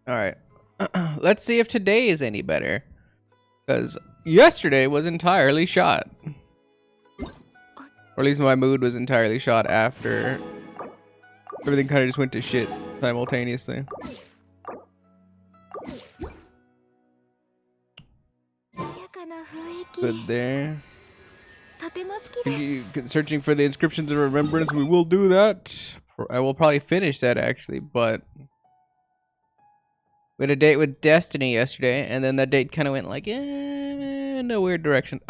All right. Let's see if today is any better. Because yesterday was entirely shot. Or at least my mood was entirely shot after everything kind of just went to shit simultaneously. Good there. Searching for the inscriptions of remembrance. We will do that. I will probably finish that actually, but we had a date with Destiny yesterday, and then that date kind of went like, in a weird direction.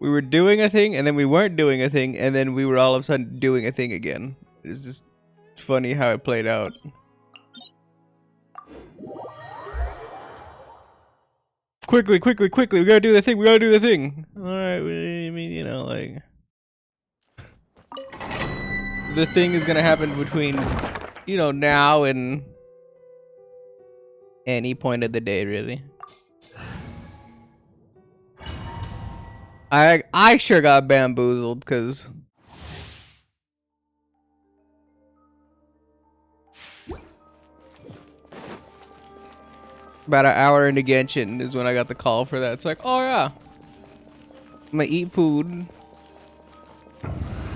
We were doing a thing, and then we weren't doing a thing, and then we were all of a sudden doing a thing again. It's just funny how it played out. Quickly, quickly, quickly, we gotta do the thing, we gotta do the thing. Alright, I mean, you know, like... The thing is gonna happen between, you know, now and... any point of the day, really. I sure got bamboozled, cause... About an hour into Genshin is when I got the call for that. It's like, oh yeah, I'm gonna eat food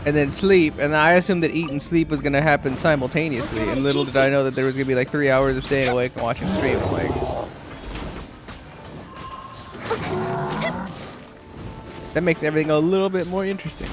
and then sleep, and I assumed that eat and sleep was gonna happen simultaneously, and little did I know that there was gonna be like 3 hours of staying awake and watching streams. Like, that makes everything a little bit more interesting.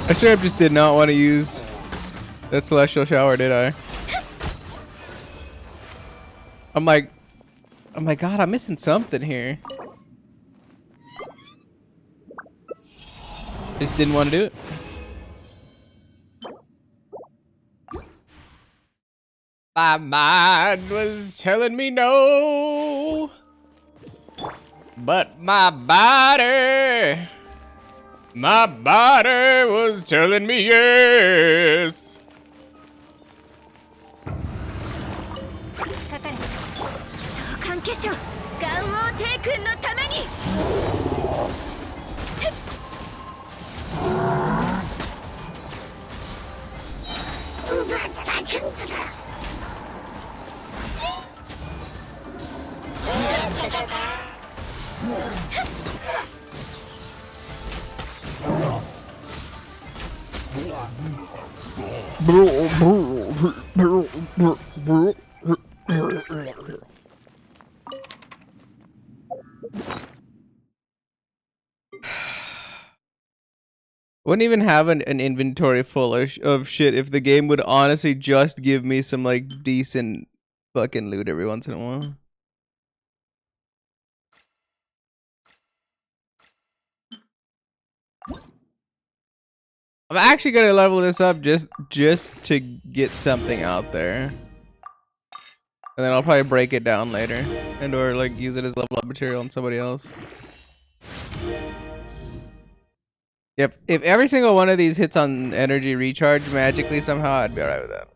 I straight up just did not want to use that celestial shower, did I? I'm like, God, I'm missing something here. Just didn't want to do it. My mind was telling me no, but my body was telling me yes. Wouldn't even have an inventory full of shit if the game would honestly just give me some like decent fucking loot every once in a while. I'm actually gonna level this up just to get something out there, and then I'll probably break it down later, and or like use it as level up material on somebody else. Yep, if every single one of these hits on energy recharge magically somehow, I'd be alright with that.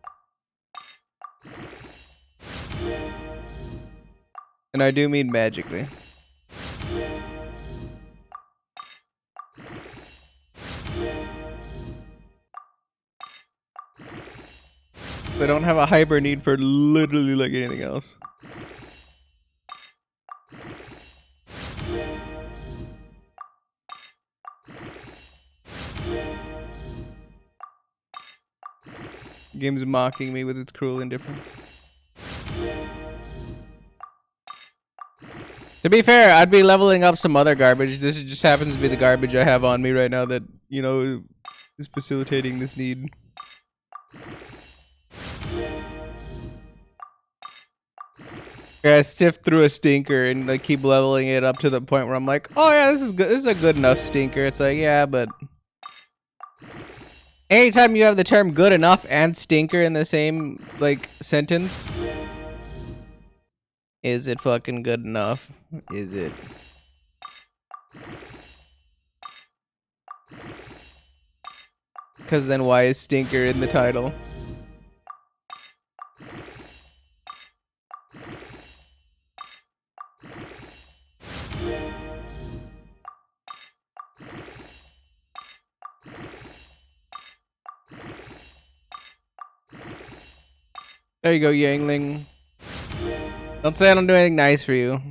And I do mean magically. I don't have a hyper need for literally like anything else. The game's mocking me with its cruel indifference. To be fair, I'd be leveling up some other garbage. This just happens to be the garbage I have on me right now that, you know, is facilitating this need. Yeah, I sift through a stinker and like keep leveling it up to the point where I'm like, oh yeah, this is good. This is a good enough stinker. It's like, yeah, but anytime you have the term good enough and stinker in the same like sentence, is it fucking good enough? Is it? Because then why is Stinker in the title? There you go, Yangling. Don't say I don't do anything nice for you.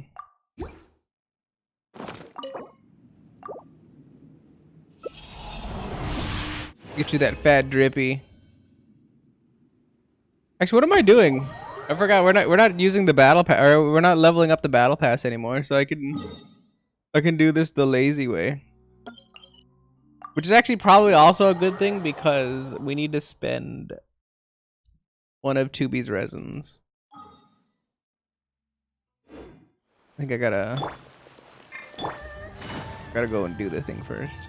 Get you that fat drippy. Actually, what am I doing? I forgot we're not using the battle pass, or we're not leveling up the battle pass anymore. So I can do this the lazy way, which is actually probably also a good thing because we need to spend one of 2B's resins. I think I gotta go and do the thing first.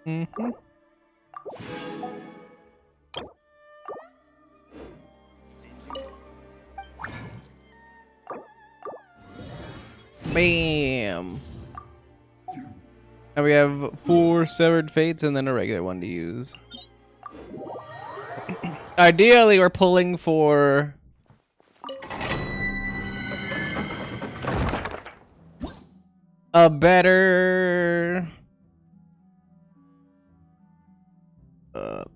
Mm-hmm. Bam! Now we have 4 severed fates and then a regular one to use. Ideally, we're pulling for a better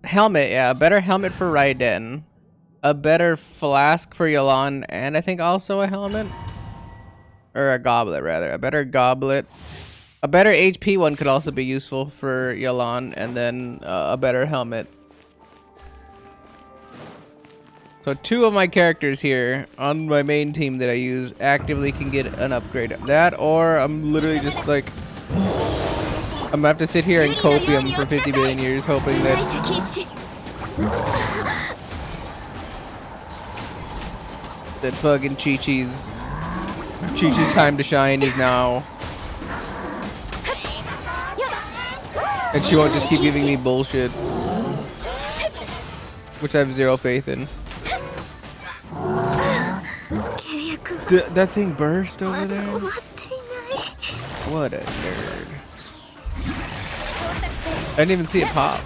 helmet. Yeah, a better helmet for Raiden, a better flask for Yalan, and I think also a helmet. Or a goblet, rather. A better goblet. A better HP one could also be useful for Yalan, and then a better helmet. So 2 of my characters here on my main team that I use actively can get an upgrade. That, or I'm literally just like... I'm gonna have to sit here and copium for 50 billion years hoping that... that fucking Chi-Chi's time to shine is now. And she won't just keep giving me bullshit. Which I have 0 faith in. That thing burst over there? What a nerd. I didn't even see it pop.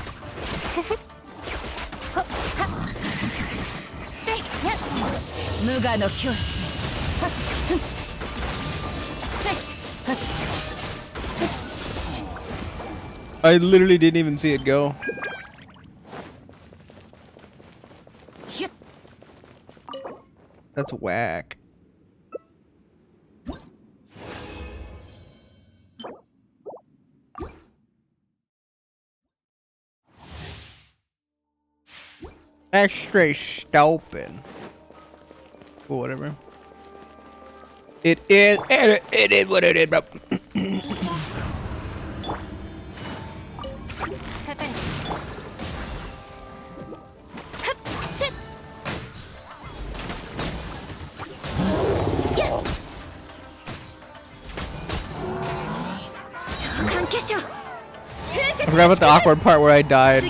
I literally didn't even see it go. That's whack. That's straight stupid. Or whatever. It is what it is, bro. I forgot about the awkward part where I died.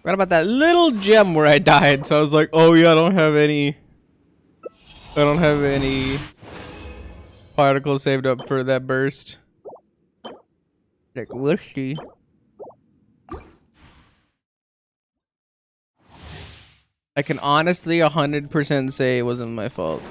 Forgot about that little gem where I died, so I was like, oh yeah, I don't have any particles saved up for that burst. Like, whoopsie. I can honestly 100% say it wasn't my fault.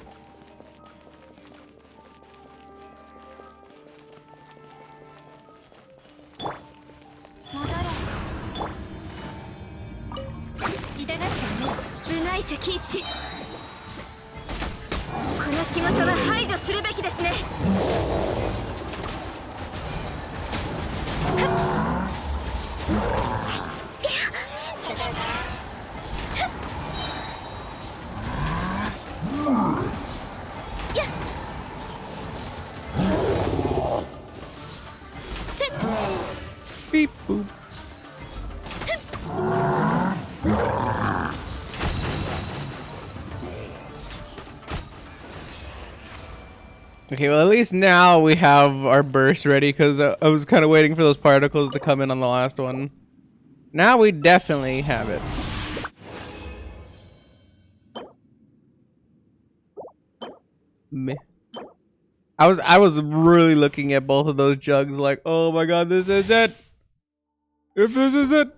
Beep boop. Okay, well at least now we have our burst ready because I was kind of waiting for those particles to come in on the last one. Now we definitely have it. Meh. I was really looking at both of those jugs like, oh my god, this is it. If this is it.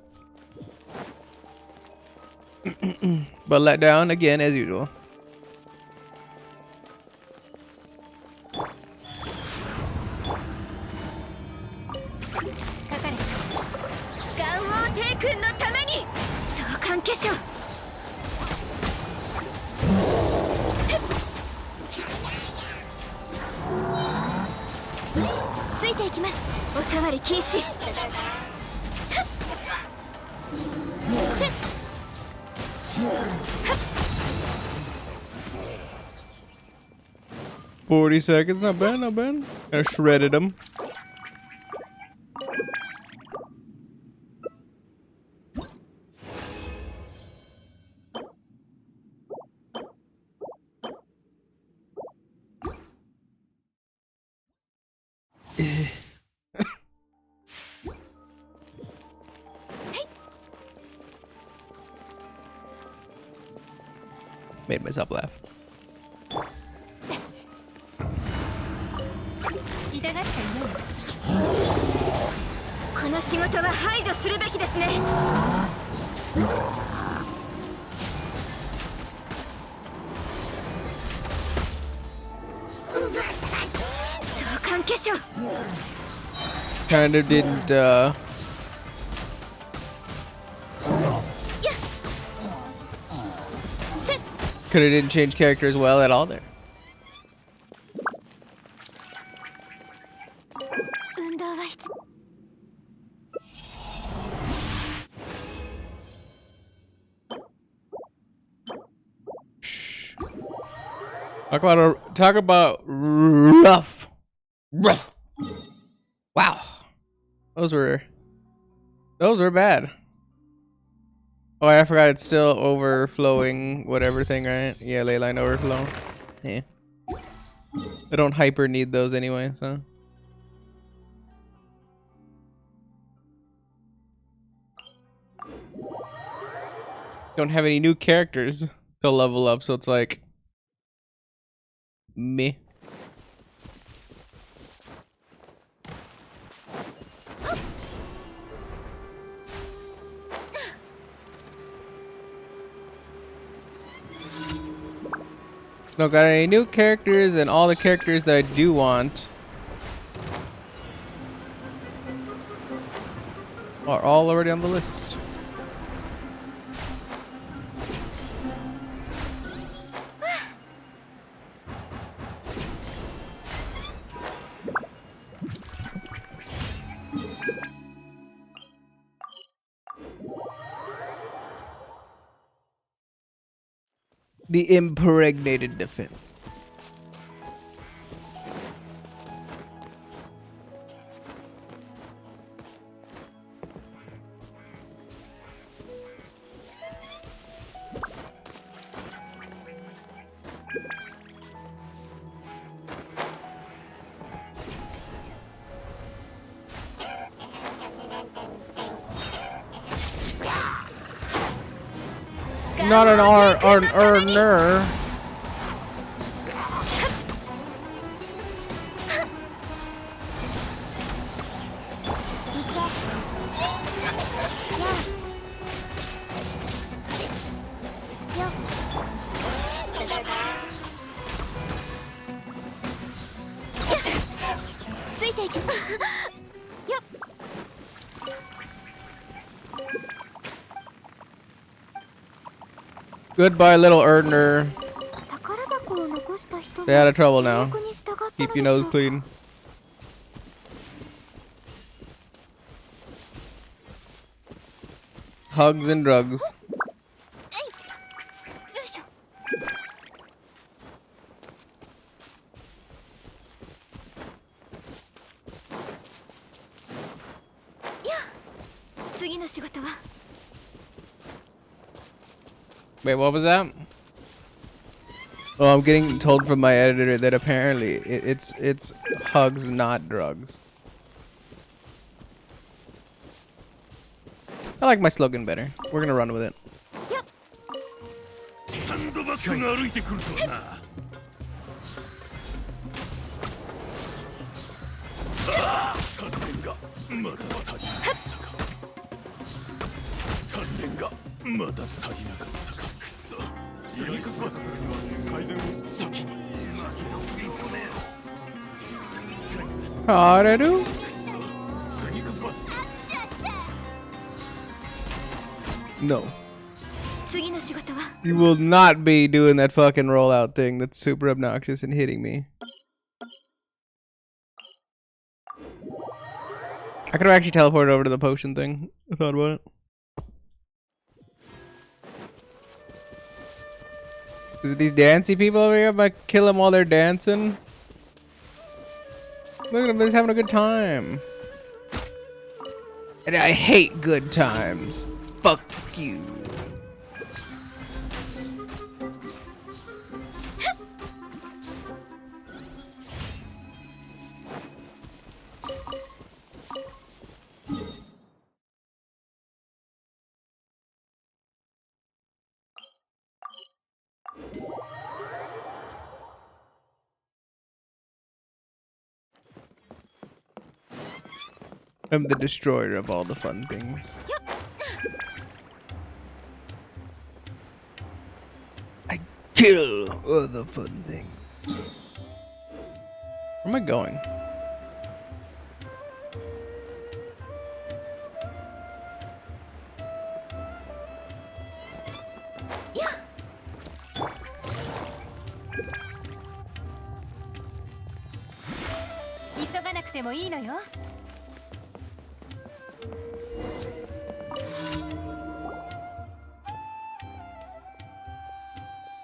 But let down again as usual. $40 seconds, not bad, not bad. I shredded them. Made myself laugh. Kind of didn't could have didn't change characters well at all there. Talk about rough. Wow. Those were bad. Oh, I forgot it's still overflowing whatever thing, right? Yeah, ley line overflow. Yeah. I don't hyper need those anyway, so. Don't have any new characters to level up, so it's like meh. Don't got any new characters, and all the characters that I do want are all already on the list. The impregnated defense. Not an earner. Goodbye, little earner. Stay out of trouble now. Keep your nose clean. Hugs and drugs. Wait, what was that? Well, I'm getting told from my editor that apparently it's hugs, not drugs. I like my slogan better. We're gonna run with it. How'd I do? No. You will not be doing that fucking rollout thing that's super obnoxious and hitting me. I could have actually teleported over to the potion thing. I thought about it. Is it these dancey people over here? If I kill them while they're dancing? Look at them, they're just having a good time. And I hate good times. Fuck you. I'm the destroyer of all the fun things. I kill all the fun things. Where am I going?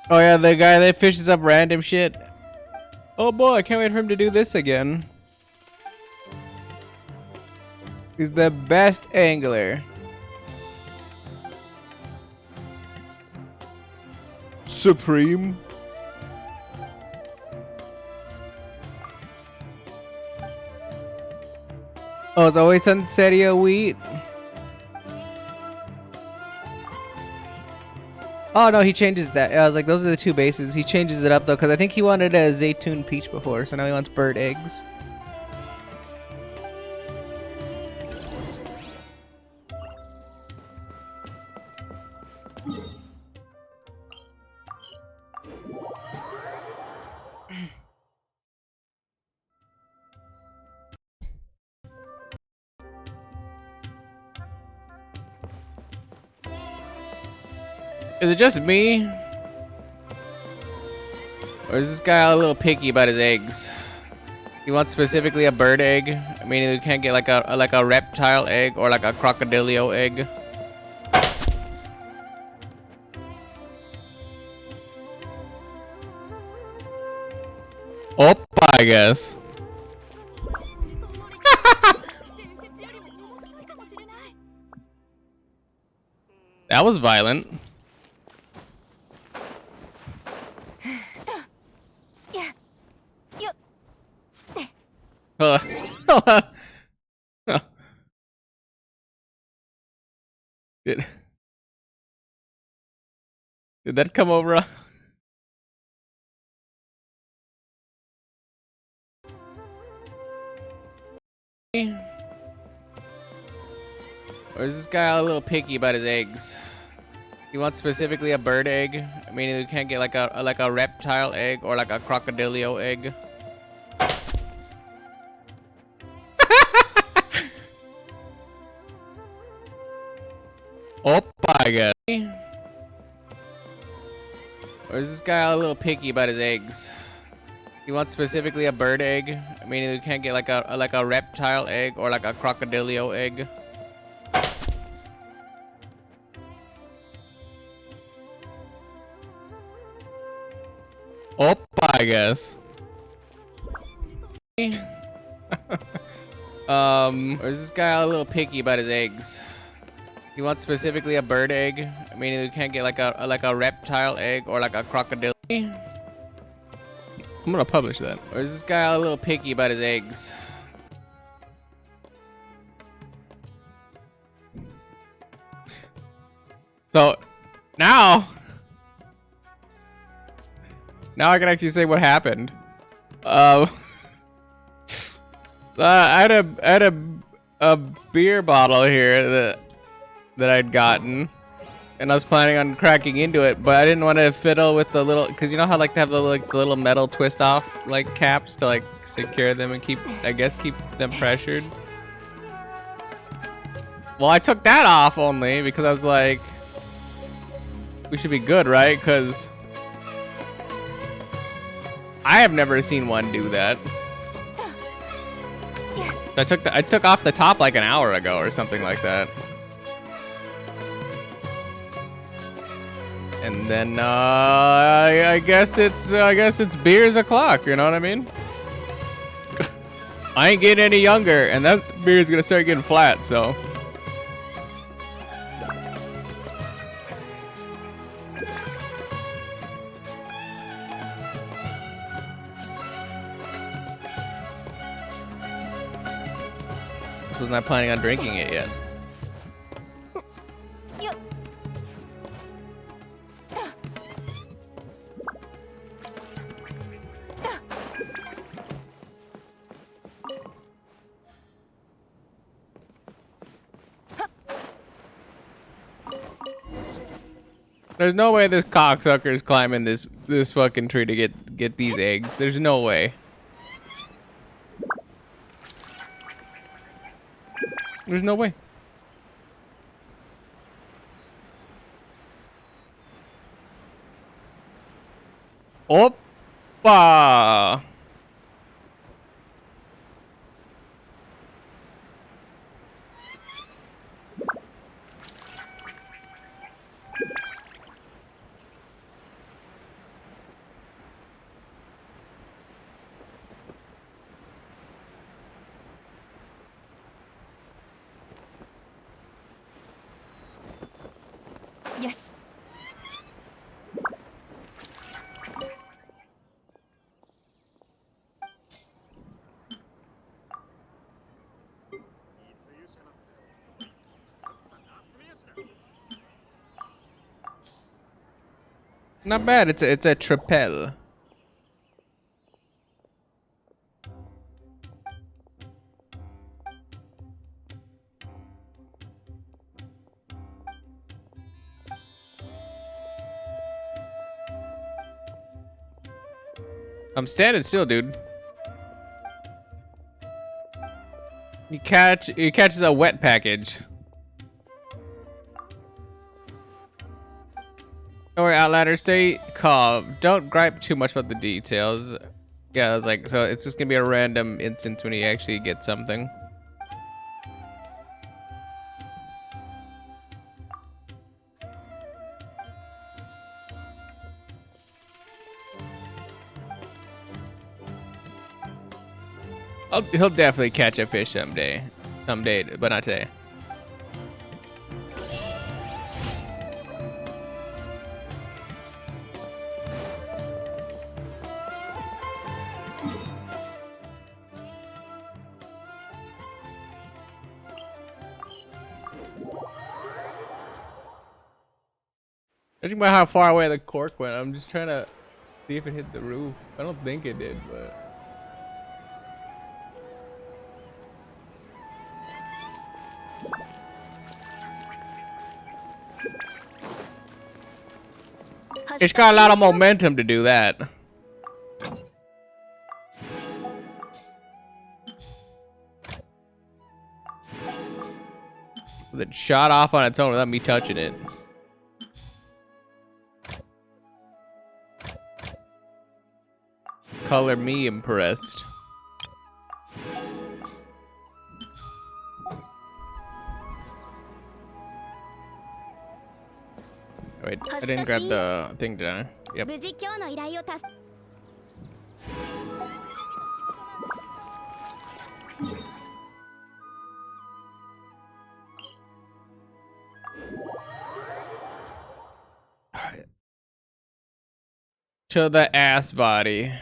Oh yeah, the guy that fishes up random shit. Oh boy, I can't wait for him to do this again. He's the best angler. Supreme. Oh, it's always Sunsetio wheat. Oh no, he changes that. I was like, those are the two bases. He changes it up though, because I think he wanted a Zaytun peach before, so now he wants bird eggs. Is it just me? Or is this guy a little picky about his eggs? He wants specifically a bird egg, meaning you can't get like a reptile egg or like a crocodilio egg. Oppa, I guess. That was violent. Did that come over? Or is this guy a little picky about his eggs? He wants specifically a bird egg, meaning you can't get like a reptile egg or like a crocodilio egg. Oppa, I guess. Or is this guy a little picky about his eggs? He wants specifically a bird egg, meaning you can't get like a reptile egg or like a crocodilio egg. Oppa, I guess. Or is this guy a little picky about his eggs? He wants specifically a bird egg, meaning you can't get like a reptile egg or like a crocodile. I'm gonna publish that. Or is this guy a little picky about his eggs? So now I can actually say what happened. I had a beer bottle here that I'd gotten, and I was planning on cracking into it, but I didn't want to fiddle with the little, because you know how like they have the little metal twist off like caps to like secure them and keep them pressured. Well, I took that off only because I was like, we should be good, right? Because I have never seen one do that. I took off the top like an hour ago or something like that. And then I guess it's beers o'clock, you know what I mean? I ain't getting any younger, and that beer's gonna start getting flat, so. I was not planning on drinking it yet. There's no way this cocksucker is climbing this fucking tree to get these eggs. There's no way. There's no way. Oppa! Yes. Not bad. It's a trapel. I'm standing still, dude. He catches a wet package. Don't worry, Outlander, stay calm. Don't gripe too much about the details. Yeah, I was like, so it's just gonna be a random instance when you actually get something. He'll definitely catch a fish someday, but not today. Judging by how far away the cork went, I'm just trying to see if it hit the roof. I don't think it did, but. It's got a lot of momentum to do that. It shot off on its own without me touching it. Color me impressed. Wait, I didn't grab the thing, did I? Yep. Alright. To the ass body.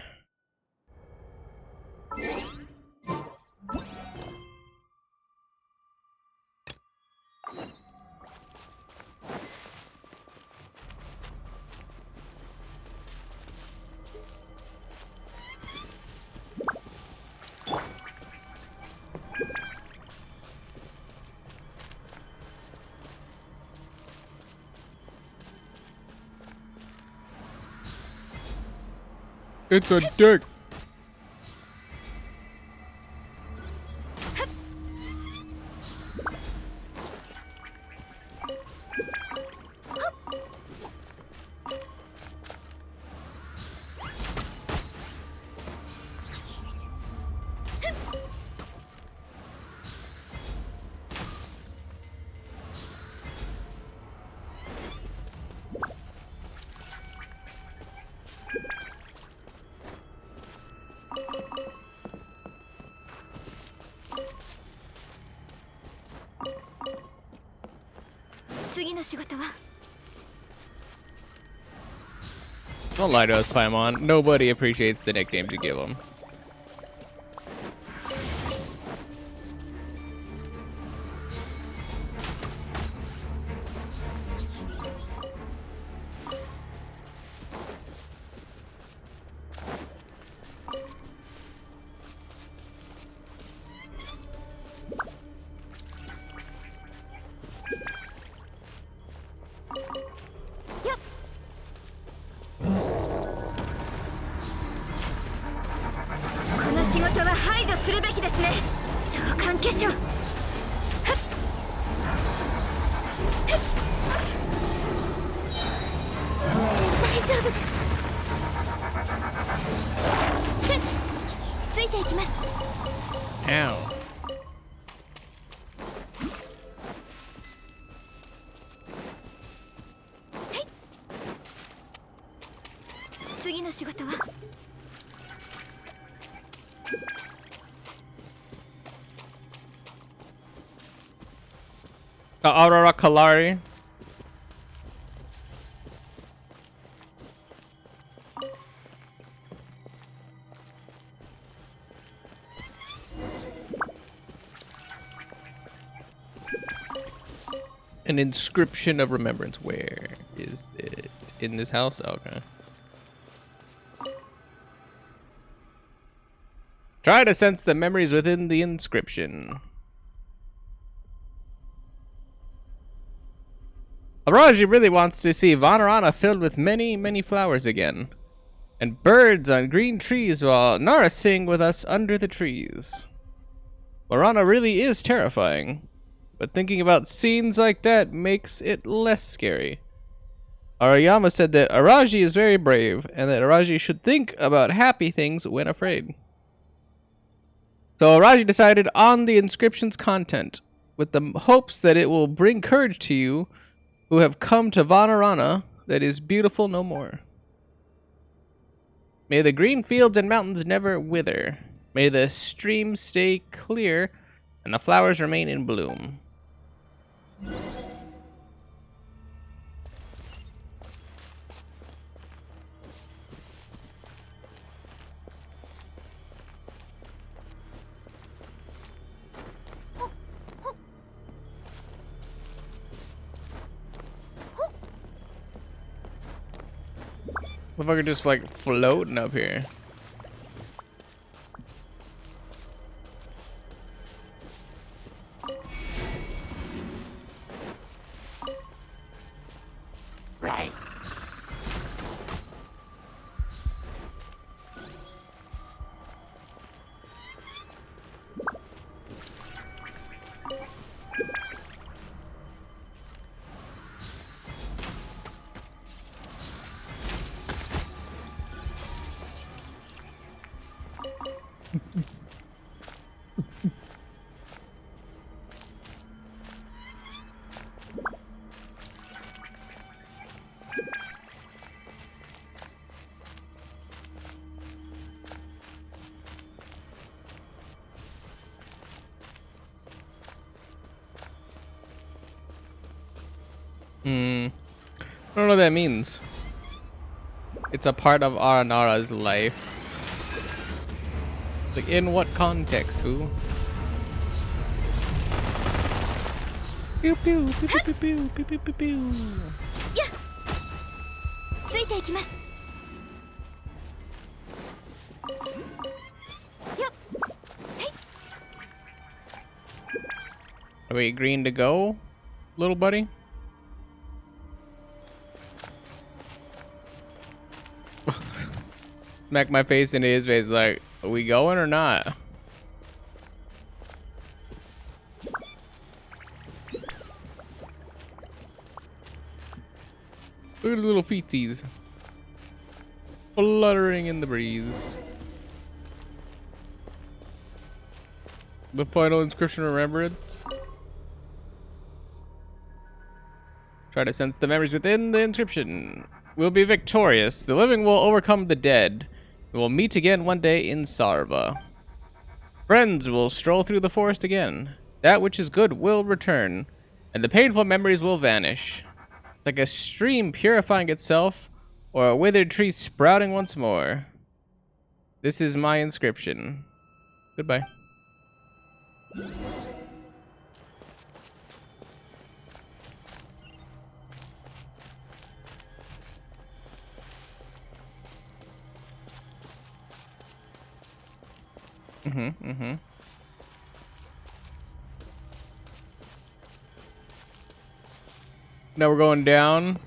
It's a dick. Don't lie to us, Paimon. Nobody appreciates the nicknames you give them. Ow. Aurora Kalari. An inscription of remembrance. Where is it? In this house? Okay. Try to sense the memories within the inscription. Araji really wants to see Vanarana filled with many, many flowers again. And birds on green trees while Nara sing with us under the trees. Varana really is terrifying. But thinking about scenes like that makes it less scary. Arayama said that Araji is very brave, and that Araji should think about happy things when afraid. So Araji decided on the inscription's content, with the hopes that it will bring courage to you who have come to Vanarana that is beautiful no more. May the green fields and mountains never wither. May the streams stay clear, and the flowers remain in bloom. Motherfucker just like floating up here. Right. I don't know what that means. It's a part of Aranara's life. Like, in what context, who? Pew pew pew pew pew pew pew pew pew pew. Yeah. ついていきます。よっ。はい。 Are we green to go, little buddy? Smack my face into his face like, are we going or not? Look at his little feeties fluttering in the breeze. The final inscription of remembrance. Try to sense the memories within the inscription. We'll be victorious. The living will overcome the dead. We will meet again one day in Sarva. Friends will stroll through the forest again. That which is good will return, and the painful memories will vanish. Like a stream purifying itself, or a withered tree sprouting once more. This is my inscription. Goodbye. Now we're going down.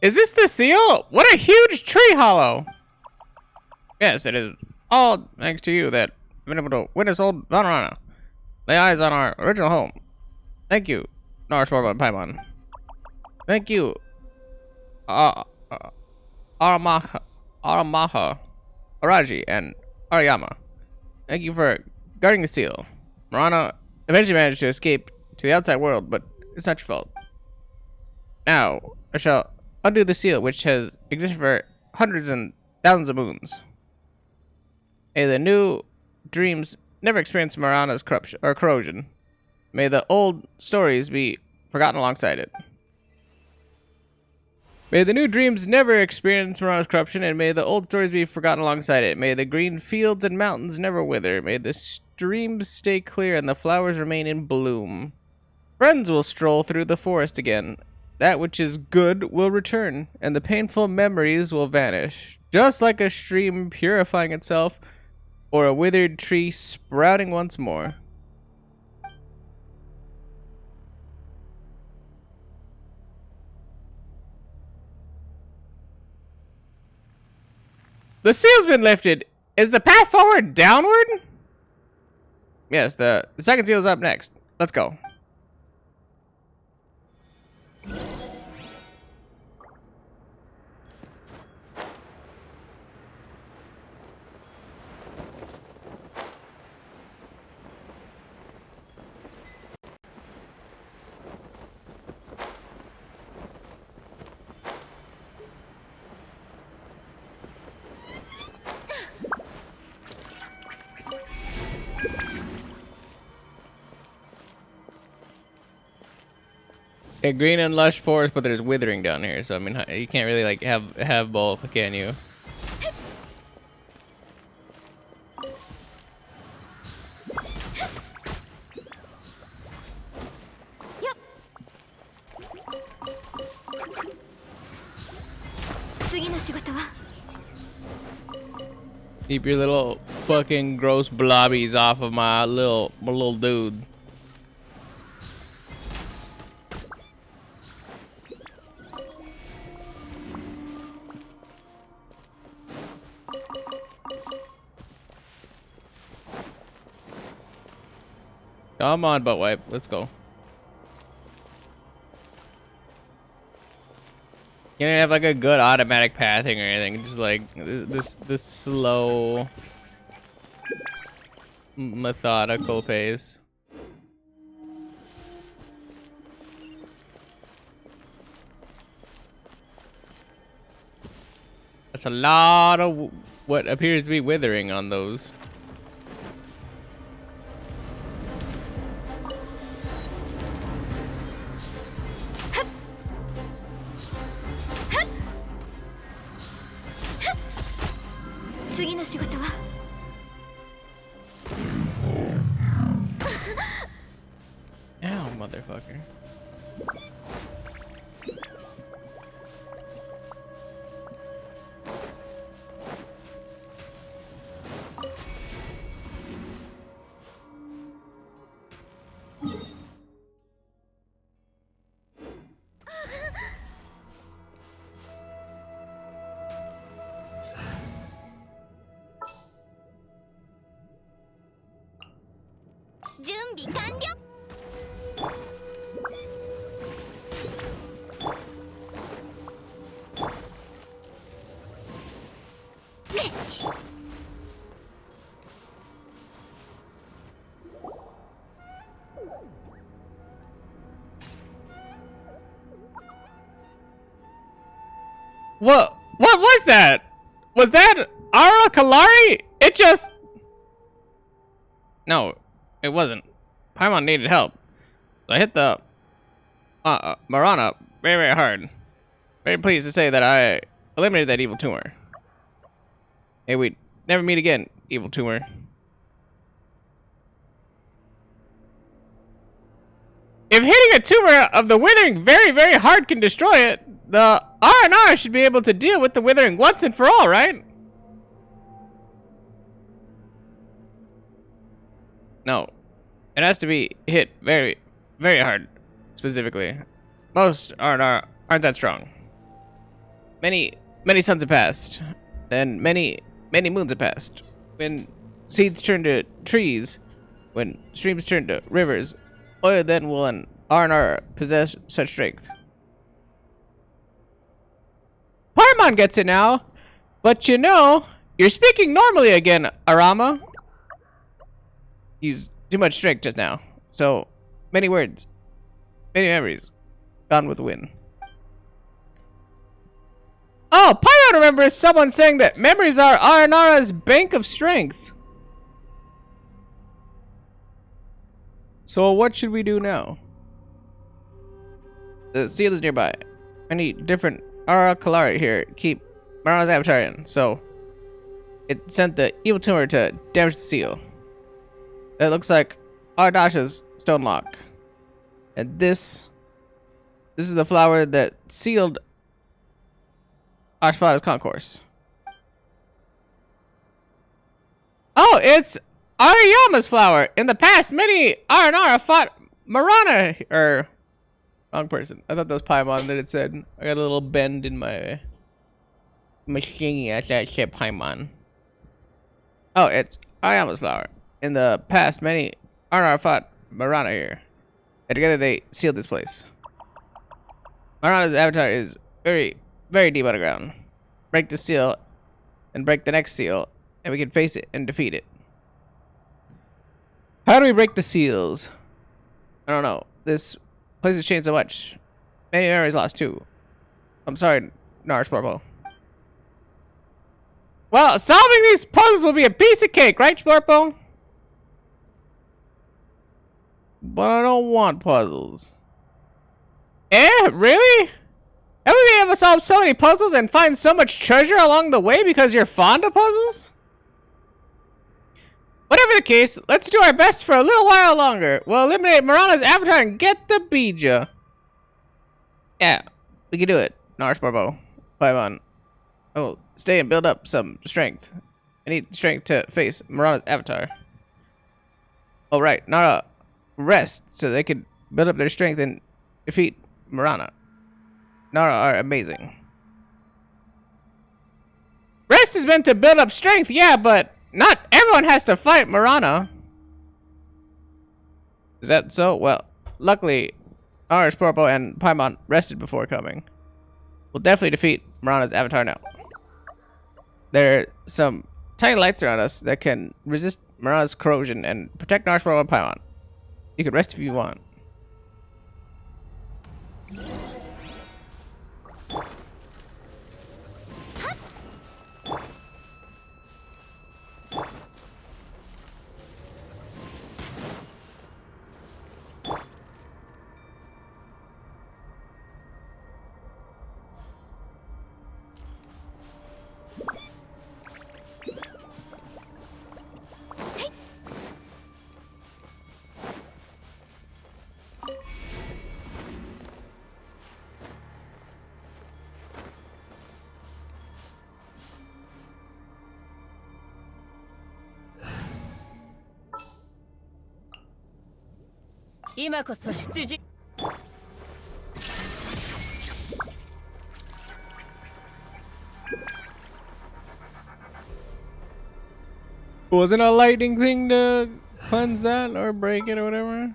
Is this the seal? What a huge tree hollow! Yes, it is. All thanks to you that I've been able to witness old Vanrana. Lay eyes on our original home. Thank you, Narsport Paimon. Thank you, Aramaha, Araji, and Ariyama. Thank you for guarding the seal. Marana eventually managed to escape to the outside world, but it's not your fault. Now, I shall undo the seal, which has existed for hundreds and thousands of moons. May the new dreams never experience Marana's corruption or corrosion. May the old stories be forgotten alongside it. May the new dreams never experience Marana's corruption, and may the old stories be forgotten alongside it. May the green fields and mountains never wither. May the streams stay clear and the flowers remain in bloom. Friends will stroll through the forest again. That which is good will return, and the painful memories will vanish. Just like a stream purifying itself, or a withered tree sprouting once more. The seal's been lifted. Is the path forward downward? Yes, the second seal is up next. Let's go. Yeah, green and lush forest, but there's withering down here. So I mean, you can't really like have both, can you? Yep. Keep your little fucking gross blobbies off of my little dude. Come on, butt wipe. Let's go. You don't have like a good automatic pathing or anything. Just like this slow, methodical pace. That's a lot of what appears to be withering on those. 仕事は Ow, motherfucker. What was that? Was that Ara Kalari? It just... No, it wasn't. Paimon needed help. So I hit the Marana very, very hard. Very pleased to say that I eliminated that evil tumor. May we never meet again, evil tumor. If hitting a tumor of the withering very, very hard can destroy it, the R&R should be able to deal with the withering once and for all, right? No. It has to be hit very, very hard, specifically. Most R&R aren't that strong. Many suns have passed, and many moons have passed. When seeds turn to trees, when streams turn to rivers, only then will an R&R possess such strength. Paimon gets it now, but you know, you're speaking normally again, Arama. Used too much strength just now, so many words, many memories, gone with the wind. Oh, Paimon remembers someone saying that memories are R&R's bank of strength. So what should we do now? The seal is nearby. Many different Ara Kalari here keep Marana's avatar in, so it sent the evil tumor to damage the seal. It looks like Ardasha's stone lock. And this is the flower that sealed Ashvada's concourse. Oh, it's Ariyama's flower. In the past, many R&R fought Marana, wrong person. I thought that was Paimon that it said. I got a little bend in my singing as I said Paimon. Oh, it's Ariyama's flower. In the past, many R&R fought Marana here. And together they sealed this place. Marana's avatar is very, very deep underground. Break the seal and break the next seal, and we can face it and defeat it. How do we break the seals? I don't know. This place has changed so much. Many memories lost too. I'm sorry, Nars Purple. Well, solving these puzzles will be a piece of cake, right, Splurpo? But I don't want puzzles. Eh? Really? Haven't we ever solved so many puzzles and find so much treasure along the way because you're fond of puzzles? Whatever the case, let's do our best for a little while longer. We'll eliminate Marana's avatar and get the Bija. Yeah, we can do it. Nars Barbo. Paimon. Oh, stay and build up some strength. I need strength to face Marana's avatar. Oh, right. Nara, rest so they can build up their strength and defeat Marana. Nara are amazing. Rest is meant to build up strength, yeah, but not everyone has to fight Marana. Is that so? Well, luckily, Nara's Purple and Paimon rested before coming. We'll definitely defeat Marana's avatar now. There are some tiny lights around us that can resist Marana's corrosion and protect Nara's Purple and Paimon. You can rest if you want. 今こそ出陣。Wasn't a lightning thing to cleanse that or break it or whatever?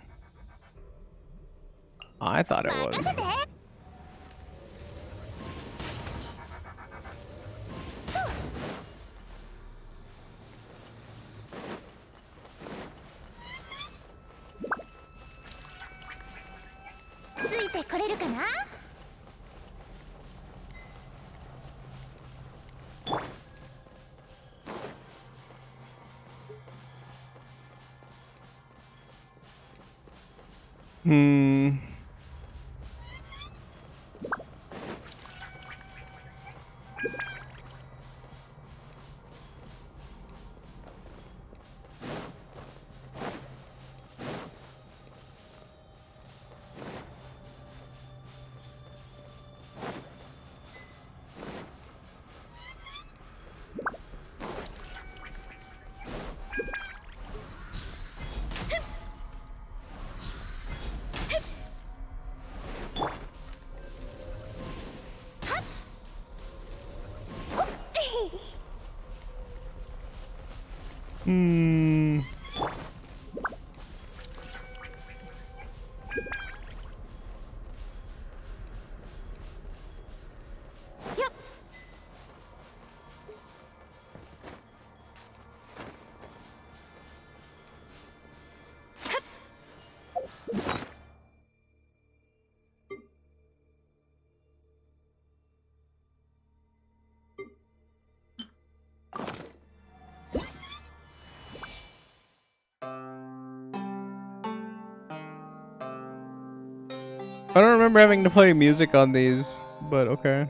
I thought it was. ついてこれるかな。Hmm. Hmm. I don't remember having to play music on these, but okay.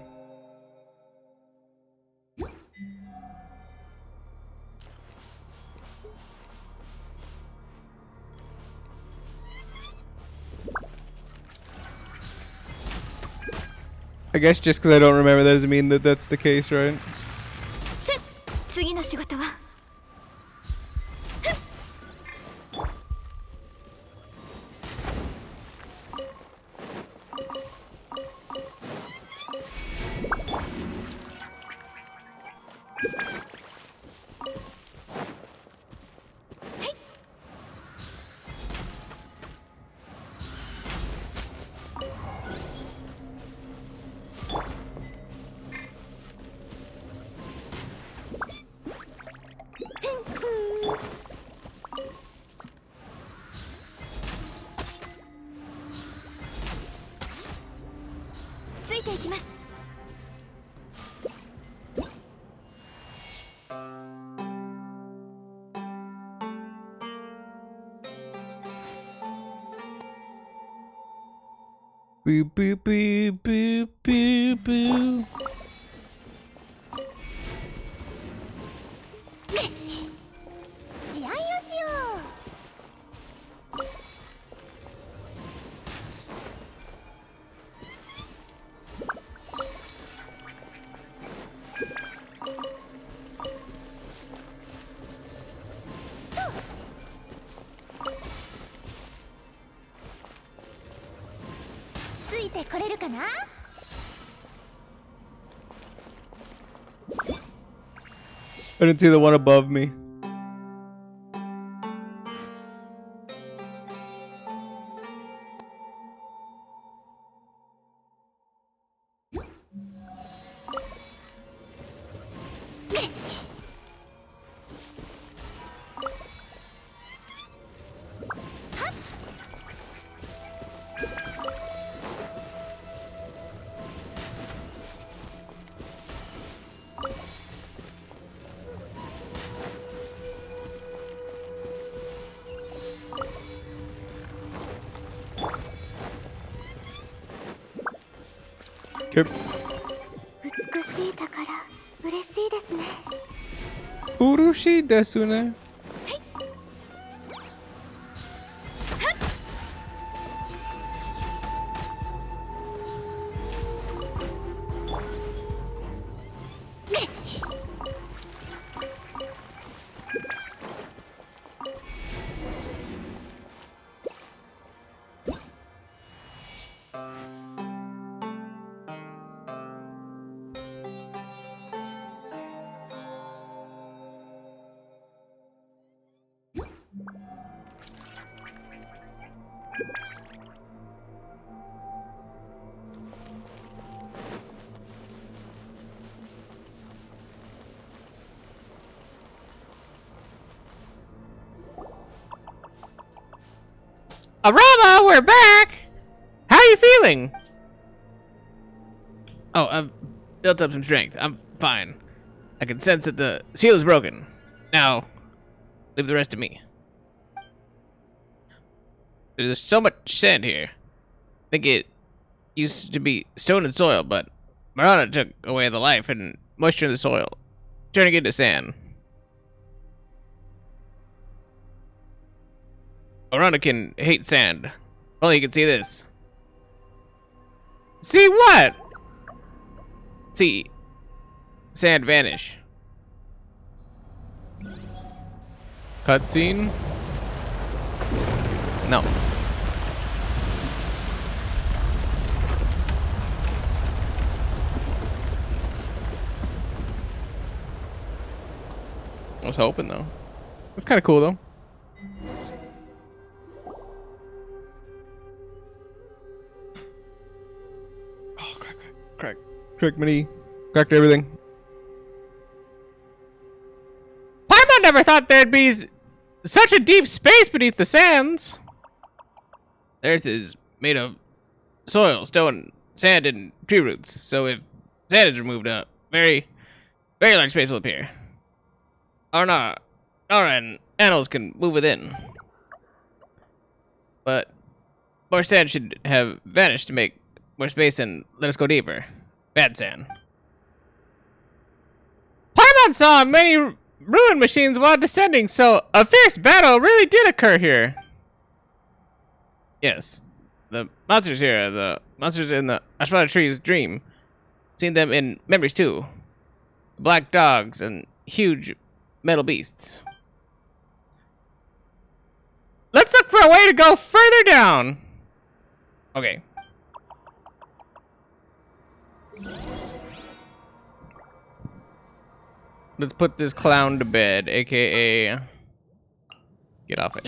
I guess just because I don't remember that doesn't mean that that's the case, right? 次の仕事は。ついていきます。Boo boo boo boo boo boo. 試合をしよう。ついてこれるかな。I didn't see the one above me. Okay. 美しい宝、嬉しいですね。Urushi desu ne. Arama, we're back! How are you feeling? Oh, I've built up some strength. I'm fine. I can sense that the seal is broken. Now, leave the rest to me. There's so much sand here. I think it used to be stone and soil, but Marana took away the life and moisture in the soil, turning it into sand. Marana can hate sand. Only you can see this. See what? See sand vanish. Cutscene? No. I was hoping though. It's kind of cool though. Oh, crack my knee. Cracked everything. Paimon never thought there'd be such a deep space beneath the sands. Earth is made of soil, stone, sand, and tree roots. So if sand is removed, a very large space will appear. Or not. And animals can move within. But more sand should have vanished to make more space and let us go deeper. Bad sand. Paimon saw many ruin machines while descending, so a fierce battle really did occur here. Yes. The monsters here are the monsters in the Ashwada tree's dream. Seen them in memories too. Black dogs and huge metal beasts. Let's look for a way to go further down. Okay. Let's put this clown to bed, aka get off it.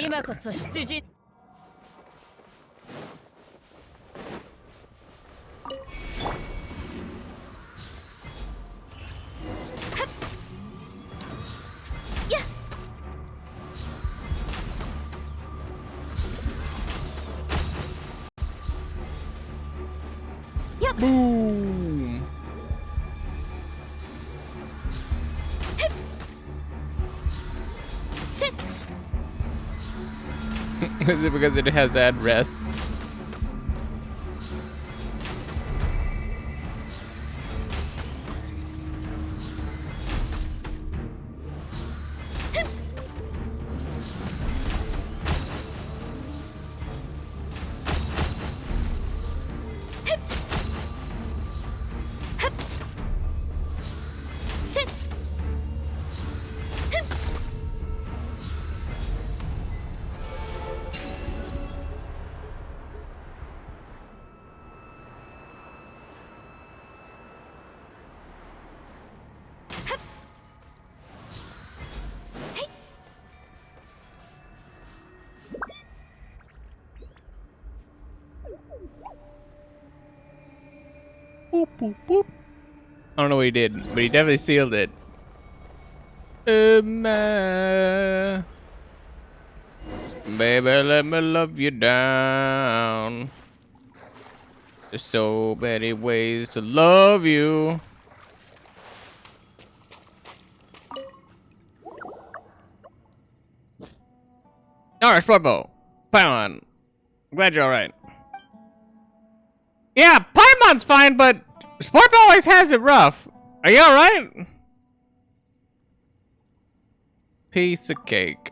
Boom! Is it because it has ad rest? Boop, boop, boop. I don't know what he did, but he definitely sealed it. Baby, let me love you down. There's so many ways to love you. Alright, Sportbo. Paimon. I'm glad you're alright. Yeah, Paimon's fine, but Sportbo always has it rough. Are you alright? Piece of cake.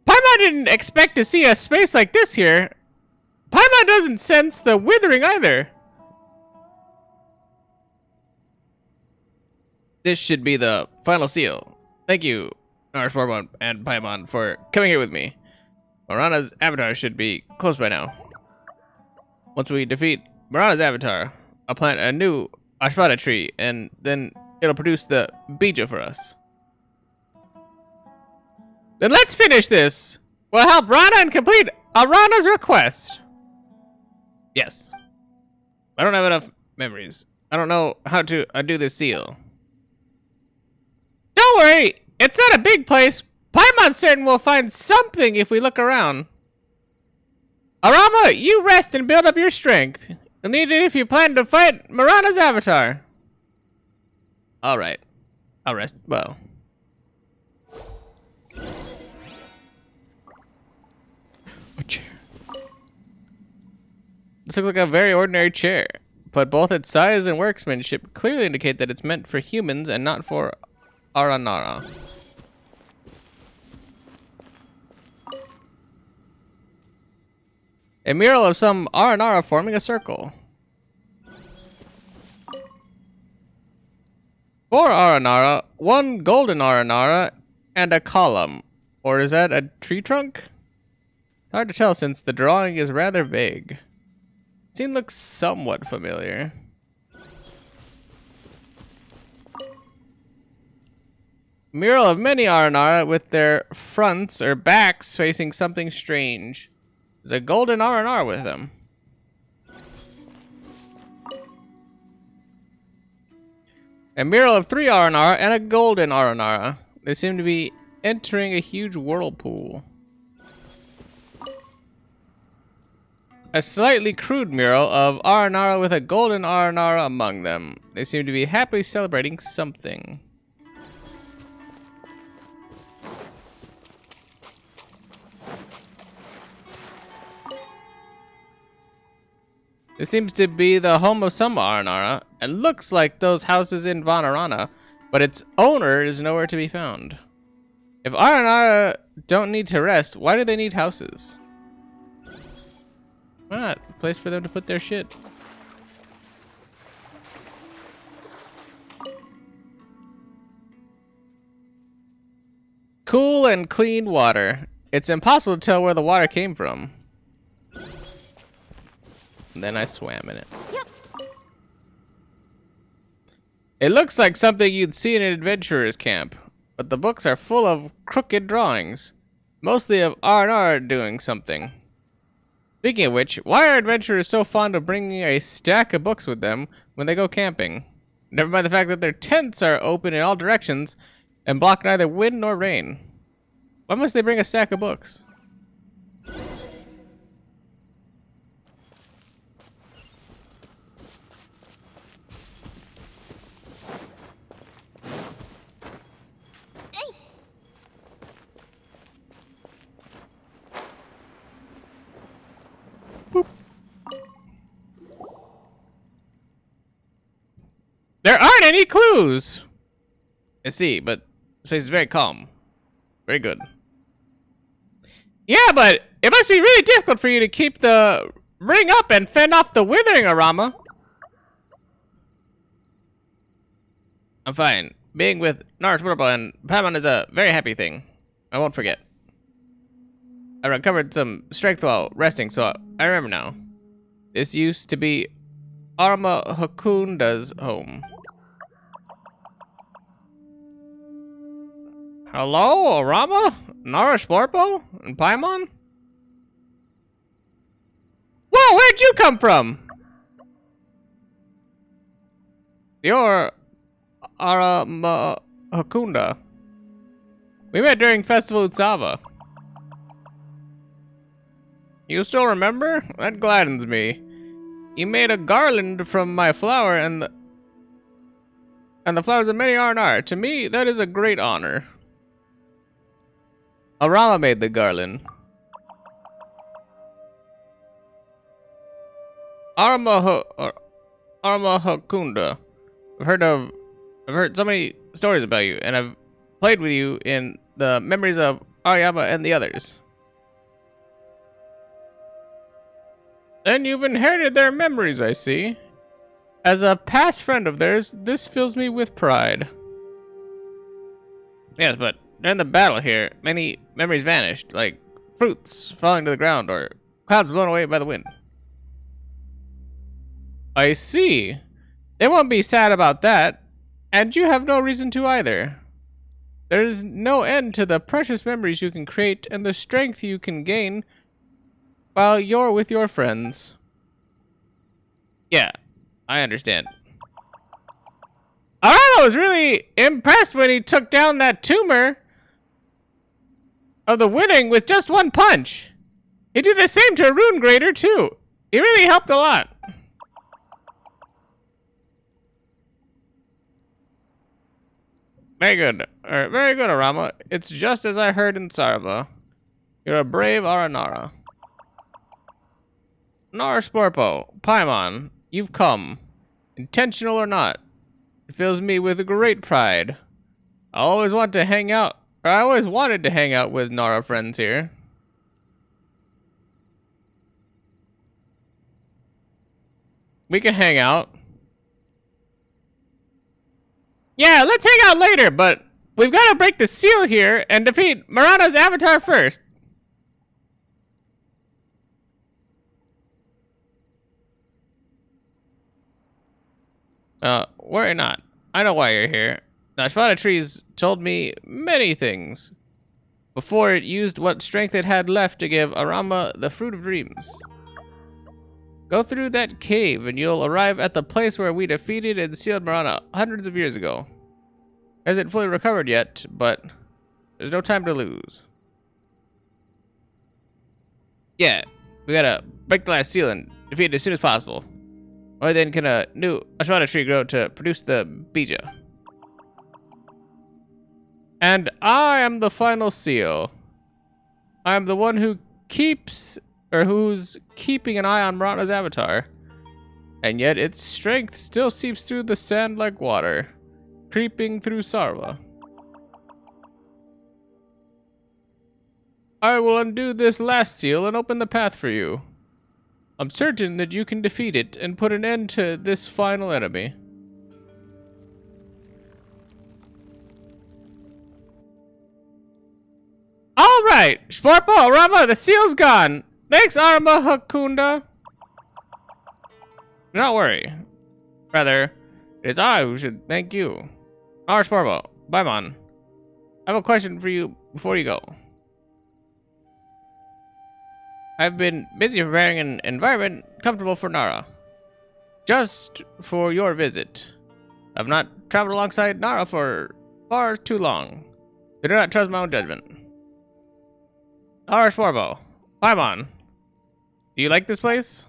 Paimon didn't expect to see a space like this here. Paimon doesn't sense the withering either. This should be the final seal. Thank you, Sportbo and Paimon, for coming here with me. Marana's avatar should be close by now. Once we defeat Marana's avatar, I'll plant a new Ashvada tree, and then it'll produce the bija for us. Then let's finish this. We'll help Rana and complete Arana's request. Yes. I don't have enough memories. I don't know how to undo the seal. Don't worry. It's not a big place. Paimon's certain we'll find something if we look around. Arama, you rest and build up your strength. You'll need it if you plan to fight Marana's avatar. Alright. I'll rest well. A chair. This looks like a very ordinary chair, but both its size and workmanship clearly indicate that it's meant for humans and not for Aranara. A mural of some Aranara forming a circle. 4 Aranara, 1 golden Aranara, and a column. Or is that a tree trunk? It's hard to tell since the drawing is rather vague. The scene looks somewhat familiar. Mural of many Aranara with their fronts or backs facing something strange. There's a golden Aranara with them. A mural of 3 Aranara and a golden Aranara. They seem to be entering a huge whirlpool. A slightly crude mural of Aranara with a golden Aranara among them. They seem to be happily celebrating something. This seems to be the home of some Aranara. It looks like those houses in Vanarana, but its owner is nowhere to be found. If Aranara don't need to rest, why do they need houses? Why not? A place for them to put their shit. Cool and clean water. It's impossible to tell where the water came from. And then I swam in it. Yep. It looks like something you'd see in an adventurer's camp, but the books are full of crooked drawings, mostly of R&R doing something. Speaking of which, why are adventurers so fond of bringing a stack of books with them when they go camping? Never mind the fact that their tents are open in all directions and block neither wind nor rain. Why must they bring a stack of books? There aren't any clues! I see, but this place is very calm. Very good. Yeah, but it must be really difficult for you to keep the ring up and fend off the withering, Arama. I'm fine. Being with Nars Purple and Paimon is a very happy thing. I won't forget. I recovered some strength while resting, so I remember now. This used to be Arama Hakunda's home. Hello, Arama? Narish Purple? And Paimon? Whoa, where'd you come from? You're Arama Hakunda. We met during Festival Utsava. You still remember? That gladdens me. You made a garland from my flower and the flowers of many R&R. To me, that is a great honor. Arama made the garland. Arama Hakunda. I've heard so many stories about you, and I've played with you in the memories of Aryama and the others. And you've inherited their memories, I see. As a past friend of theirs, this fills me with pride. Yes, but during the battle here, many memories vanished, like fruits falling to the ground or clouds blown away by the wind. I see. They won't be sad about that, and you have no reason to either. There is no end to the precious memories you can create and the strength you can gain while you're with your friends. Yeah, I understand. Arano was really impressed when he took down that tumor of the winning with just one punch. He did the same to a rune grader too. He really helped a lot. Very good. Very good, Arama. It's just as I heard in Sarva. You're a brave Aranara. Nar Sporpo, Paimon, you've come. Intentional or not. It fills me with great pride. I always wanted to hang out with Nara friends here. We can hang out. Yeah, let's hang out later, but we've got to break the seal here and defeat Marana's avatar first. Worry not. I know why you're here. Nashvana Trees told me many things before it used what strength it had left to give Arama the Fruit of Dreams. Go through that cave and you'll arrive at the place where we defeated and sealed Marana hundreds of years ago. It hasn't fully recovered yet, but there's no time to lose. Yeah, we gotta break the last seal and defeat it as soon as possible. Only then can a new Ashwada tree grow to produce the bija. And I am the final seal. I am the one who who's keeping an eye on Marana's avatar. And yet its strength still seeps through the sand like water, creeping through Sarva. I will undo this last seal and open the path for you. I'm certain that you can defeat it and put an end to this final enemy. Alright, Sporpo, Arama, the seal's gone. Thanks, Arama Hakunda. Do not worry. Rather, it is I who should thank you. Sporpo, Baimon, I have a question for you before you go. I've been busy preparing an environment comfortable for Nara. Just for your visit. I've not traveled alongside Nara for far too long. I do not trust my own judgment. Nara Sporbo, Paimon, do you like this place?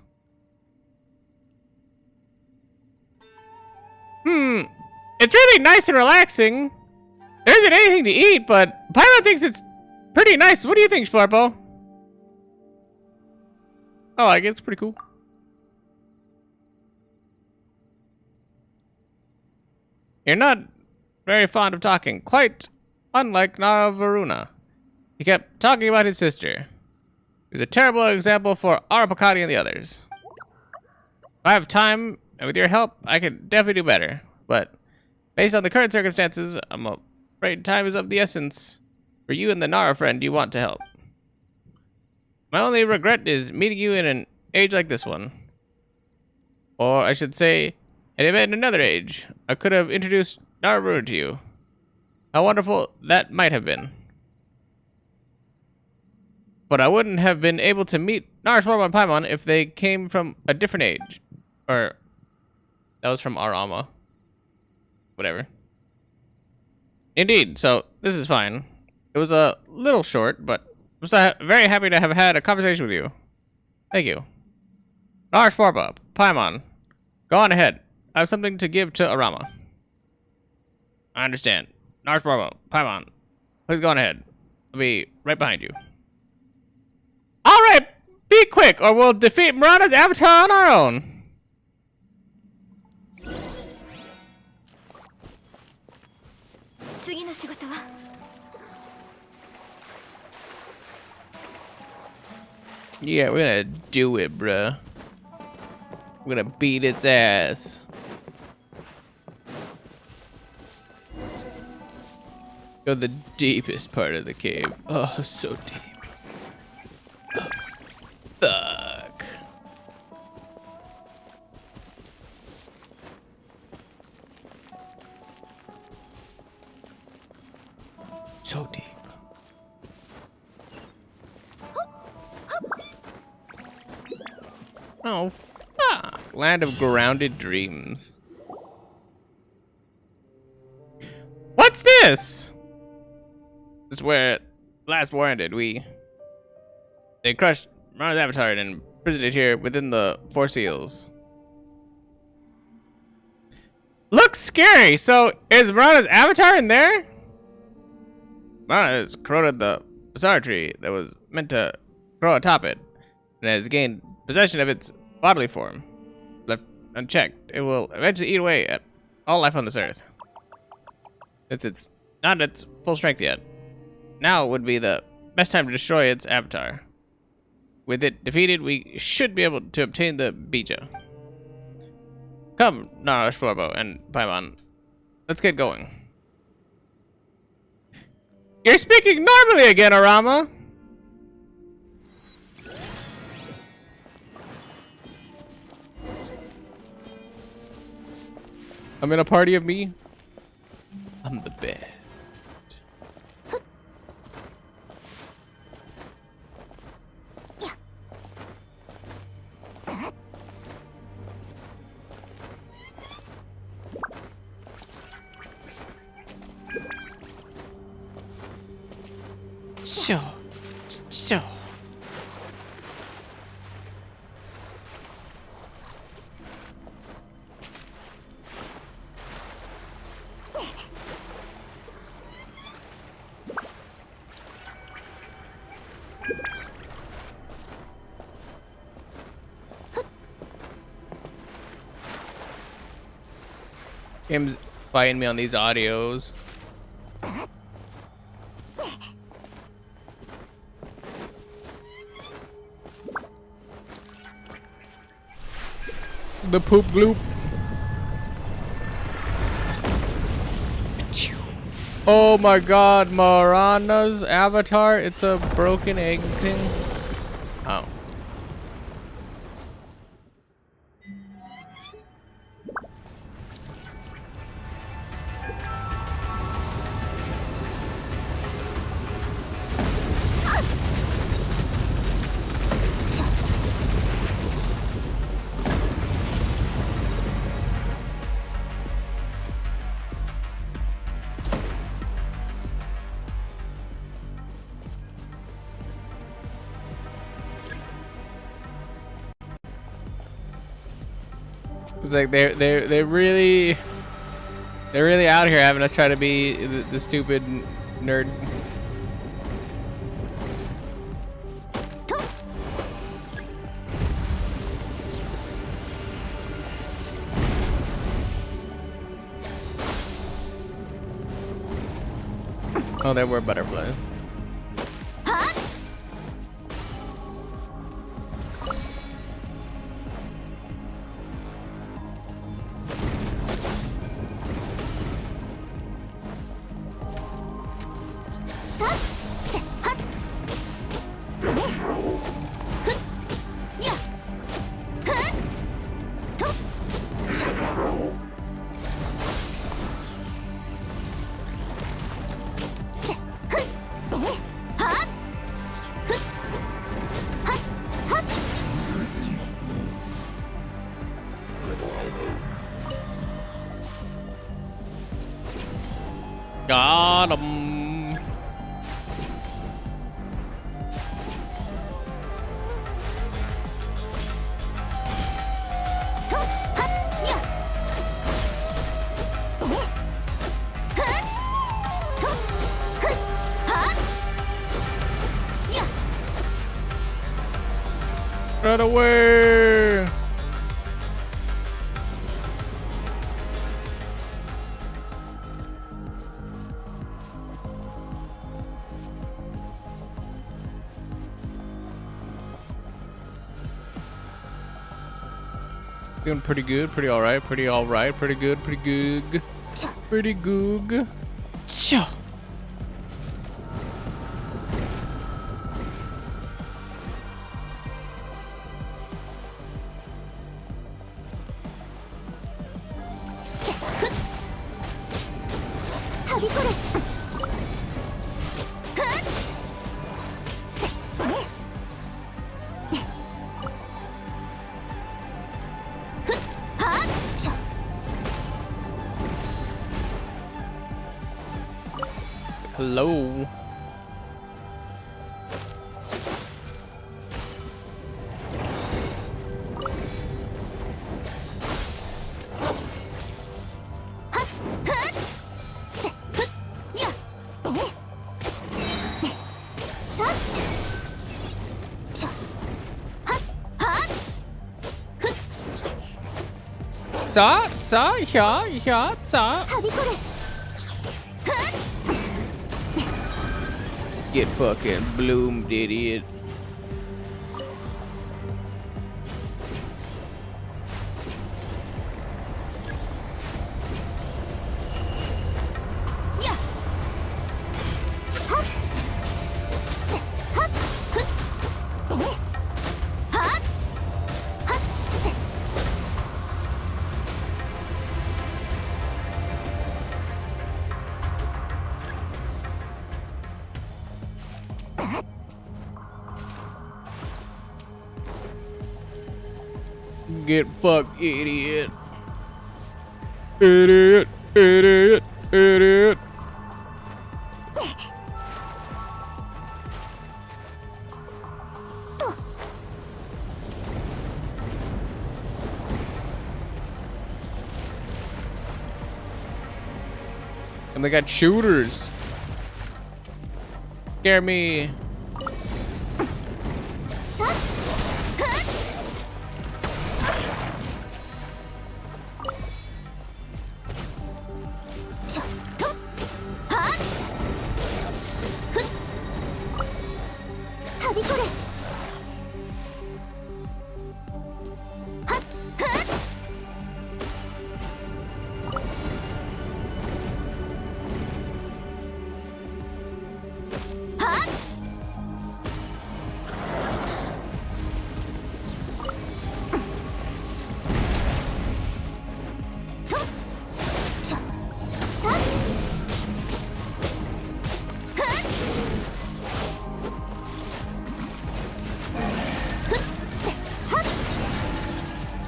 It's really nice and relaxing. There isn't anything to eat, but Paimon thinks it's pretty nice. What do you think, Sporbo? I like it. It's pretty cool. You're not very fond of talking, quite unlike Naravaruna. He kept talking about his sister. He was a terrible example for Arapakati and the others. If I have time, and with your help, I could definitely do better. But based on the current circumstances, I'm afraid time is of the essence for you and the Nara friend you want to help. My only regret is meeting you in an age like this one. Or I should say, had I met in another age, I could have introduced Nararu to you. How wonderful that might have been. But I wouldn't have been able to meet Naraswarma and Paimon if they came from a different age. Or, that was from Arama. Whatever. Indeed, so this is fine. It was a little short, but I'm so very happy to have had a conversation with you. Thank you. Naraswarma, Paimon, go on ahead. I have something to give to Arama. I understand. Naraswarma, Paimon, please go on ahead. I'll be right behind you. Alright, be quick or we'll defeat Marana's avatar on our own. Yeah, we're gonna do it, bruh. We're gonna beat its ass. Go to the deepest part of the cave. Oh, so deep. Oh, fuck. So deep. Oh, fuck. Land of grounded dreams. What's this? This is where last war ended. They crushed Mara's avatar and imprisoned it here within the Four Seals. Looks scary. So is Marana's avatar in there? Marana has corroded the Basara tree that was meant to grow atop it, and has gained possession of its bodily form. Left unchecked, it will eventually eat away at all life on this earth. It's not at its full strength yet. Now would be the best time to destroy its avatar. With it defeated, we should be able to obtain the Bija. Come, Narashporbo and Paimon. Let's get going. You're speaking normally again, Arama! I'm in a party of me. I'm the best. Sure. Game's fighting me on these audios. The poop gloop. Oh my god, Marana's avatar, it's a broken egg thing. Oh. It's like they're really out here having us try to be the stupid nerd. Oh, there were butterflies. Got him. Run away. Doing pretty good, pretty alright, pretty good, pretty good. Pretty good. Sure. Hello. Get fucking bloomed, idiot. Get fucked, idiot. Idiot, idiot, idiot. And they got shooters. Scare me.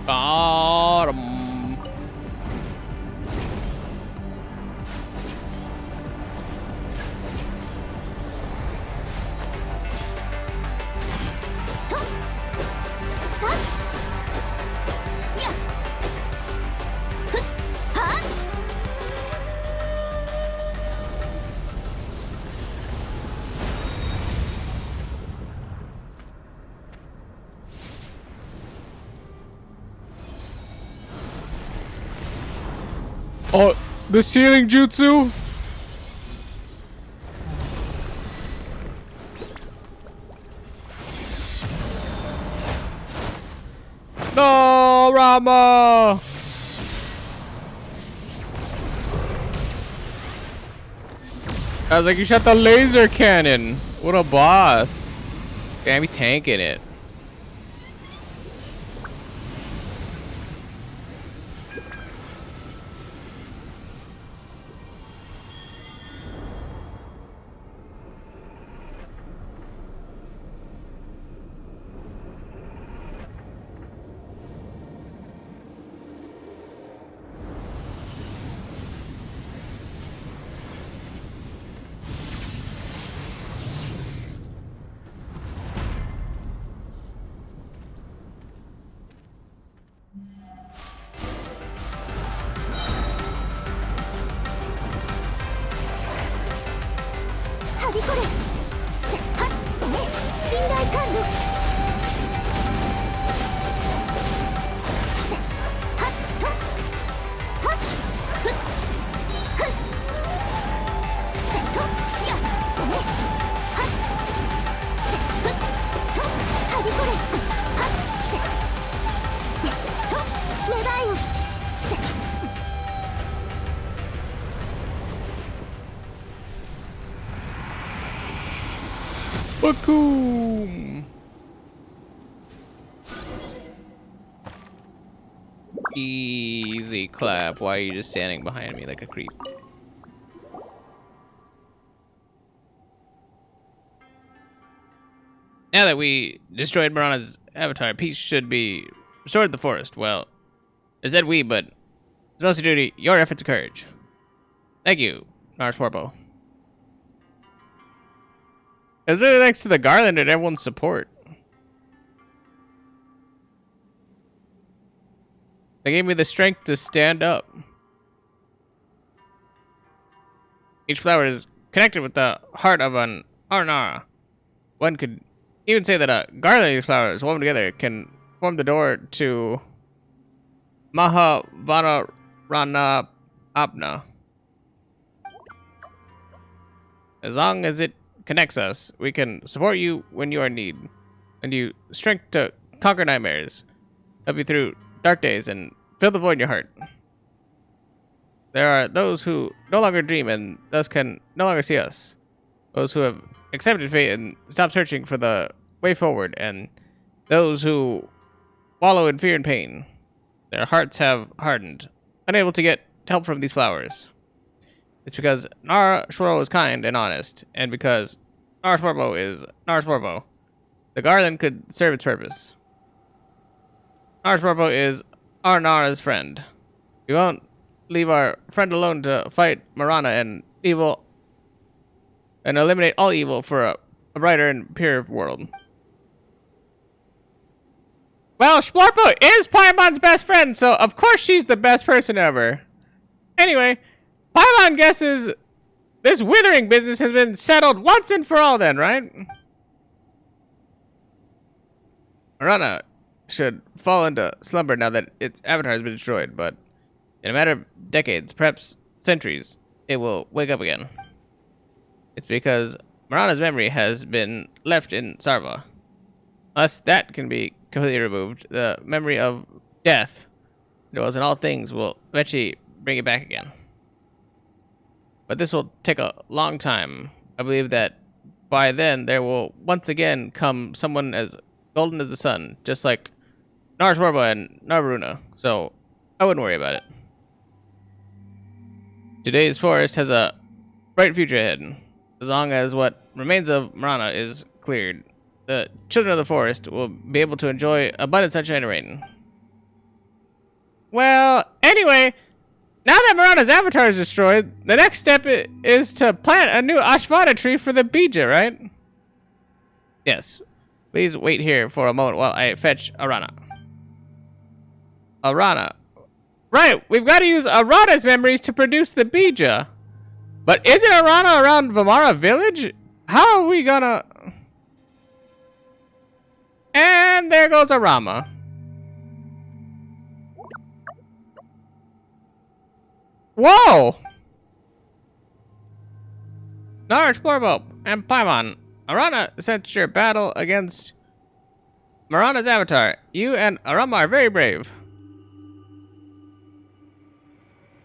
Got 'em. Oh, the ceiling jutsu? No, Rama! I was like, you shot the laser cannon. What a boss. Damn, be tanking it. Bakoom! Easy clap. Why are you just standing behind me like a creep? Now that we destroyed Marana's avatar, peace should be restored to the forest. Well, I said we, but it's mostly due to your efforts of courage. Thank you, Nars Porpo. It was really thanks to the garland and everyone's support. They gave me the strength to stand up. Each flower is connected with the heart of an Arnara. One could even say that a garland of these flowers woven together can form the door to Mahavanarana Apna. As long as it connects us, we can support you when you are in need, and you strength to conquer nightmares, help you through dark days, and fill the void in your heart. There are those who no longer dream and thus can no longer see us. Those who have accepted fate and stopped searching for the way forward, and those who wallow in fear and pain. Their hearts have hardened, unable to get help from these flowers. It's because Nara Shwaro is kind and honest, and because Nara Shwarbo is Nara Shwarbo. The garland could serve its purpose. Nara Shwarbo is our Nara's friend. We won't leave our friend alone to fight Marana and evil and eliminate all evil for a brighter and purer world. Well, Shwarbo is Paimon's best friend, so of course she's the best person ever. Anyway, Paimon guesses this withering business has been settled once and for all then, right? Marana should fall into slumber now that its avatar has been destroyed, but in a matter of decades, perhaps centuries, it will wake up again. It's because Marana's memory has been left in Sarva. Unless that can be completely removed, the memory of death that was in all things will eventually bring it back again. But this will take a long time. I believe that by then there will once again come someone as golden as the sun, just like Narshwarba and Narvaruna, so I wouldn't worry about it. Today's forest has a bright future ahead. As long as what remains of Marana is cleared, the children of the forest will be able to enjoy abundant sunshine and rain. Well, anyway, now that Marana's avatar is destroyed, the next step is to plant a new Ashvata tree for the Bija, right? Yes. Please wait here for a moment while I fetch Arana. Arana. Right, we've got to use Arana's memories to produce the Bija. But isn't Arana around Vamara village? How are we gonna... And there goes Arama. Whoa! Narash Borbo and Paimon. Arana sensed your battle against Marana's avatar. You and Arama are very brave.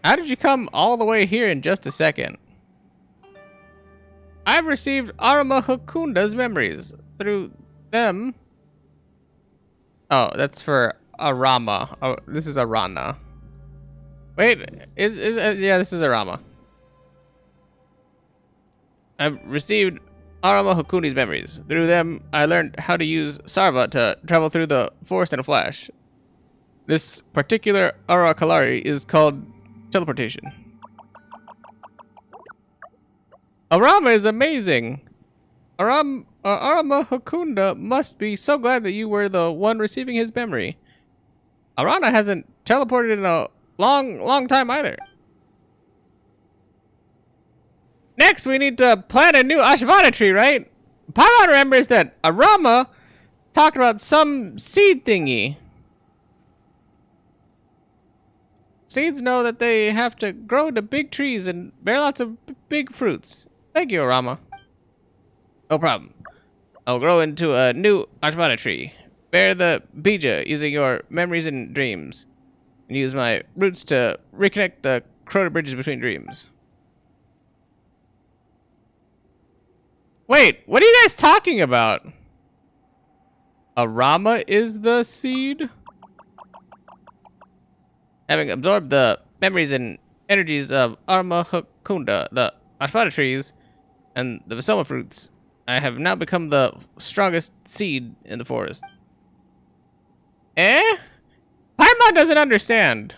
How did you come all the way here in just a second? I've received Arama Hakunda's memories. Through them... Oh, that's for Arama. Oh, this is Arana. Wait, yeah, this is Arama. I've received Arama Hakundi's memories. Through them, I learned how to use Sarva to travel through the forest in a flash. This particular Ara Kalari is called teleportation. Arama is amazing. Arama Hakunda must be so glad that you were the one receiving his memory. Arana hasn't teleported in a long time either. Next, we need to plant a new Ashvata tree, right? Paimon remembers that Arama talked about some seed thingy. Seeds know that they have to grow into big trees and bear lots of big fruits. Thank you, Arama. No problem. I'll grow into a new Ashvata tree. Bear the Bija using your memories and dreams. And use my roots to reconnect the corroded bridges between dreams. Wait, what are you guys talking about? Arama is the seed? Having absorbed the memories and energies of Arama Hakunda, the Ashvata trees, and the Vasoma fruits, I have now become the strongest seed in the forest. Eh? Paimon doesn't understand.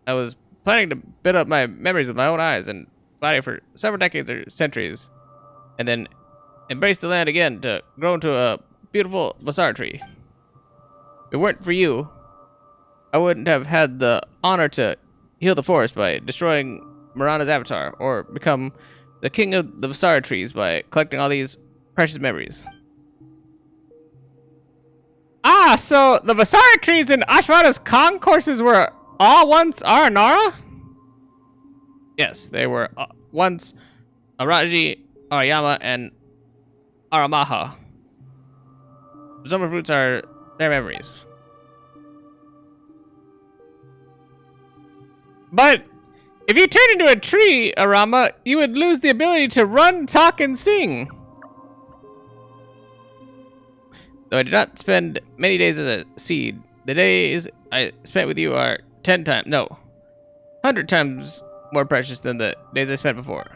I was planning to build up my memories with my own eyes and body for several decades or centuries, and then embrace the land again to grow into a beautiful basar tree. If it weren't for you, I wouldn't have had the honor to heal the forest by destroying Mirana's avatar, or become the king of the basar trees by collecting all these precious memories. Ah, so the basar trees in Ashvada's concourses were all once Aranara? Yes, they were once Araji, Arayama, and Aramaha. Some of the roots are their memories. But if you turned into a tree, Arama, you would lose the ability to run, talk, and sing. Though I did not spend many days as a seed, the days I spent with you are 100 times more precious than the days I spent before.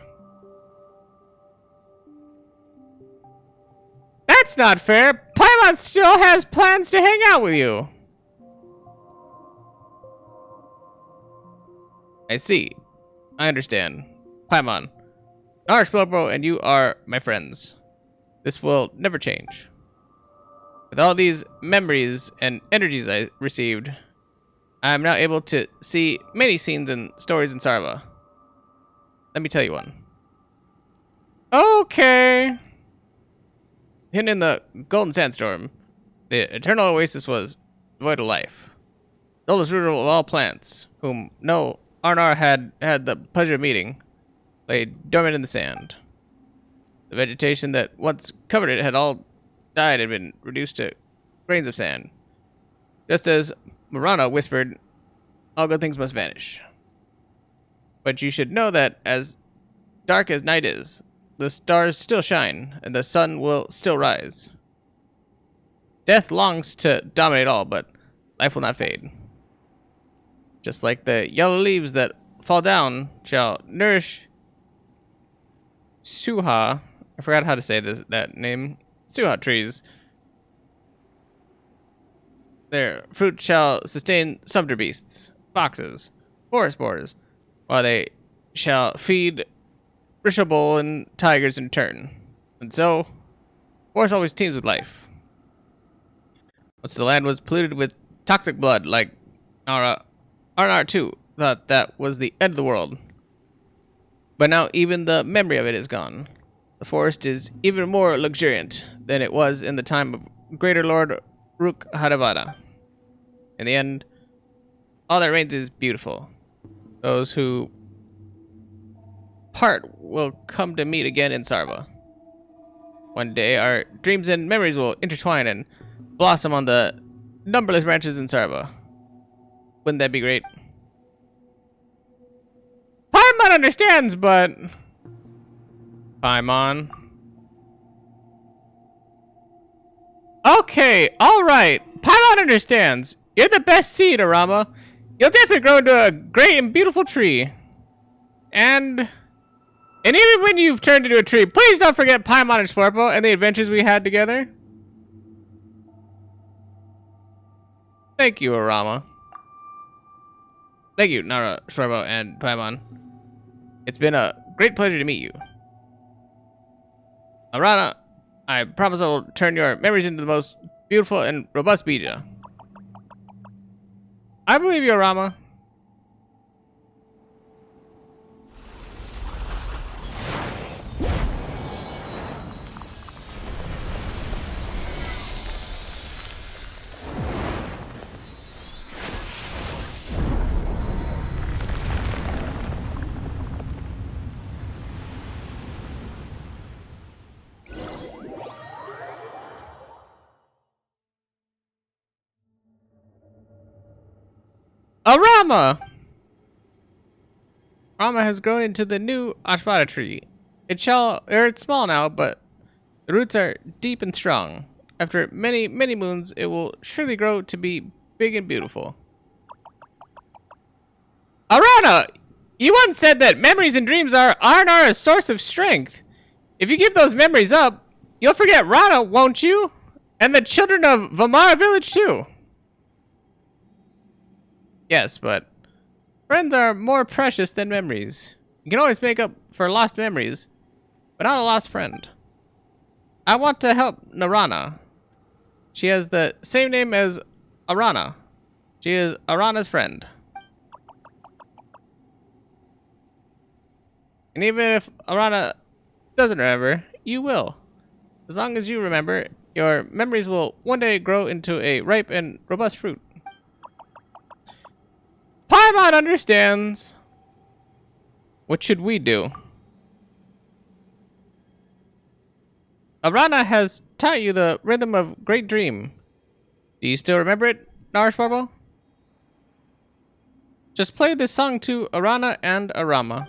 That's not fair. Paimon still has plans to hang out with you. I see. I understand. Paimon, Naruto and you are my friends. This will never change. With all these memories and energies I received, I am now able to see many scenes and stories in Sarva. Let me tell you one. Okay. Hidden in the Golden Sandstorm, the eternal oasis was devoid of life. The oldest ruler of all plants, whom no Arnar had the pleasure of meeting, lay dormant in the sand. The vegetation that once covered it had all died and been reduced to grains of sand. Just as Marana whispered, all good things must vanish. But you should know that as dark as night is, the stars still shine, and the sun will still rise. Death longs to dominate all, but life will not fade. Just like the yellow leaves that fall down shall nourish Suha. I forgot how to say that name. Suha trees. Their fruit shall sustain sumter beasts, foxes, forest boars, while they shall feed Rishabol and tigers in turn. And so, forest always teems with life. Once the land was polluted with toxic blood, like Arnar too thought that was the end of the world. But now even the memory of it is gone. The forest is even more luxuriant than it was in the time of Greater Lord Rook Hadavada. In the end, all that remains is beautiful. Those who part will come to meet again in Sarva. One day, our dreams and memories will intertwine and blossom on the numberless branches in Sarva. Wouldn't that be great? Paimon understands, but... Paimon. Okay, alright. Paimon understands. You're the best seed, Arama. You'll definitely grow into a great and beautiful tree. And even when you've turned into a tree, please don't forget Paimon and Slurpo and the adventures we had together. Thank you, Arama. Thank you, Nara, Slurpo, and Paimon. It's been a great pleasure to meet you. Arana, I promise I will turn your memories into the most beautiful and robust bija. I believe you, Arama. Arama! Arama has grown into the new Ashvada tree. It's small now, but the roots are deep and strong. After many, many moons, it will surely grow to be big and beautiful. Arana! You once said that memories and dreams aren't a source of strength. If you give those memories up, you'll forget Rana, won't you? And the children of Vamara village, too. Yes, but friends are more precious than memories. You can always make up for lost memories, but not a lost friend. I want to help Narana. She has the same name as Arana. She is Arana's friend. And even if Arana doesn't remember, you will. As long as you remember, your memories will one day grow into a ripe and robust fruit. Paimon understands. What should we do? Arana has taught you the rhythm of Great Dream. Do you still remember it, Narish Barbo? Just play this song to Arana and Arama.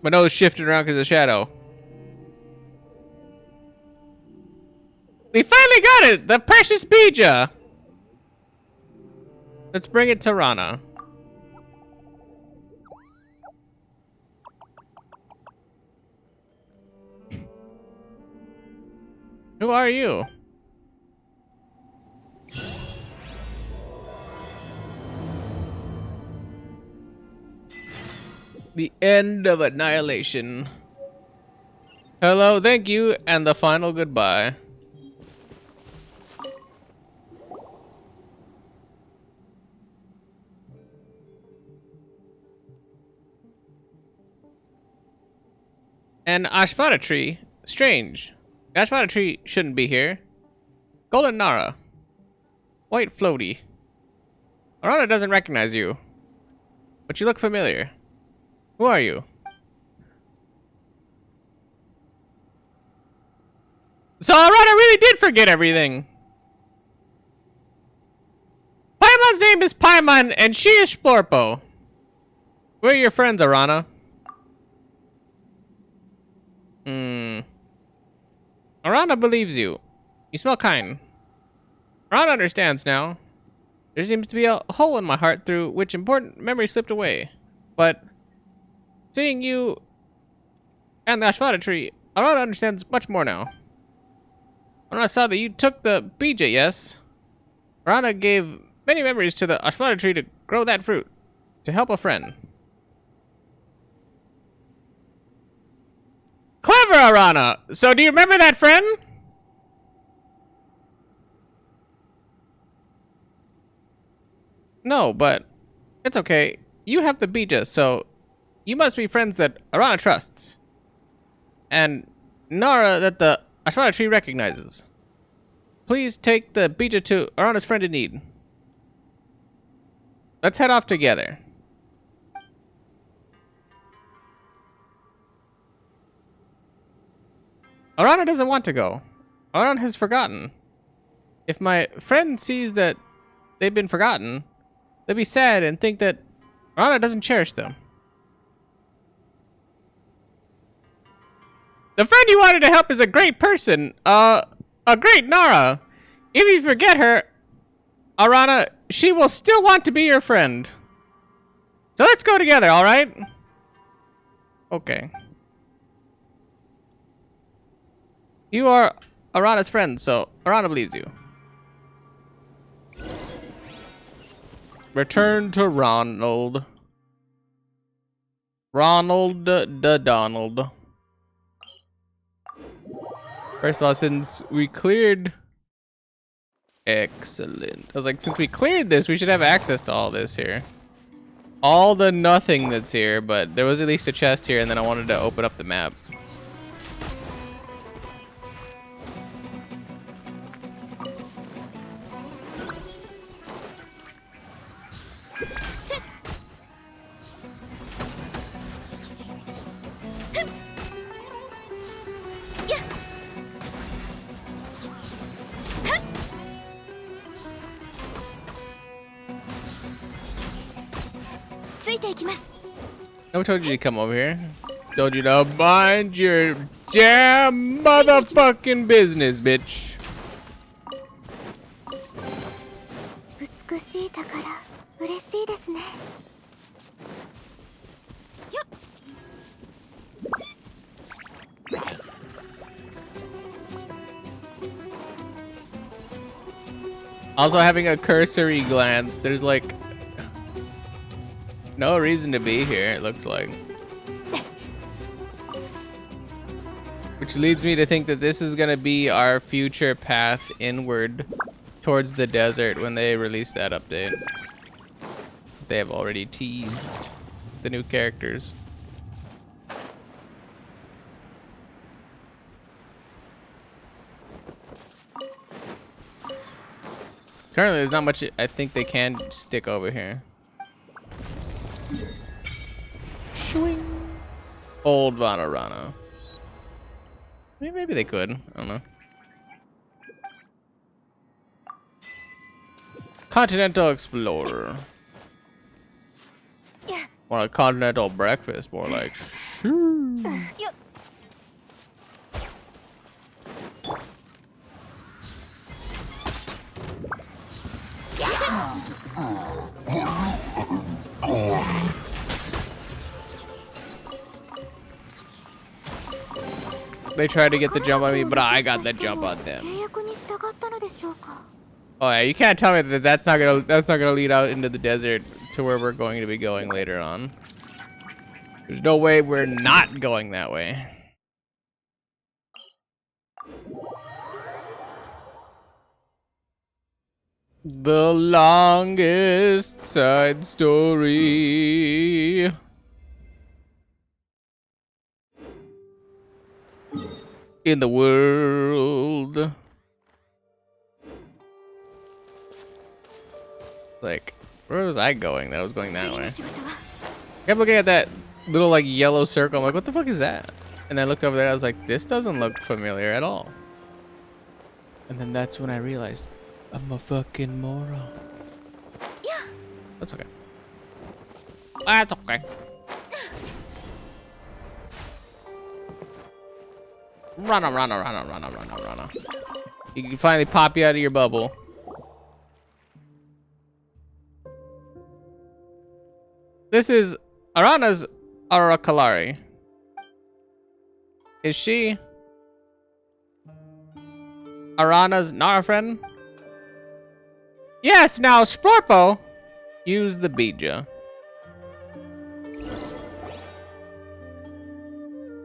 My nose shifted around because of shadow. We finally got it! The precious Bija! Let's bring it to Rana. Who are you? The end of annihilation. Hello, thank you, and the final goodbye. An Ashvata tree? Strange. The Ashvata tree shouldn't be here. Golden Nara. White floaty. Arana doesn't recognize you. But you look familiar. Who are you? So Arana really did forget everything. Paimon's name is Paimon, and she is Splorpo. We're your friends, Arana. Arana believes you. You smell kind. Arana understands now. There seems to be a hole in my heart through which important memories slipped away. But seeing you and the Ashvata tree, Arana understands much more now. Arana saw that you took the bija, yes? Arana gave many memories to the Ashvata tree to grow that fruit, to help a friend. Clever, Arana! So do you remember that friend? No, but it's okay. You have the bija, so you must be friends that Arana trusts. And Nara that the Ashvata tree recognizes. Please take the bija to Arana's friend in need. Let's head off together. Arana doesn't want to go. Arana has forgotten. If my friend sees that they've been forgotten, they'll be sad and think that Arana doesn't cherish them. The friend you wanted to help is a great person. A great Nara. If you forget her, Arana, she will still want to be your friend. So let's go together, alright? Okay. You are Arana's friend, so Arana believes you. Return to Ronald. Ronald the Donald. First of all, since we cleared... Excellent. I was like, since we cleared this, we should have access to all this here. All the nothing that's here, but there was at least a chest here, and then I wanted to open up the map. Who told you to come over here? Told you to mind your damn motherfucking business, bitch. 美しい宝嬉しいですね。よっ。 Also, having a cursory glance, there's like no reason to be here, it looks like. Which leads me to think that this is gonna be our future path inward towards the desert when they release that update. They have already teased the new characters. Currently, there's not much I think they can stick over here. Shwing. Old Vanarana. Maybe they could. I don't know. Continental Explorer. Yeah. More like continental breakfast. More like. Shoo. Yep. They tried to get the jump on me, but I got the jump on them. Oh yeah, you can't tell me that that's not gonna lead out into the desert to where we're going to be going later on. There's no way we're not going that way. The longest side story in the world. Like, where was I going? That I was going that way. I kept looking at that little like yellow circle. I'm like, what the fuck is that? And I looked over there. I was like, this doesn't look familiar at all. And then that's when I realized I'm a fucking moron. Yeah. That's okay. That's okay. Run. You can finally pop you out of your bubble. This is Arana's Arakalari. Is she Arana's Nara friend? Yes, now Splorpo, use the Bija.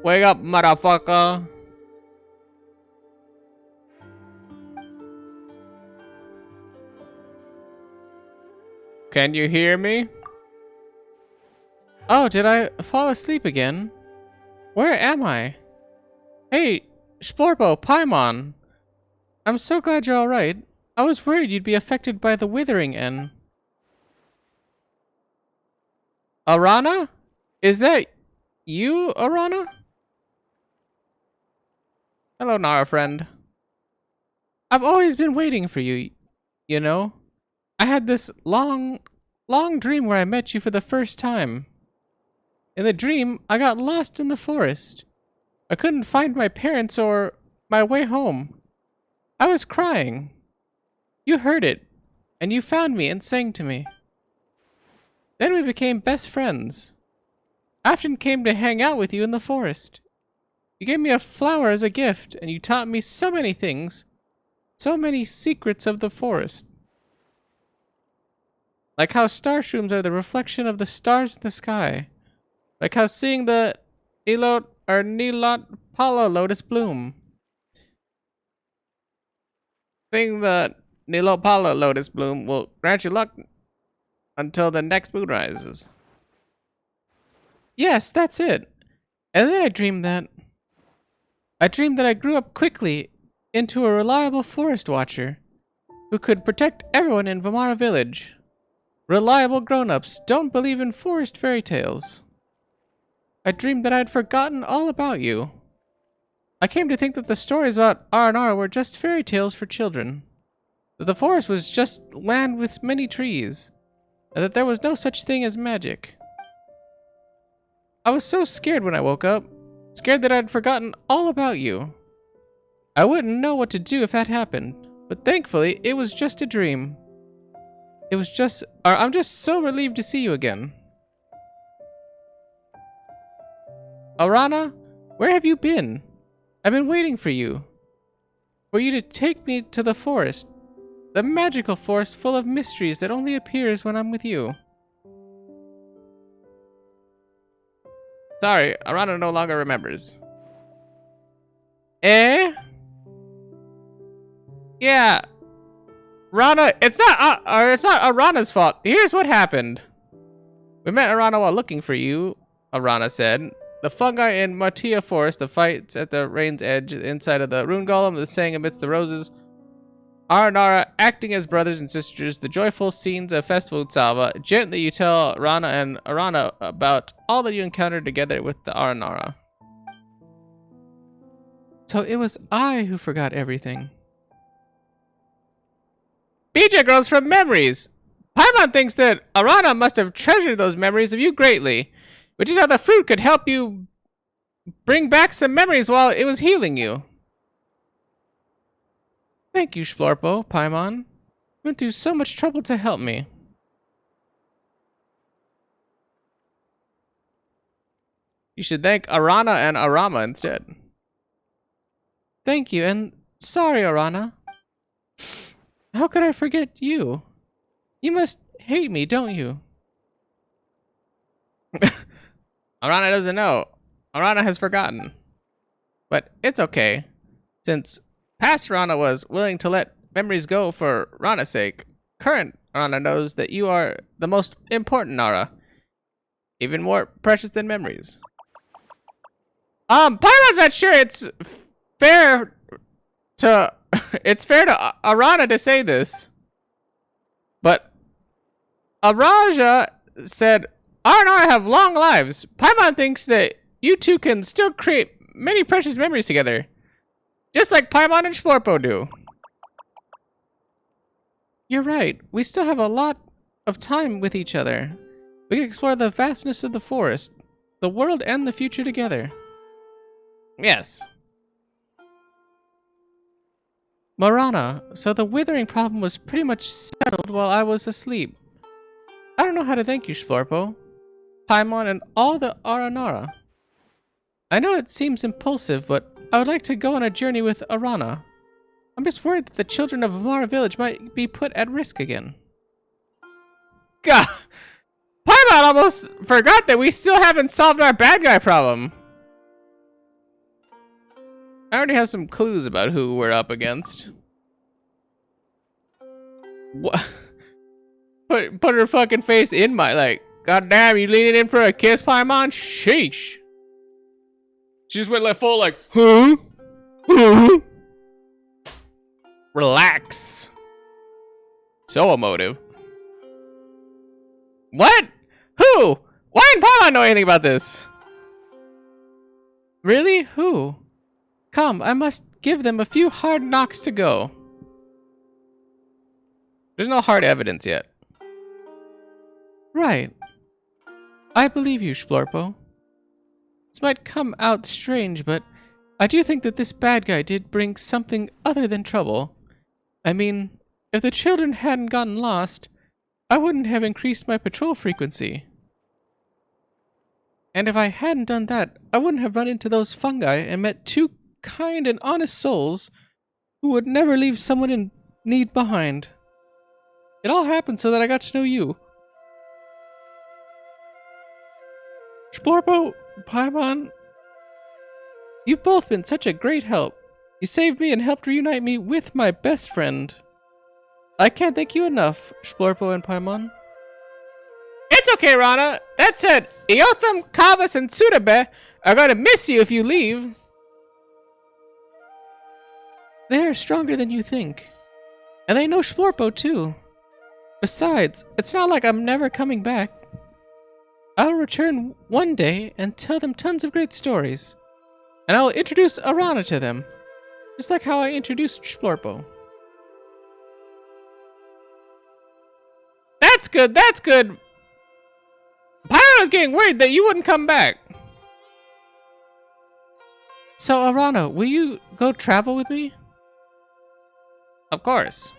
Wake up, motherfucker. Can you hear me? Oh, did I fall asleep again? Where am I? Hey, Splorpo, Paimon. I'm so glad you're alright. I was worried you'd be affected by the withering N. Arana? Is that you, Arana? Hello, Nara friend. I've always been waiting for you, you know? I had this long dream where I met you for the first time. In the dream, I got lost in the forest. I couldn't find my parents or my way home. I was crying. You heard it, and you found me and sang to me. Then we became best friends. I often came to hang out with you in the forest. You gave me a flower as a gift, and you taught me so many things, so many secrets of the forest. Like how starshrooms are the reflection of the stars in the sky. Like how seeing the Nilot Pala lotus bloom. Seeing the Nilopala lotus bloom will grant you luck until the next moon rises. Yes, that's it. And then I dreamed that I grew up quickly into a reliable forest watcher who could protect everyone in Vamara village. Reliable grown-ups don't believe in forest fairy tales. I dreamed that I'd forgotten all about you. I came to think that the stories about R&R were just fairy tales for children. That the forest was just land with many trees. And that there was no such thing as magic. I was so scared when I woke up. Scared that I'd forgotten all about you. I wouldn't know what to do if that happened. But thankfully, it was just a dream. I'm just so relieved to see you again. Arana, where have you been? I've been waiting for you. For you to take me to the forest. The magical forest full of mysteries that only appears when I'm with you. Sorry, Arana no longer remembers. Eh? Yeah. Rana, it's not Arana's fault. Here's what happened. We met Arana while looking for you, Arana said. The fungi in Martia Forest, the fights at the rain's edge, inside of the rune golem, the saying amidst the roses. Aranara acting as brothers and sisters, the joyful scenes of Festival Utsalva. Gently you tell Rana and Arana about all that you encountered together with the Aranara. So it was I who forgot everything. Bija grows from memories. Paimon thinks that Arana must have treasured those memories of you greatly, which is how the fruit could help you bring back some memories while it was healing you. Thank you, Splorpo, Paimon. You went through so much trouble to help me. You should thank Arana and Arama instead. Thank you, and sorry, Arana. How could I forget you? You must hate me, don't you? Arana doesn't know. Arana has forgotten. But it's okay, since past Rana was willing to let memories go for Rana's sake. Current Rana knows that you are the most important Nara. Even more precious than memories. Paimon's not sure it's fair to Arana to say this. But Araja said, Arana have long lives. Paimon thinks that you two can still create many precious memories together. Just like Paimon and Splorpo do. You're right. We still have a lot of time with each other. We can explore the vastness of the forest, the world, and the future together. Yes. Marana, so the withering problem was pretty much settled while I was asleep. I don't know how to thank you, Splorpo, Paimon, and all the Aranara. I know it seems impulsive, but I would like to go on a journey with Arana. I'm just worried that the children of Amara Village might be put at risk again. God! Paimon almost forgot that we still haven't solved our bad guy problem. I already have some clues about who we're up against. What? Put her fucking face in my, like, goddamn, you leaning in for a kiss, Paimon? Sheesh. She just went like full, like, huh? Huh? Relax. So emotive. What? Who? Why didn't Paimon know anything about this? Really? Who? Come, I must give them a few hard knocks to go. There's no hard evidence yet. Right. I believe you, Splorpo. This might come out strange, but I do think that this bad guy did bring something other than trouble. I mean, if the children hadn't gotten lost, I wouldn't have increased my patrol frequency. And if I hadn't done that, I wouldn't have run into those fungi and met two kind and honest souls who would never leave someone in need behind. It all happened so that I got to know you. Splorpo, Paimon, you've both been such a great help. You saved me and helped reunite me with my best friend. I can't thank you enough, Splorpo and Paimon. It's okay, Rana. That said, Iotham, Kavas, and Tsudabe are going to miss you if you leave. They are stronger than you think. And they know Splorpo too. Besides, it's not like I'm never coming back. I'll return one day and tell them tons of great stories. And I'll introduce Arana to them. Just like how I introduced Splorpo. That's good, that's good. Paimon was getting worried that you wouldn't come back. So, Arana, will you go travel with me? Of course.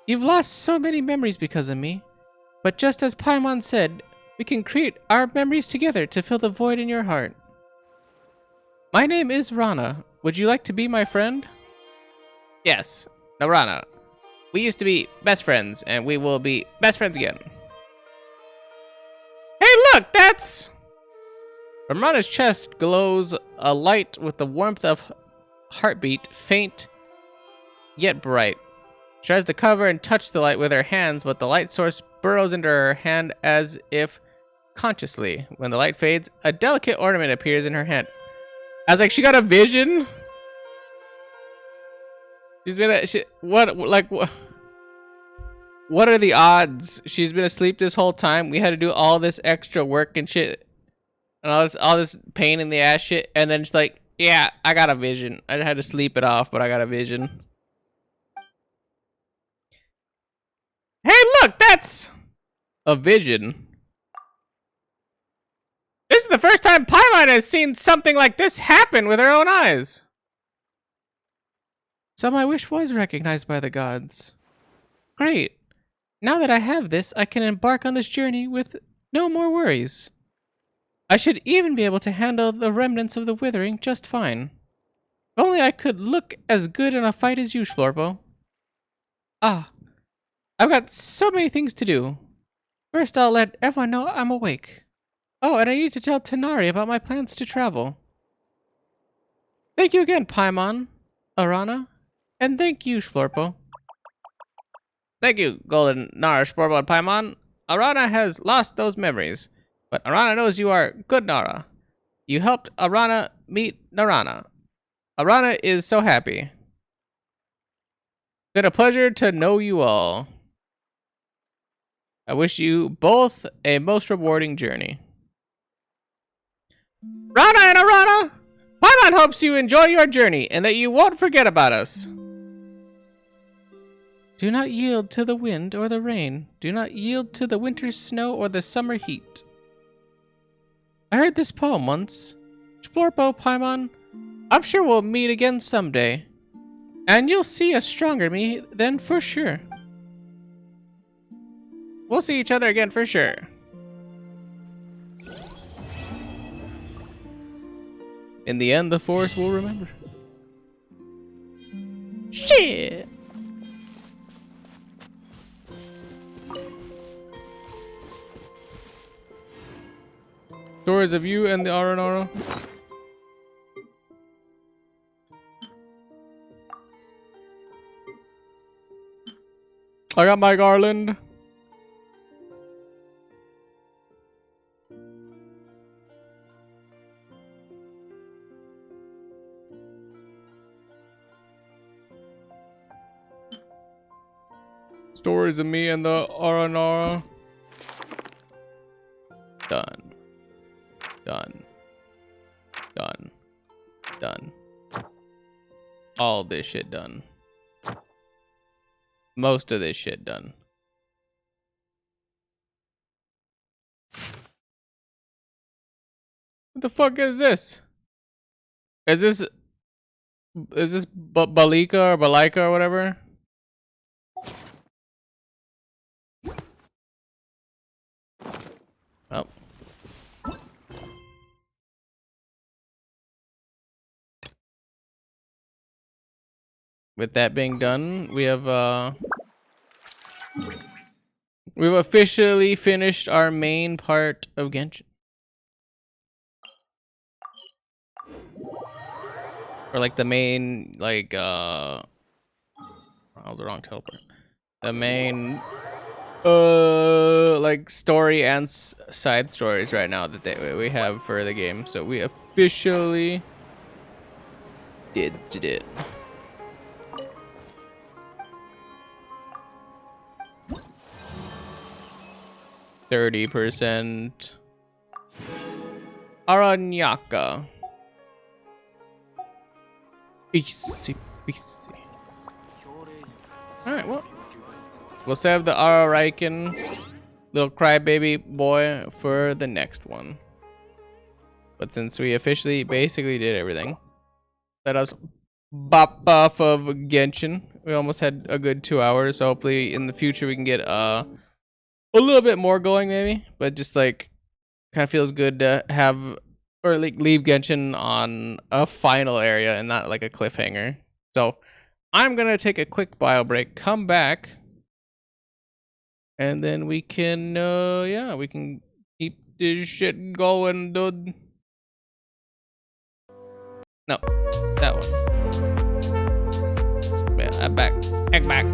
You've lost so many memories because of me. But just as Paimon said, we can create our memories together to fill the void in your heart. My name is Rana. Would you like to be my friend? Yes. Now, Rana, we used to be best friends, and we will be best friends again. Hey, look, that's... From Rana's chest glows a light with the warmth of heartbeat, faint yet bright. She tries to cover and touch the light with her hands, but the light source burrows into her hand as if consciously. When the light fades, a delicate ornament appears in her hand. I was like, she got a vision? She's been what are the odds? She's been asleep this whole time. We had to do all this extra work and shit. And all this pain in the ass shit. And then she's like, yeah, I got a vision. I had to sleep it off, but I got a vision. Hey, look, that's a vision. This is the first time Paimon has seen something like this happen with her own eyes. So my wish was recognized by the gods. Great. Now that I have this, I can embark on this journey with no more worries. I should even be able to handle the remnants of the withering just fine. If only I could look as good in a fight as you, Shlorpo. Ah. I've got so many things to do. First, I'll let everyone know I'm awake. Oh, and I need to tell Tanari about my plans to travel. Thank you again, Paimon, Arana, and thank you, Shlorpo. Thank you, Golden Nara, Shlorpo, and Paimon. Arana has lost those memories, but Arana knows you are good Nara. You helped Arana meet Narana. Arana is so happy. It's been a pleasure to know you all. I wish you both a most rewarding journey. Rana and Arana, Paimon hopes you enjoy your journey and that you won't forget about us. Do not yield to the wind or the rain. Do not yield to the winter snow or the summer heat. I heard this poem once. Shlorpo, Paimon, I'm sure we'll meet again someday. And you'll see a stronger me then for sure. We'll see each other again for sure. In the end, the forest will remember. Shit! Stories of you and the Aranara. I got my garland. Stories of me and the Aranara. Done. Done. Done. Done. All this shit done. Most of this shit done. What the fuck is this? Is this Balika or Balika or whatever? Oh. With that being done, we've officially finished our main part of Genshin. Or like the main, like, oh, the wrong teleport. The main, like story and side stories right now that we have for the game. So we officially did it. 30%. Aranyaka. Easy. Alright, well. We'll save the Araraiken little crybaby boy for the next one. But since we officially basically did everything, let us bop off of Genshin. We almost had a good 2 hours, so hopefully in the future we can get a little bit more going maybe. But just like kind of feels good to have or like leave Genshin on a final area and not like a cliffhanger. So I'm gonna take a quick bio break, come back, and then we can yeah, we can keep this shit going, dude. No, that one. Yeah, I'm back. I'm back.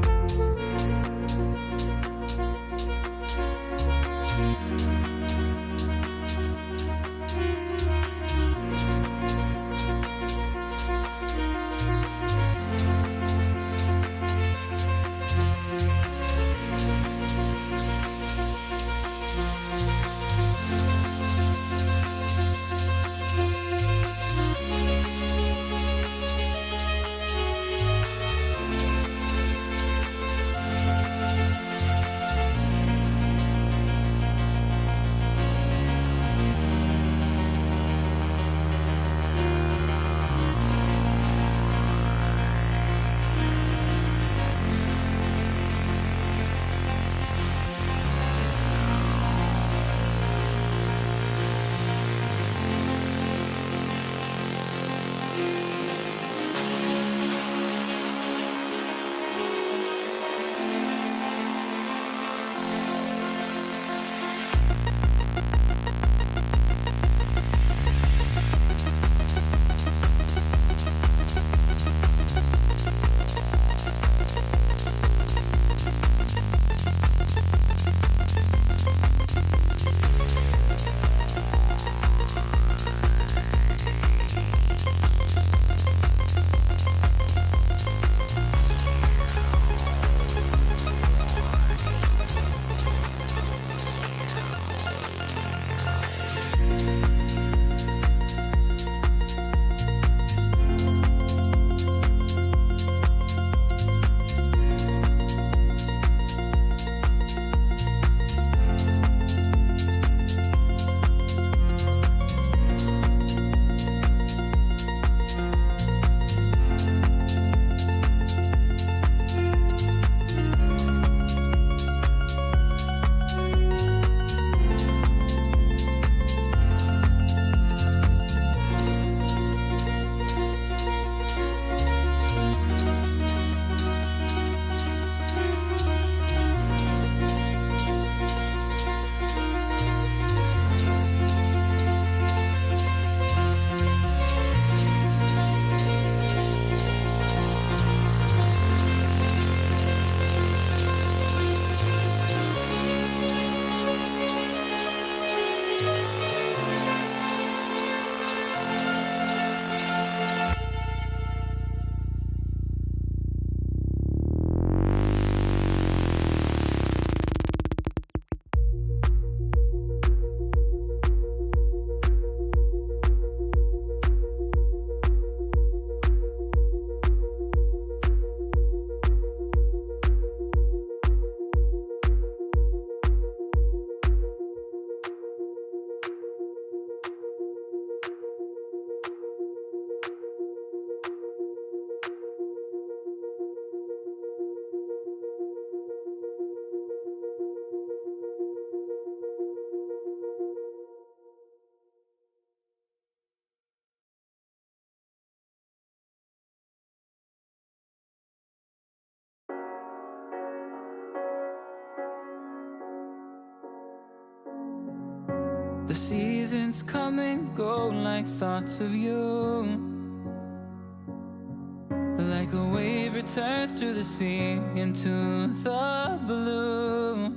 The seasons come and go like thoughts of you. Like a wave returns to the sea into the blue.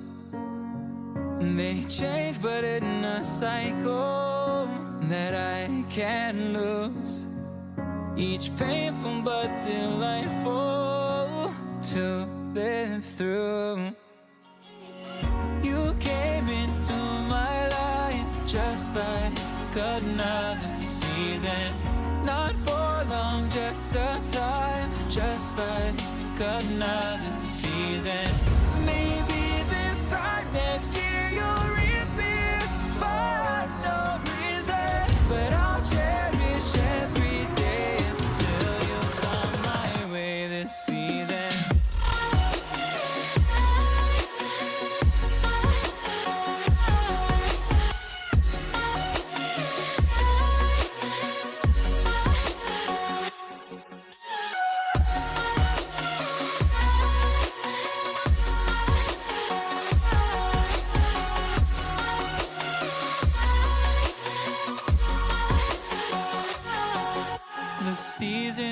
They change but in a cycle that I can't lose. Each painful but delightful to live through. You came into my life just like another season. Not for long, just a time, just like another season. Maybe this time next year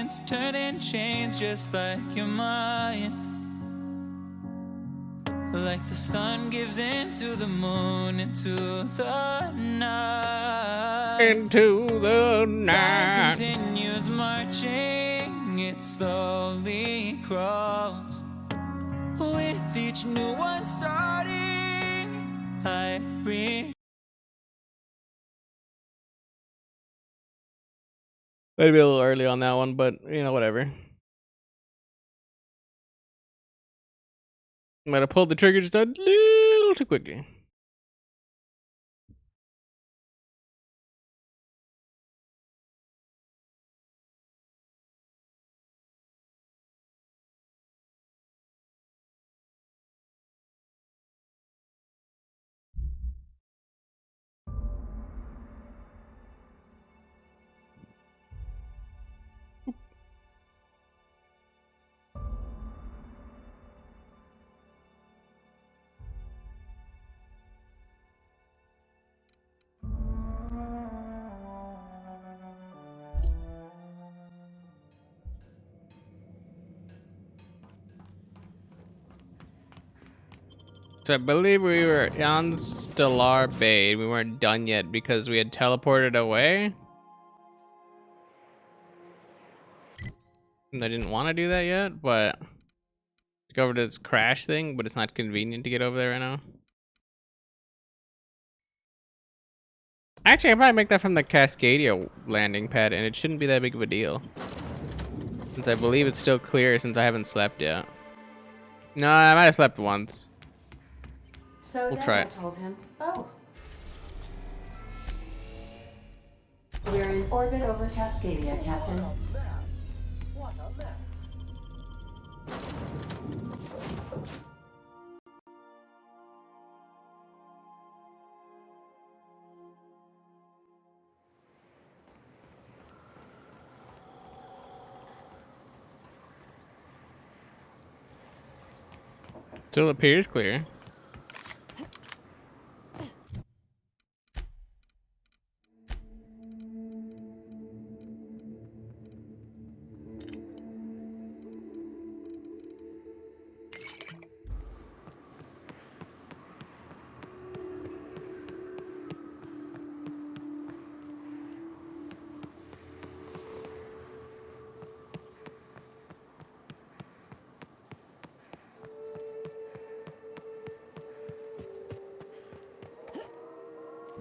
seconds turn and change just like your mind. Like the sun gives into the moon, into the night. Into the Time night. continues marching, it slowly crawls. With each new one starting, I read. Might be a little early on that one, but you know, whatever. Might have pulled the trigger just a little too quickly. So I believe we were on Stellar Bay. We weren't done yet because we had teleported away. And I didn't want to do that yet, but to go over to this crash thing, but it's not convenient to get over there right now. Actually, I probably make that from the Cascadia landing pad, and it shouldn't be that big of a deal. Since I believe it's still clear since I haven't slept yet. No, I might have slept once. So We'll then try I it. told him, oh. We're in orbit over Cascadia, Captain. Still appears clear.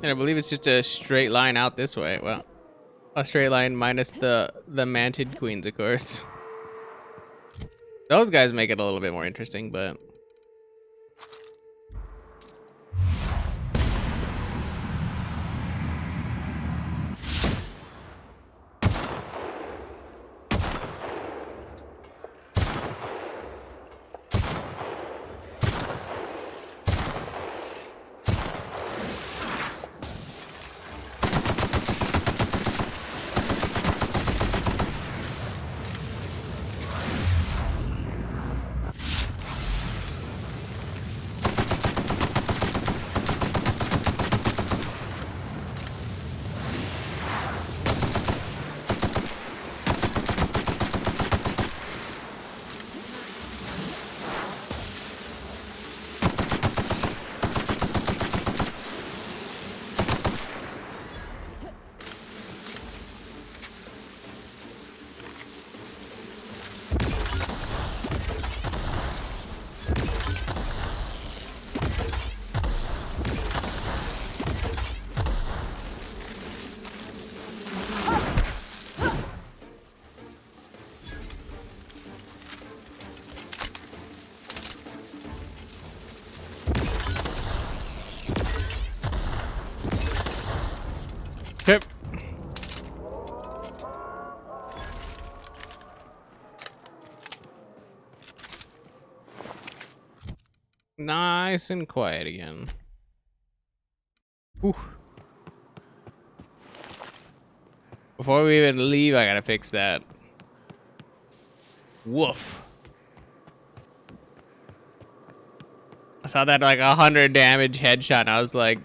And I believe it's just a straight line out this way. Well, a straight line minus the manted queens, of course. Those guys make it a little bit more interesting, but yep. Nice and quiet again. Ooh. Before we even leave, I gotta fix that. Woof. I saw that like 100 damage headshot and I was like,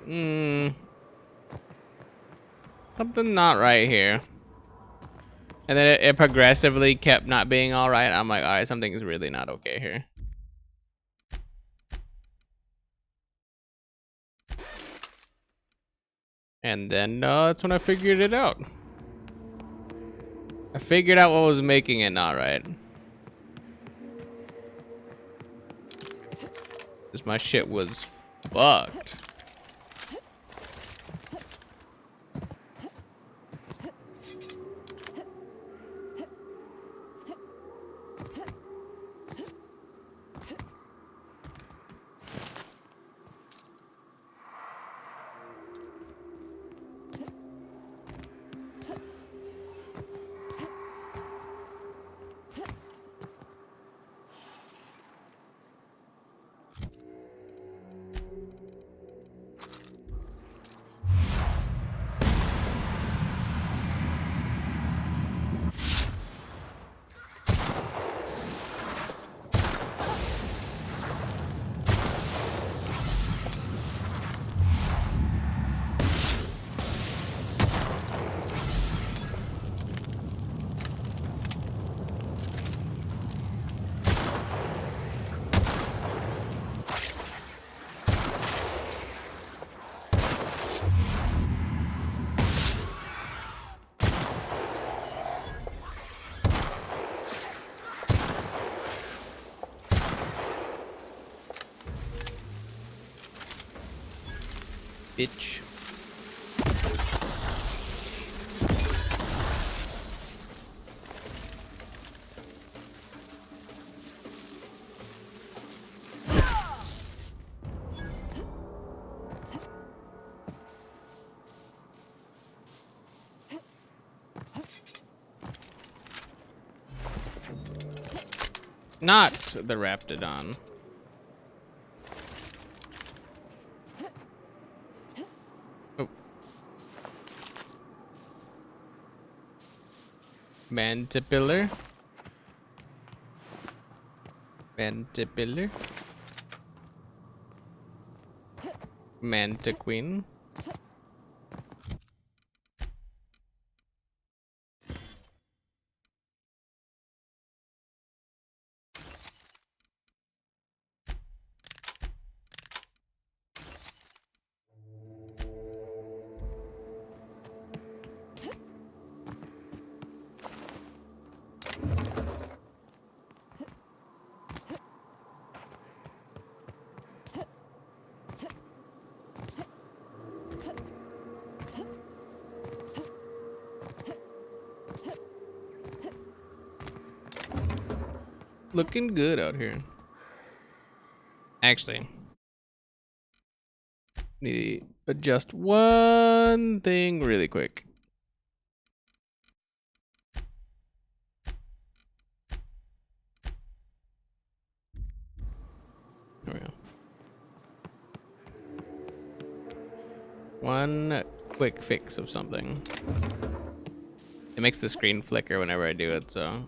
something not right here. And then it progressively kept not being all right. I'm like, all right, something's really not okay here. And then that's when I figured it out. I figured out what was making it not right. Because my shit was fucked. Bitch. Not the Raptidon. Oh. Mantipillar. Mantipillar. Mantiqueen. Looking good out here. Actually, need to adjust one thing really quick. There we go. One quick fix of something. It makes the screen flicker whenever I do it, so.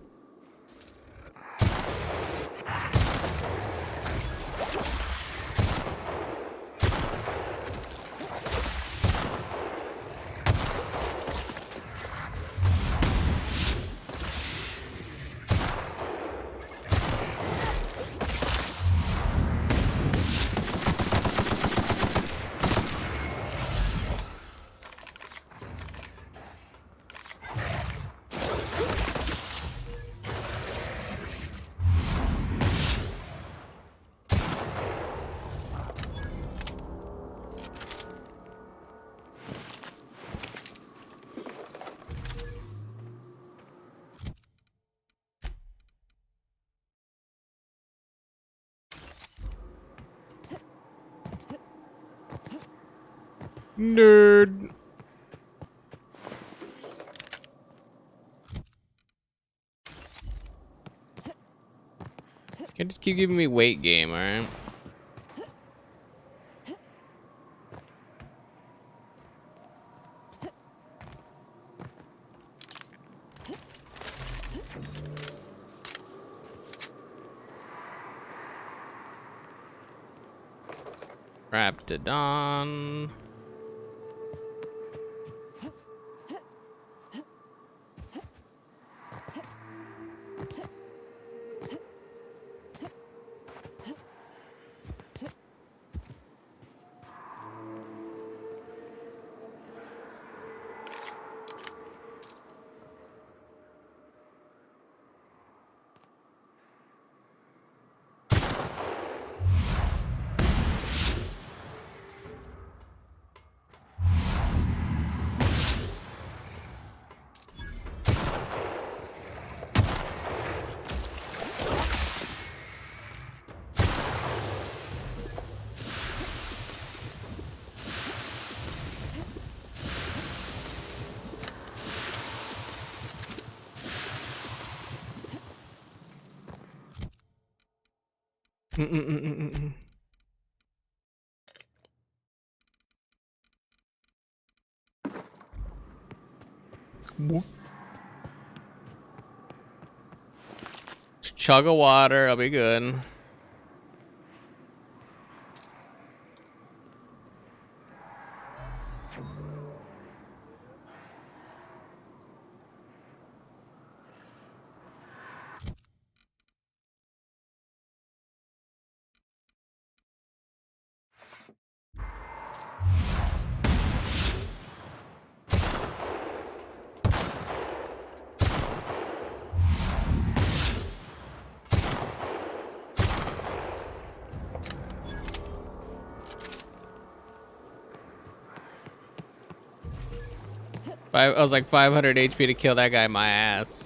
Nerd. Can't just keep giving me weight game, alright? Raptidon. Chug of water, I'll be good. I was like 500 HP to kill that guy, my ass.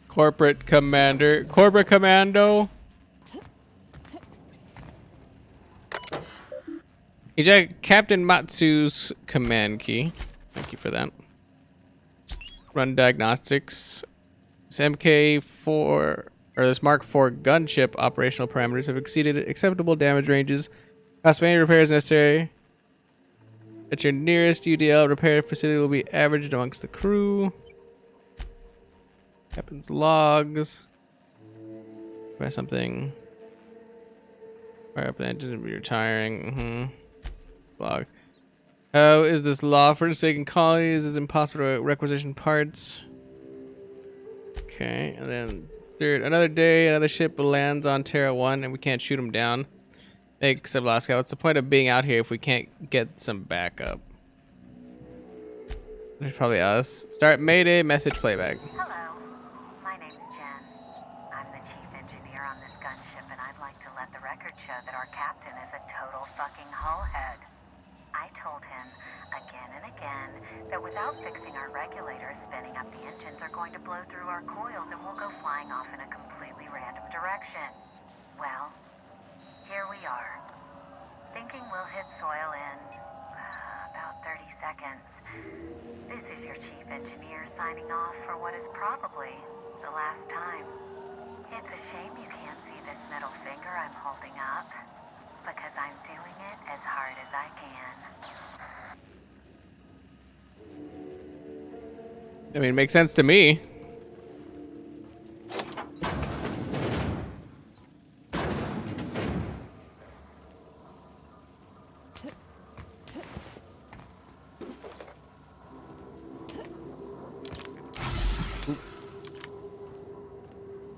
Corporate Commander. Corporate Commando. Eject Captain Matsu's command key. Thank you for that. Run diagnostics. This MK4 or this Mark IV gunship operational parameters have exceeded acceptable damage ranges. Cost of any repairs necessary. At your nearest UDL repair facility will be averaged amongst the crew. Captain's logs. Try something. Fire up the engine and be retiring. Log. How is this law for forsaken colonies? Is impossible to requisition parts. Okay, and then third, another day, another ship lands on Terra 1 and we can't shoot them down. Thanks, Alaska. What's the point of being out here if we can't get some backup? There's probably us. Start Mayday message playback. Hello, my name's Jen. I'm the chief engineer on this gunship, and I'd like to let the record show that our captain is a total fucking hullhead. I told him again and again that without fixing our regulators, spinning up the engines are going to blow through our coils and we'll go flying off in a completely random direction. Well, here we are, thinking we'll hit soil in about 30 seconds. This is your chief engineer signing off for what is probably the last time. It's a shame you can't see this middle finger I'm holding up, because I'm doing it as hard as I can. I mean, it makes sense to me.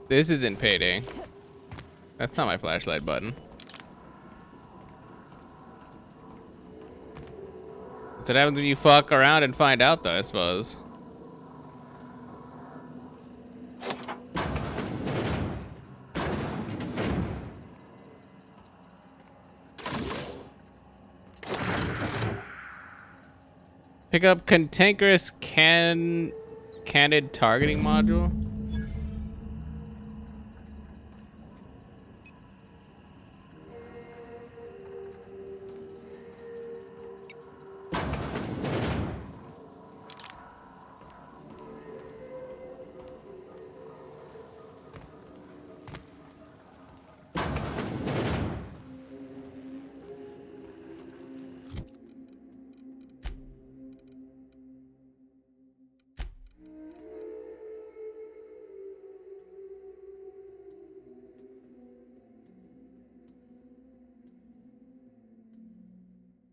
This isn't Payday. That's not my flashlight button. That's what happens when you fuck around and find out, though, I suppose. Pick up cantankerous candid targeting module.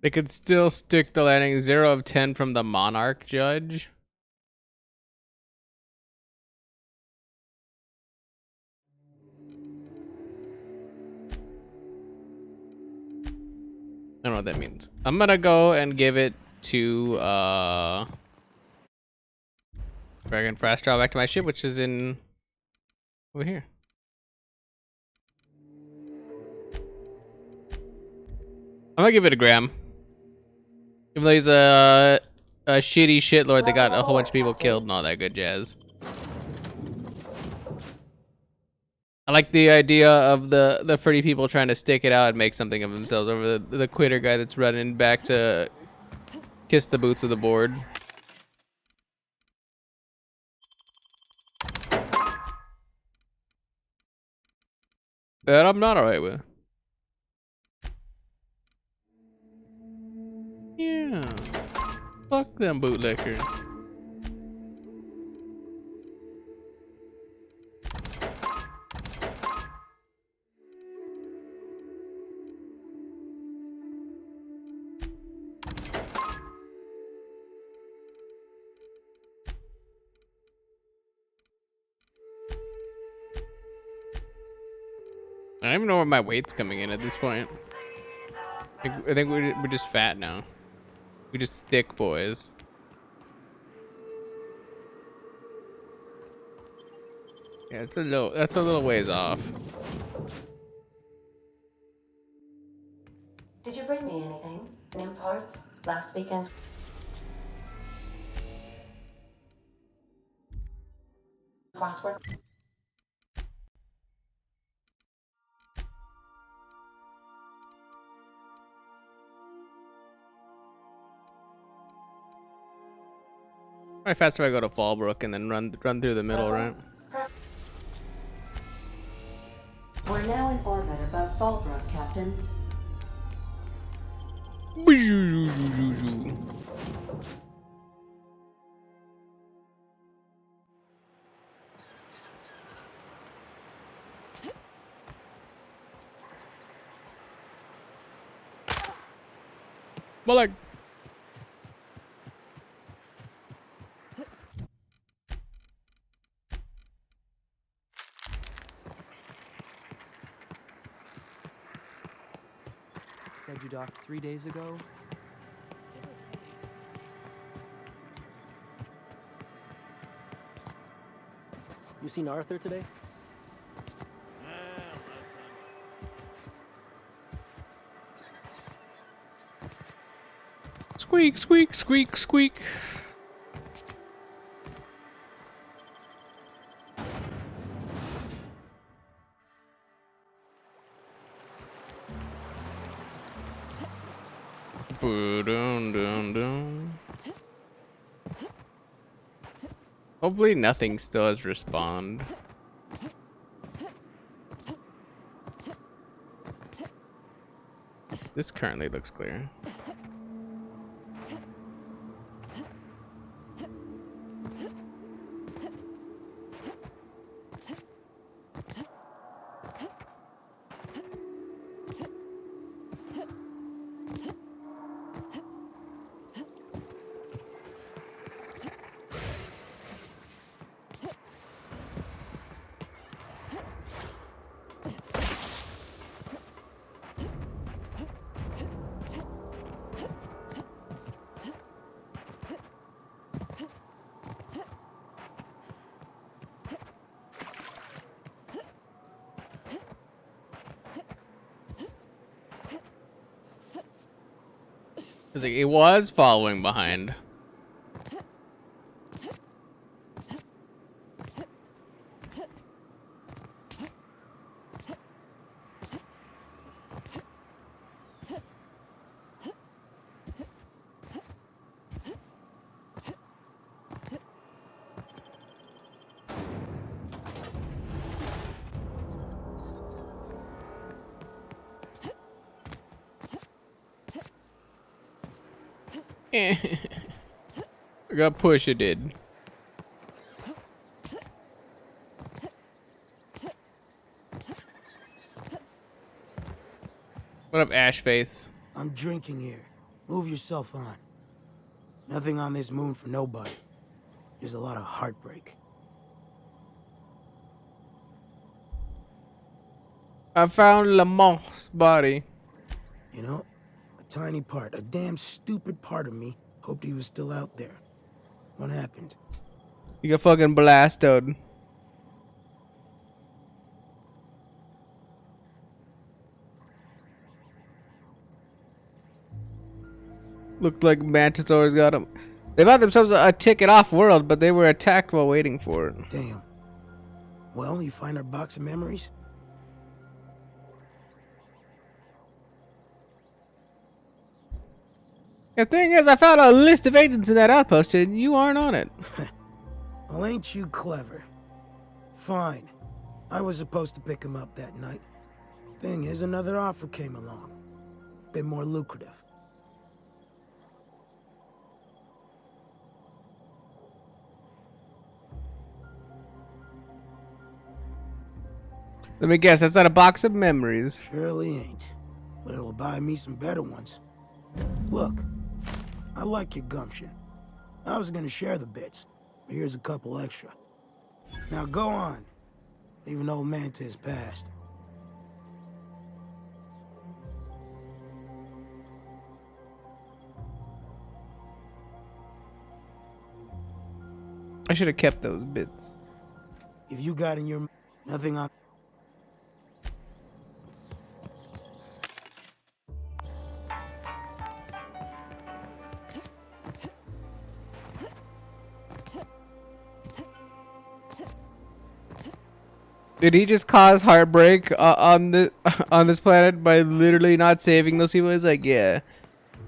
They could still stick the landing 0 of 10 from the Monarch judge. I don't know what that means. I'm gonna go and give it to Dragon Fast travel back to my ship, which is in over here. I'm gonna give it a Graham. Even though he's a shitty shitlord that got a whole bunch of people killed and all that good jazz. I like the idea of the pretty people trying to stick it out and make something of themselves over the quitter guy that's running back to kiss the boots of the board. That I'm not alright with. Yeah. Fuck them bootlickers. I don't even know where my weight's coming in at this point. I think we're just fat now. We're just thick boys. Yeah, that's a little ways off. Did you bring me anything? New parts? Last weekend's crossword? Probably faster if I go to Fallbrook and then run through the middle, right? We're now in orbit above Fallbrook, Captain. But like, Said you docked 3 days ago? You seen Arthur today? squeak, squeak, squeak, squeak. Dun. Hopefully nothing still has respawned. This currently looks clear. It was following behind. I got push, it did. What up, Ashface? I'm drinking here. Move yourself on. Nothing on this moon for nobody. There's a lot of heartbreak. I found Lamont's body. You know, a tiny part, a damn stupid part of me hoped he was still out there. What happened? You got fucking blasted. Looked like Mantisaur's got him. They found themselves a ticket off world, but they were attacked while waiting for it. Damn. Well, you find our box of memories? The thing is, I found a list of agents in that outpost, and you aren't on it. Well, ain't you clever? Fine. I was supposed to pick him up that night. Thing is, another offer came along. Bit more lucrative. Let me guess, that's not a box of memories. Surely ain't. But it'll buy me some better ones. Look, I like your gumption. I was gonna share the bits, but here's a couple extra. Now go on. Leave an old man to his past. I should have kept those bits. If you got in your nothing on. Did he just cause heartbreak on the on this planet by literally not saving those people? He's like, yeah,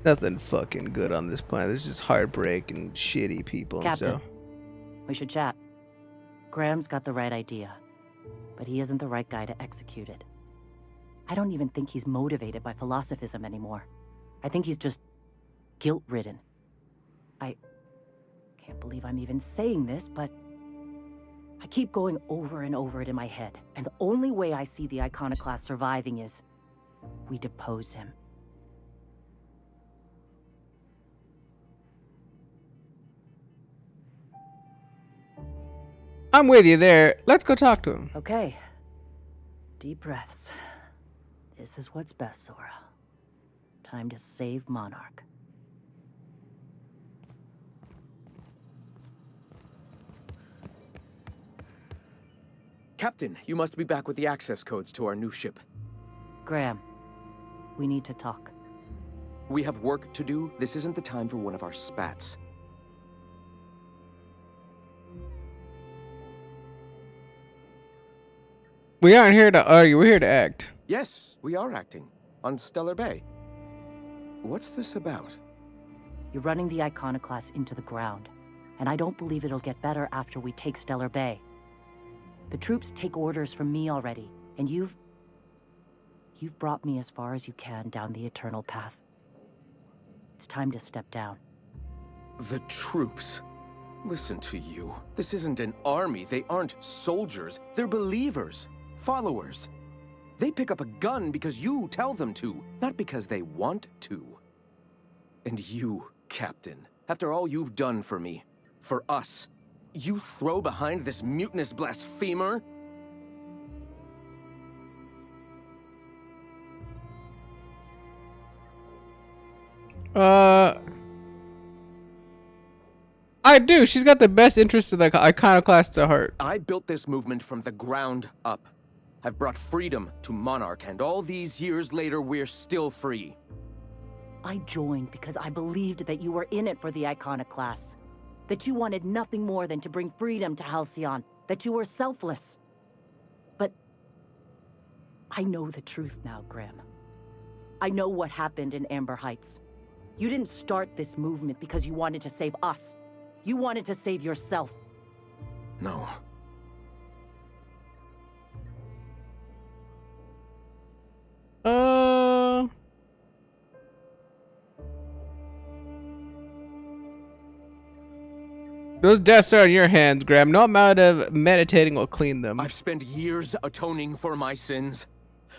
nothing fucking good on this planet. There's just heartbreak and shitty people Captain, and stuff. we should chat. Graham's got the right idea, but he isn't the right guy to execute it. I don't even think he's motivated by philosophism anymore. I think he's just guilt-ridden. I can't believe I'm even saying this, but I keep going over and over it in my head, and the only way I see the Iconoclast surviving is we depose him. I'm with you there. Let's go talk to him. Okay. Deep breaths. This is what's best, Sora. Time to save Monarch. Captain, you must be back with the access codes to our new ship. Graham, we need to talk. We have work to do. This isn't the time for one of our spats. We aren't here to argue. We're here to act. Yes, we are acting. On Stellar Bay. What's this about? You're running the Iconoclast into the ground, and I don't believe it'll get better after we take Stellar Bay. The troops take orders from me already, and you've brought me as far as you can down the eternal path. It's time to step down. The troops? Listen to you. This isn't an army. They aren't soldiers. They're believers. Followers. They pick up a gun because you tell them to, not because they want to. And you, Captain, after all you've done for me, for us, you throw behind this mutinous blasphemer? I do. She's got the best interest of the Iconoclast at heart. I built this movement from the ground up. I've brought freedom to Monarch, and all these years later, we're still free. I joined because I believed that you were in it for the Iconoclasts. That you wanted nothing more than to bring freedom to Halcyon. That you were selfless. But I know the truth now, Graham. I know what happened in Amber Heights. You didn't start this movement because you wanted to save us. You wanted to save yourself. No. Those deaths are in your hands, Graham. No amount of meditating will clean them. I've spent years atoning for my sins.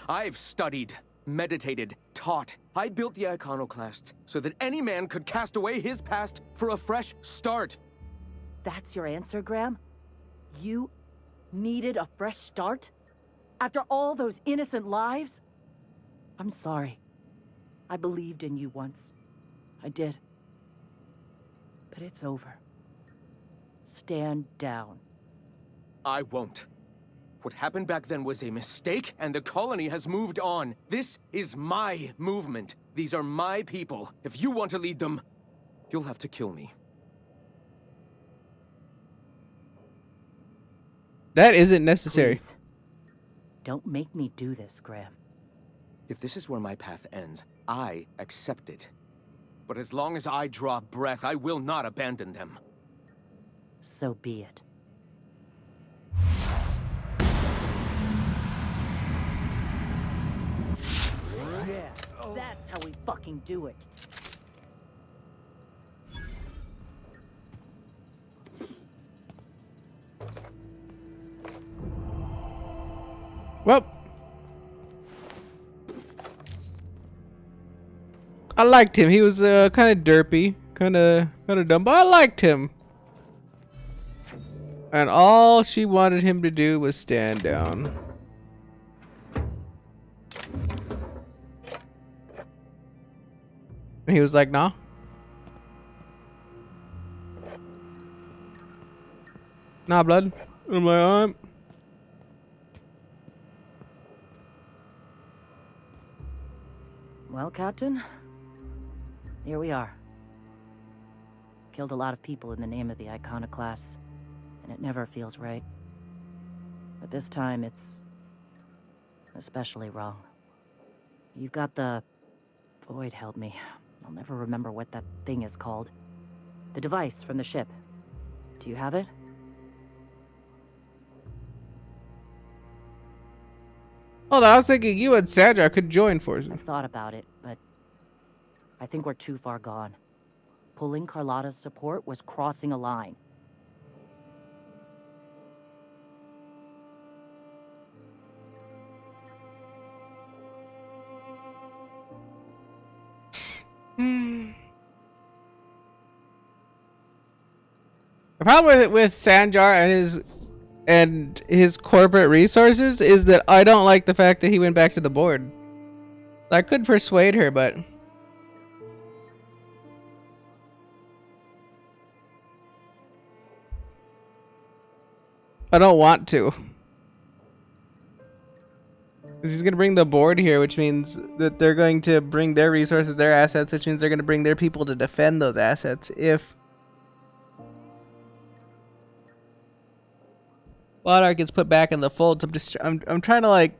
I've studied, meditated, taught. I built the Iconoclasts so that any man could cast away his past for a fresh start. That's your answer, Graham? You needed a fresh start? After all those innocent lives? I'm sorry. I believed in you once. I did. But it's over. Stand down. I won't. What happened back then was a mistake, and the colony has moved on. This is my movement. These are my people. If you want to lead them, you'll have to kill me. That isn't necessary. Please. Don't make me do this, Graham. If this is where my path ends, I accept it. But as long as I draw breath, I will not abandon them. So be it. Yeah, that's how we fucking do it. Well, I liked him. He was kind of derpy, kind of dumb, but I liked him. And all she wanted him to do was stand down. And he was like, "Nah." Nah, blood. I'm like, "Alright." Well, Captain, here we are. Killed a lot of people in the name of the iconoclasts, and it never feels right. But this time, it's especially wrong. You've got the... Void, help me. I'll never remember what that thing is called. The device from the ship. Do you have it? Hold on, I was thinking you and Sandra could join forces. I've thought about it, but I think we're too far gone. Pulling Carlotta's support was crossing a line. The problem with Sanjar and his corporate resources is that I don't like the fact that he went back to the board. I could persuade her, but I don't want to. 'Cause he's gonna bring the board here, which means that they're going to bring their resources, their assets, which means they're gonna bring their people to defend those assets if Monarch gets put back in the fold. So I'm trying to like.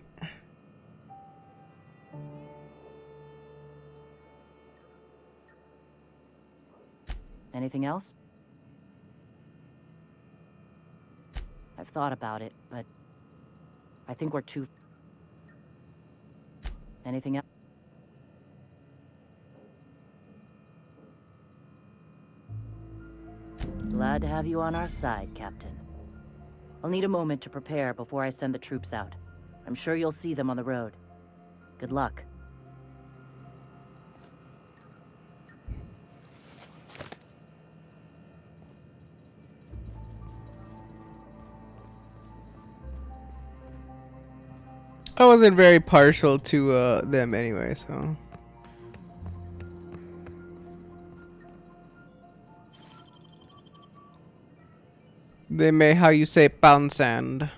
Anything else? I've thought about it, but I think we're too... Anything else? Glad to have you on our side, Captain. I'll need a moment to prepare before I send the troops out. I'm sure you'll see them on the road. Good luck. I wasn't very partial to them anyway, so. They may, how you say, pound sand.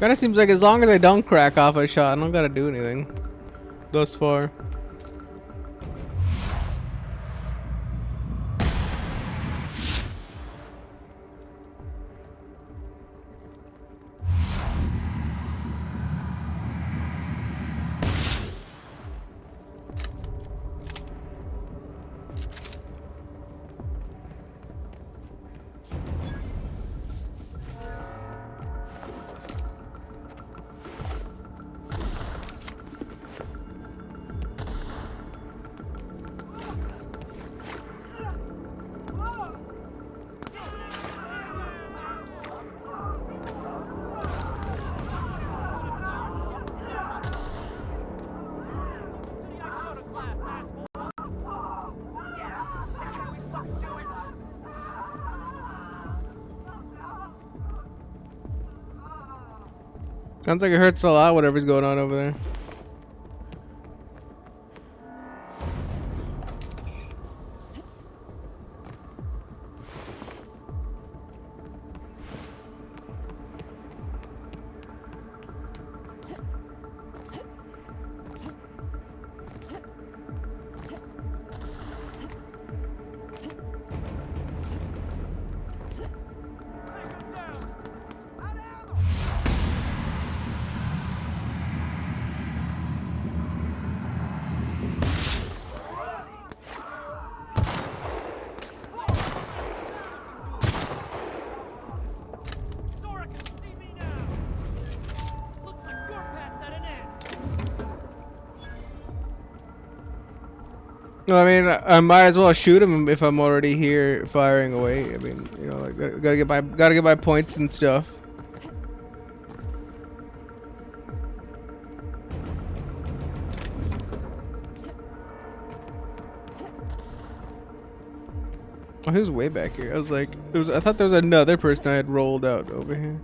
Kinda seems like as long as I don't crack off a shot, I don't gotta do anything. Thus far. Sounds like it hurts a lot, whatever's going on over there. Well, I mean, I might as well shoot him if I'm already here firing away. I mean, you know, like, gotta get my points and stuff. Oh, he was way back here. I was like, I thought there was another person I had rolled out over here.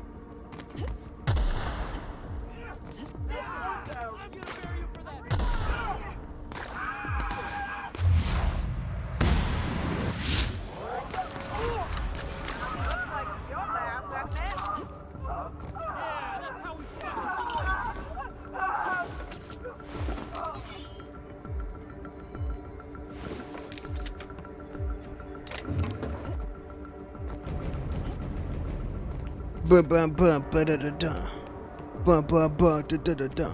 Bum bum bum ba da da da. Bum bum bum da da da da.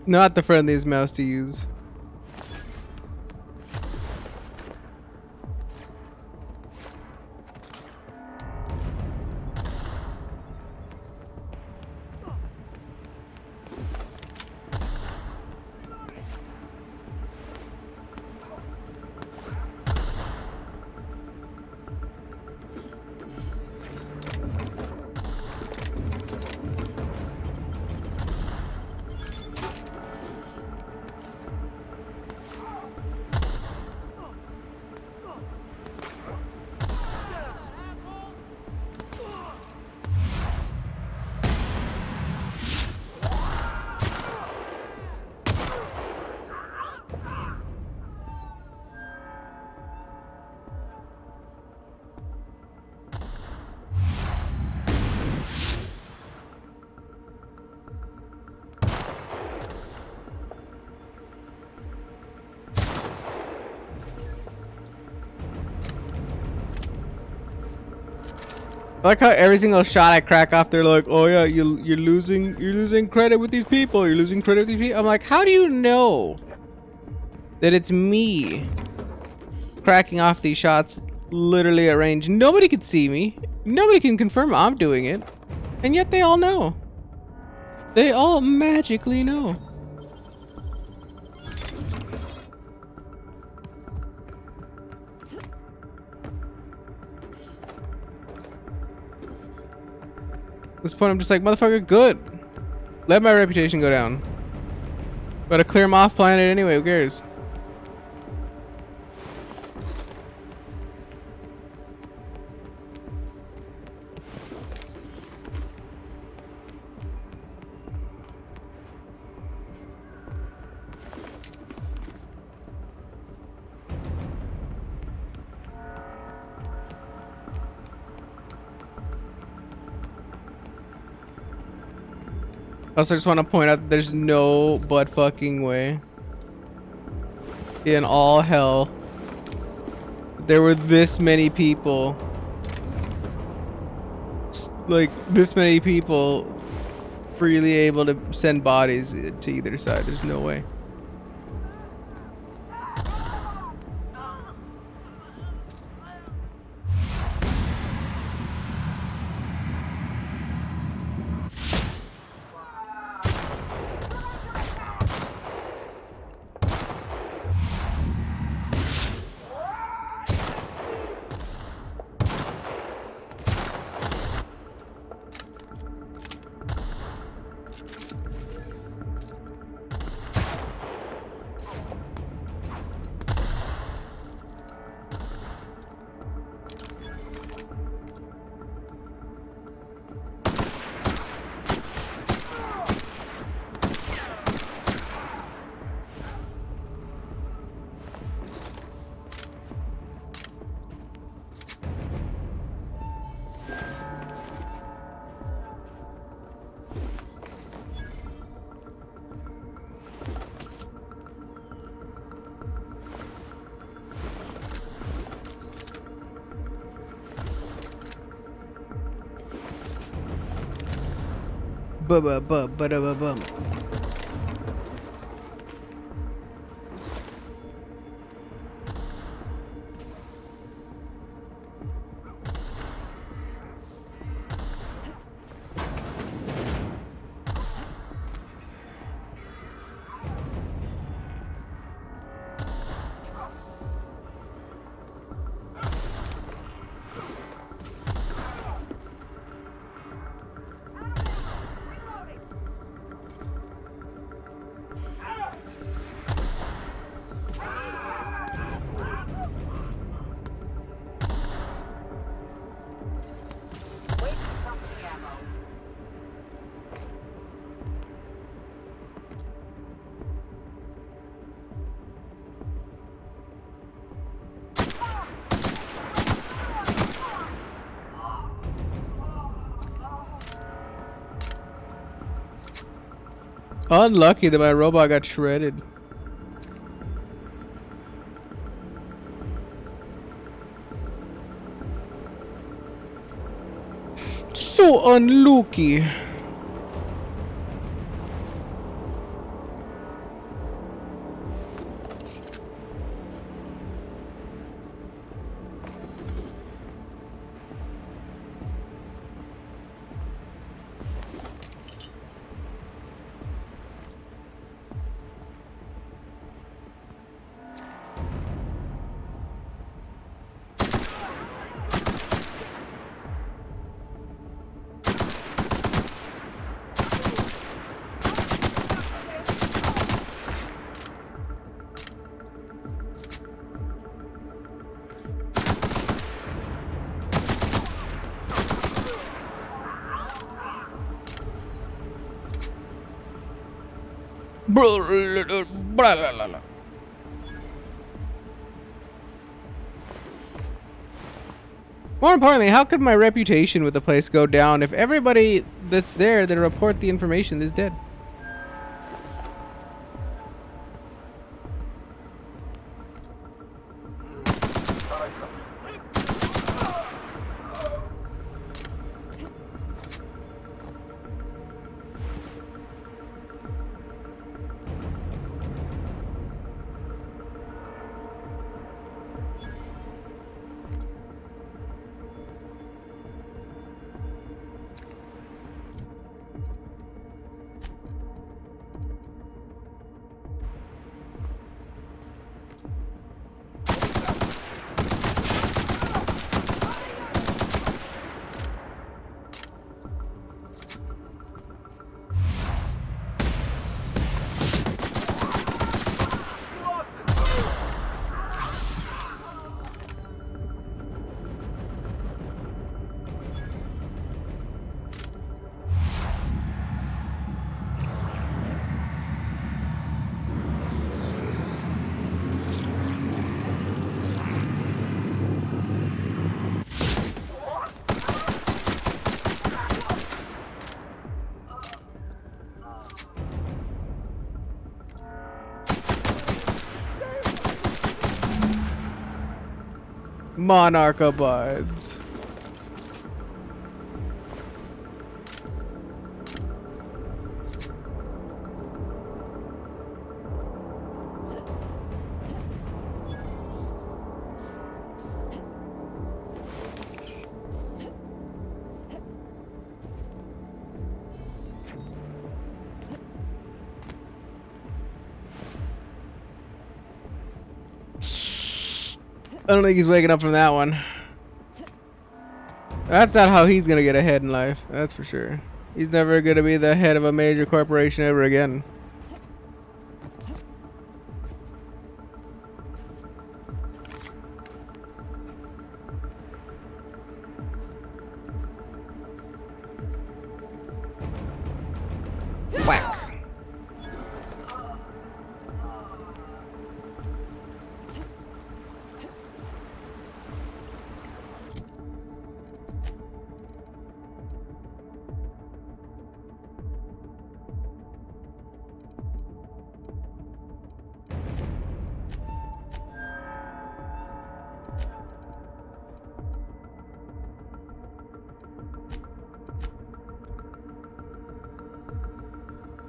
Not the friendliest mouse to use. I like how every single shot I crack off, they're like, "Oh yeah, you're losing credit with these people. You're losing credit with these people." I'm like, how do you know that it's me cracking off these shots literally at range? Nobody can see me. Nobody can confirm I'm doing it, and yet they all know. They all magically know. At this point, I'm just like, motherfucker, good. Let my reputation go down. Gotta clear him off planet anyway, who cares? Also, I just want to point out that there's no butt fucking way in all hell there were this many people, like this many people freely able to send bodies to either side. There's no way. Bum. Unlucky that my robot got shredded. So unlucky. More importantly, how could my reputation with the place go down if everybody that's there that report the information is dead? Monarch abides. I don't think he's waking up from that one. That's not how he's gonna get ahead in life. That's for sure. He's never gonna be the head of a major corporation ever again. Whack.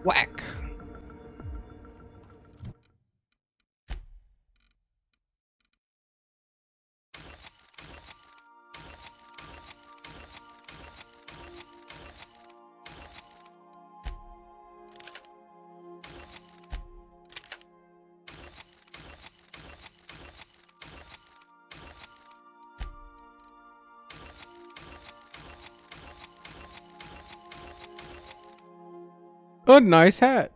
Whack. A nice hat.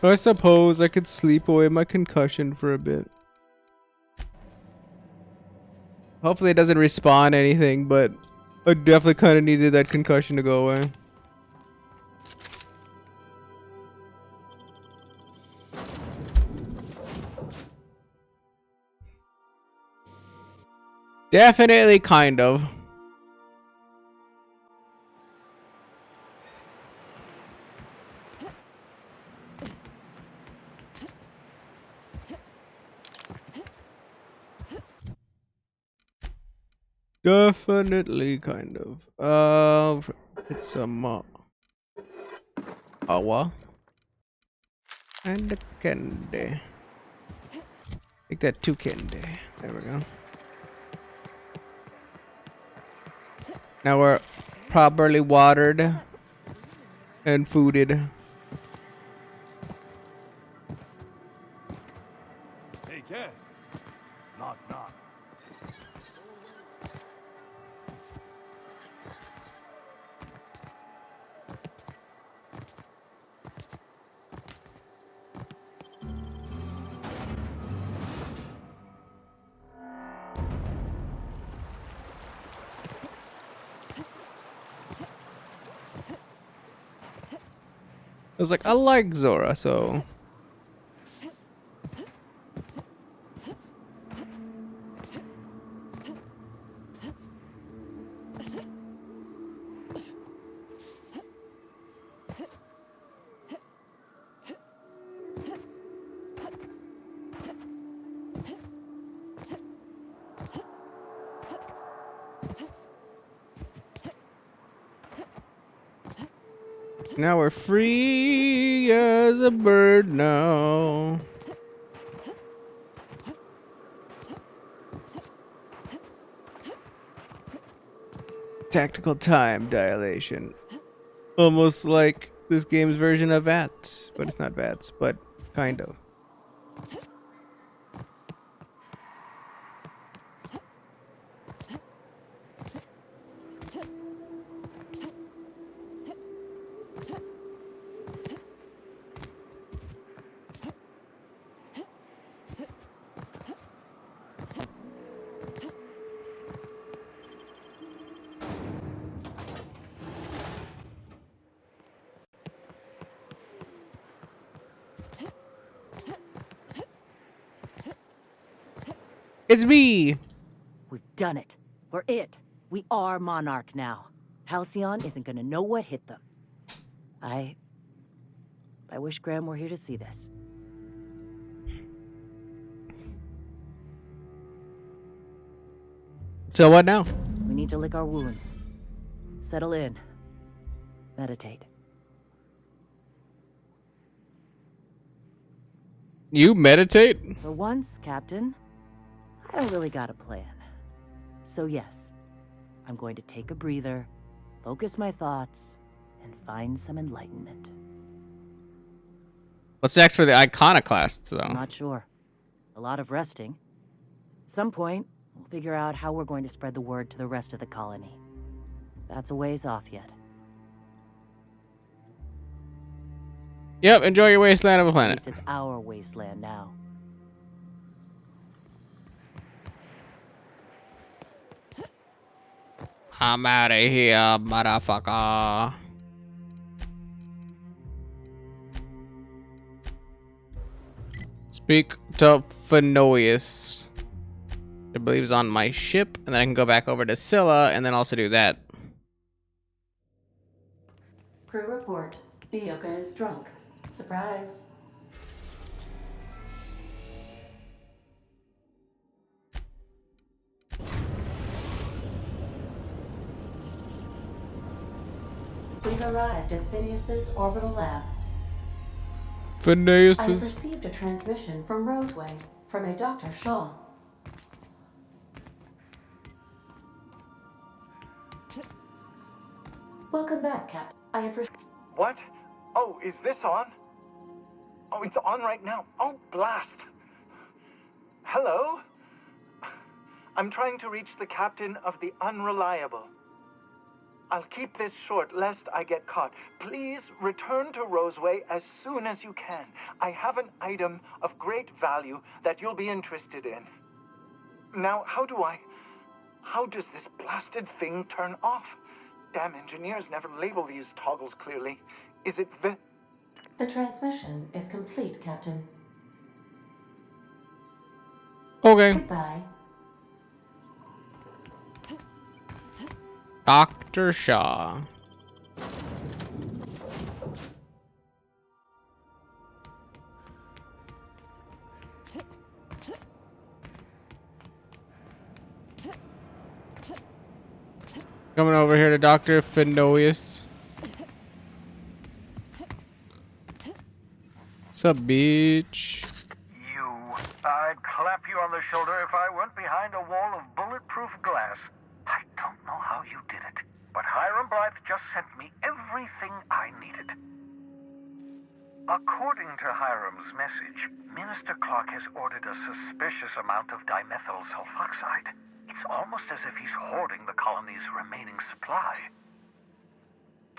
I suppose I could sleep away my concussion for a bit. Hopefully it doesn't respawn anything, but I definitely kind of needed that concussion to go away. Definitely kind of. Definitely kind of. It's some awa and a candy. Make that 2 candy. There we go. Now we're properly watered and fooded. Hey, guess. Knock, knock. I was like, I like Zora, so. Now we're free as a bird now. Tactical time dilation. Almost like this game's version of VATS, but it's not VATS, but kind of. It's me. We've done it. We're it. We are Monarch now. Halcyon isn't gonna know what hit them. I wish Graham were here to see this. So what now? We need to lick our wounds. Settle in. Meditate. You meditate? For once, Captain, I don't really got a plan. So yes, I'm going to take a breather, focus my thoughts, and find some enlightenment. What's next for the iconoclasts, though? I'm not sure. A lot of resting. At some point, we'll figure out how we're going to spread the word to the rest of the colony. That's a ways off yet. Yep, enjoy your wasteland of a At planet. least it's our wasteland now. I'm out of here, motherfucker. Speak to Phenoius. I believe is on my ship, and then I can go back over to Scylla, and then also do that. Crew report. Ioka is drunk. Surprise. We've arrived at Phineas's orbital lab. I have Phineas. received a transmission from Roseway, from a Dr. Shaw. Welcome back, Captain. I have What? Oh, is this on? Oh, it's on right now. Oh, blast. Hello? I'm trying to reach the captain of the Unreliable. I'll keep this short, lest I get caught. Please return to Roseway as soon as you can. I have an item of great value that you'll be interested in. Now, how does this blasted thing turn off? Damn engineers never label these toggles clearly. Is it The transmission is complete, Captain. Okay. Goodbye. Dr. Shaw. Coming over here to Dr. Phenoius. What's up, bitch? I'd clap you on the shoulder if I went behind a wall of bulletproof glass. I don't know how you did it, but Hiram Blythe just sent me everything I needed. According to Hiram's message, Minister Clark has ordered a suspicious amount of dimethyl sulfoxide. It's almost as if he's hoarding the colony's remaining supply.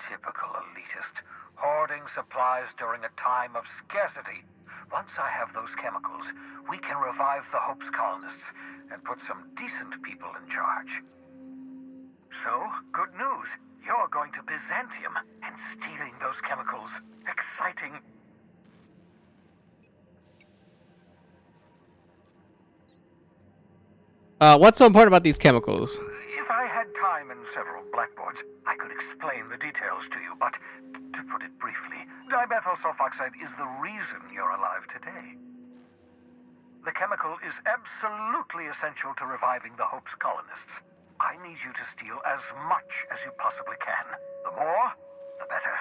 Typical elitist, hoarding supplies during a time of scarcity. Once I have those chemicals, we can revive the Hope's colonists and put some decent people in charge. So, good news. You're going to Byzantium and stealing those chemicals. Exciting. What's so important about these chemicals? If I had time and several blackboards, I could explain the details to you, but to put it briefly, dimethyl sulfoxide is the reason you're alive today. The chemical is absolutely essential to reviving the Hope's colonists. I need you to steal as much as you possibly can. The more, the better.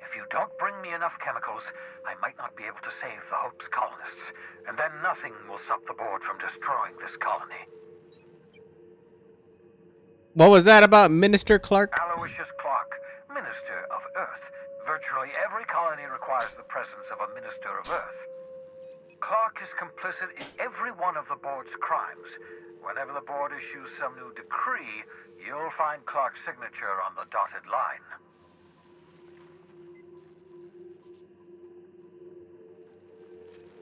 If you don't bring me enough chemicals, I might not be able to save the Hope's colonists, and then nothing will stop the board from destroying this colony. What was that about Minister Clark? Aloysius Clark, Minister of Earth. Virtually every colony requires the presence of a Minister of Earth. Clark is complicit in every one of the board's crimes. Whenever the board issues some new decree, you'll find Clark's signature on the dotted line.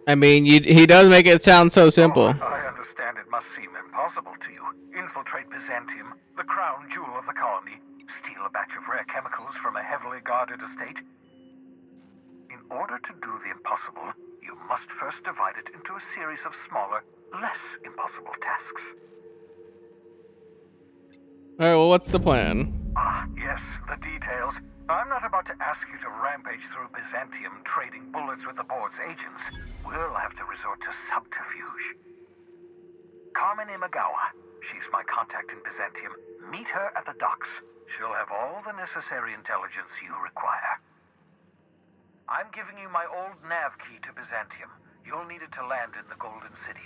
I mean, he does make it sound so simple. Oh, I understand it must seem impossible to you. Infiltrate Byzantium, the crown jewel of the colony, steal a batch of rare chemicals from a heavily guarded estate. In order to do the impossible, you must first divide it into a series of smaller, less impossible tasks. Alright, well, what's the plan? Ah, yes, the details. I'm not about to ask you to rampage through Byzantium trading bullets with the board's agents. We'll have to resort to subterfuge. Carmen Imagawa. She's my contact in Byzantium. Meet her at the docks. She'll have all the necessary intelligence you require. I'm giving you my old nav key to Byzantium. You'll need it to land in the Golden City.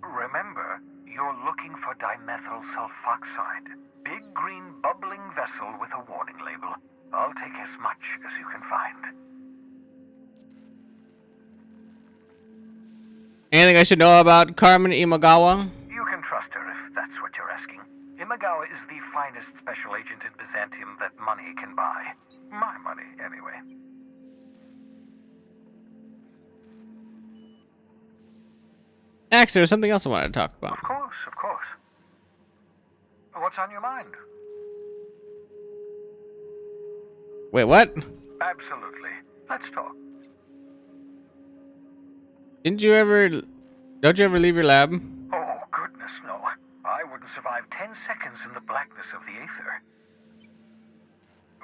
Remember, you're looking for dimethyl sulfoxide. Big green bubbling vessel with a warning label. I'll take as much as you can find. Anything I should know about Carmen Imagawa? You can trust her if that's what you're asking. Imagawa is the finest special agent in Byzantium that money can buy. My money, anyway. Actually, there's something else I wanted to talk about. Of course, of course. What's on your mind? Wait, what? Absolutely. Let's talk. Don't you ever leave your lab? Oh, goodness, no. I wouldn't survive 10 seconds in the blackness of the aether.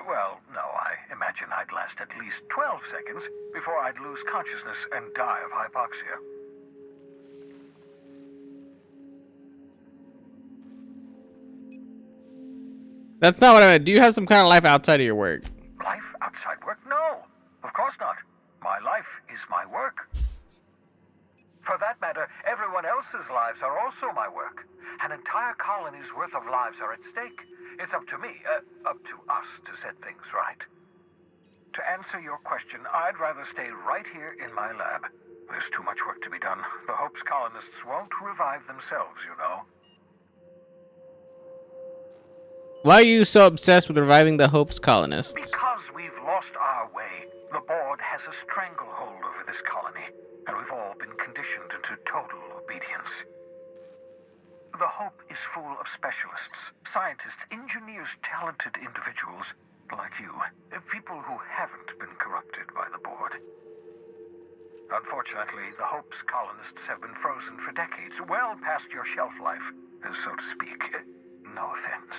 Well, no, I imagine I'd last at least 12 seconds before I'd lose consciousness and die of hypoxia. That's not what I meant. Do you have some kind of life outside of your work? Life outside work? No, of course not. My life is my work. For that matter, everyone else's lives are also my work. An entire colony's worth of lives are at stake. It's up to me, up to us to set things right. To answer your question, I'd rather stay right here in my lab. There's too much work to be done. The Hope's colonists won't revive themselves, you know. Why are you so obsessed with reviving the Hope's colonists? Because we've lost our way. The board has a stranglehold over this colony, and we've all been conditioned into total obedience. The Hope is full of specialists, scientists, engineers, talented individuals like you. People who haven't been corrupted by the board. Unfortunately, the Hope's colonists have been frozen for decades, well past your shelf life, so to speak. No offense.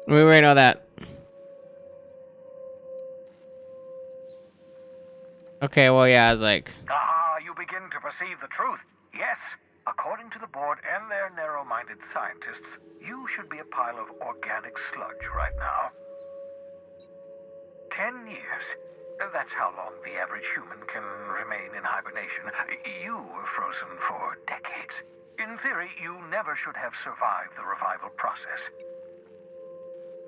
We already know that. Okay, well, yeah, I was like... Ah, you begin to perceive the truth. Yes, according to the board and their narrow-minded scientists, you should be a pile of organic sludge right now. 10 years. That's how long the average human can remain in hibernation. You were frozen for decades. In theory, you never should have survived the revival process.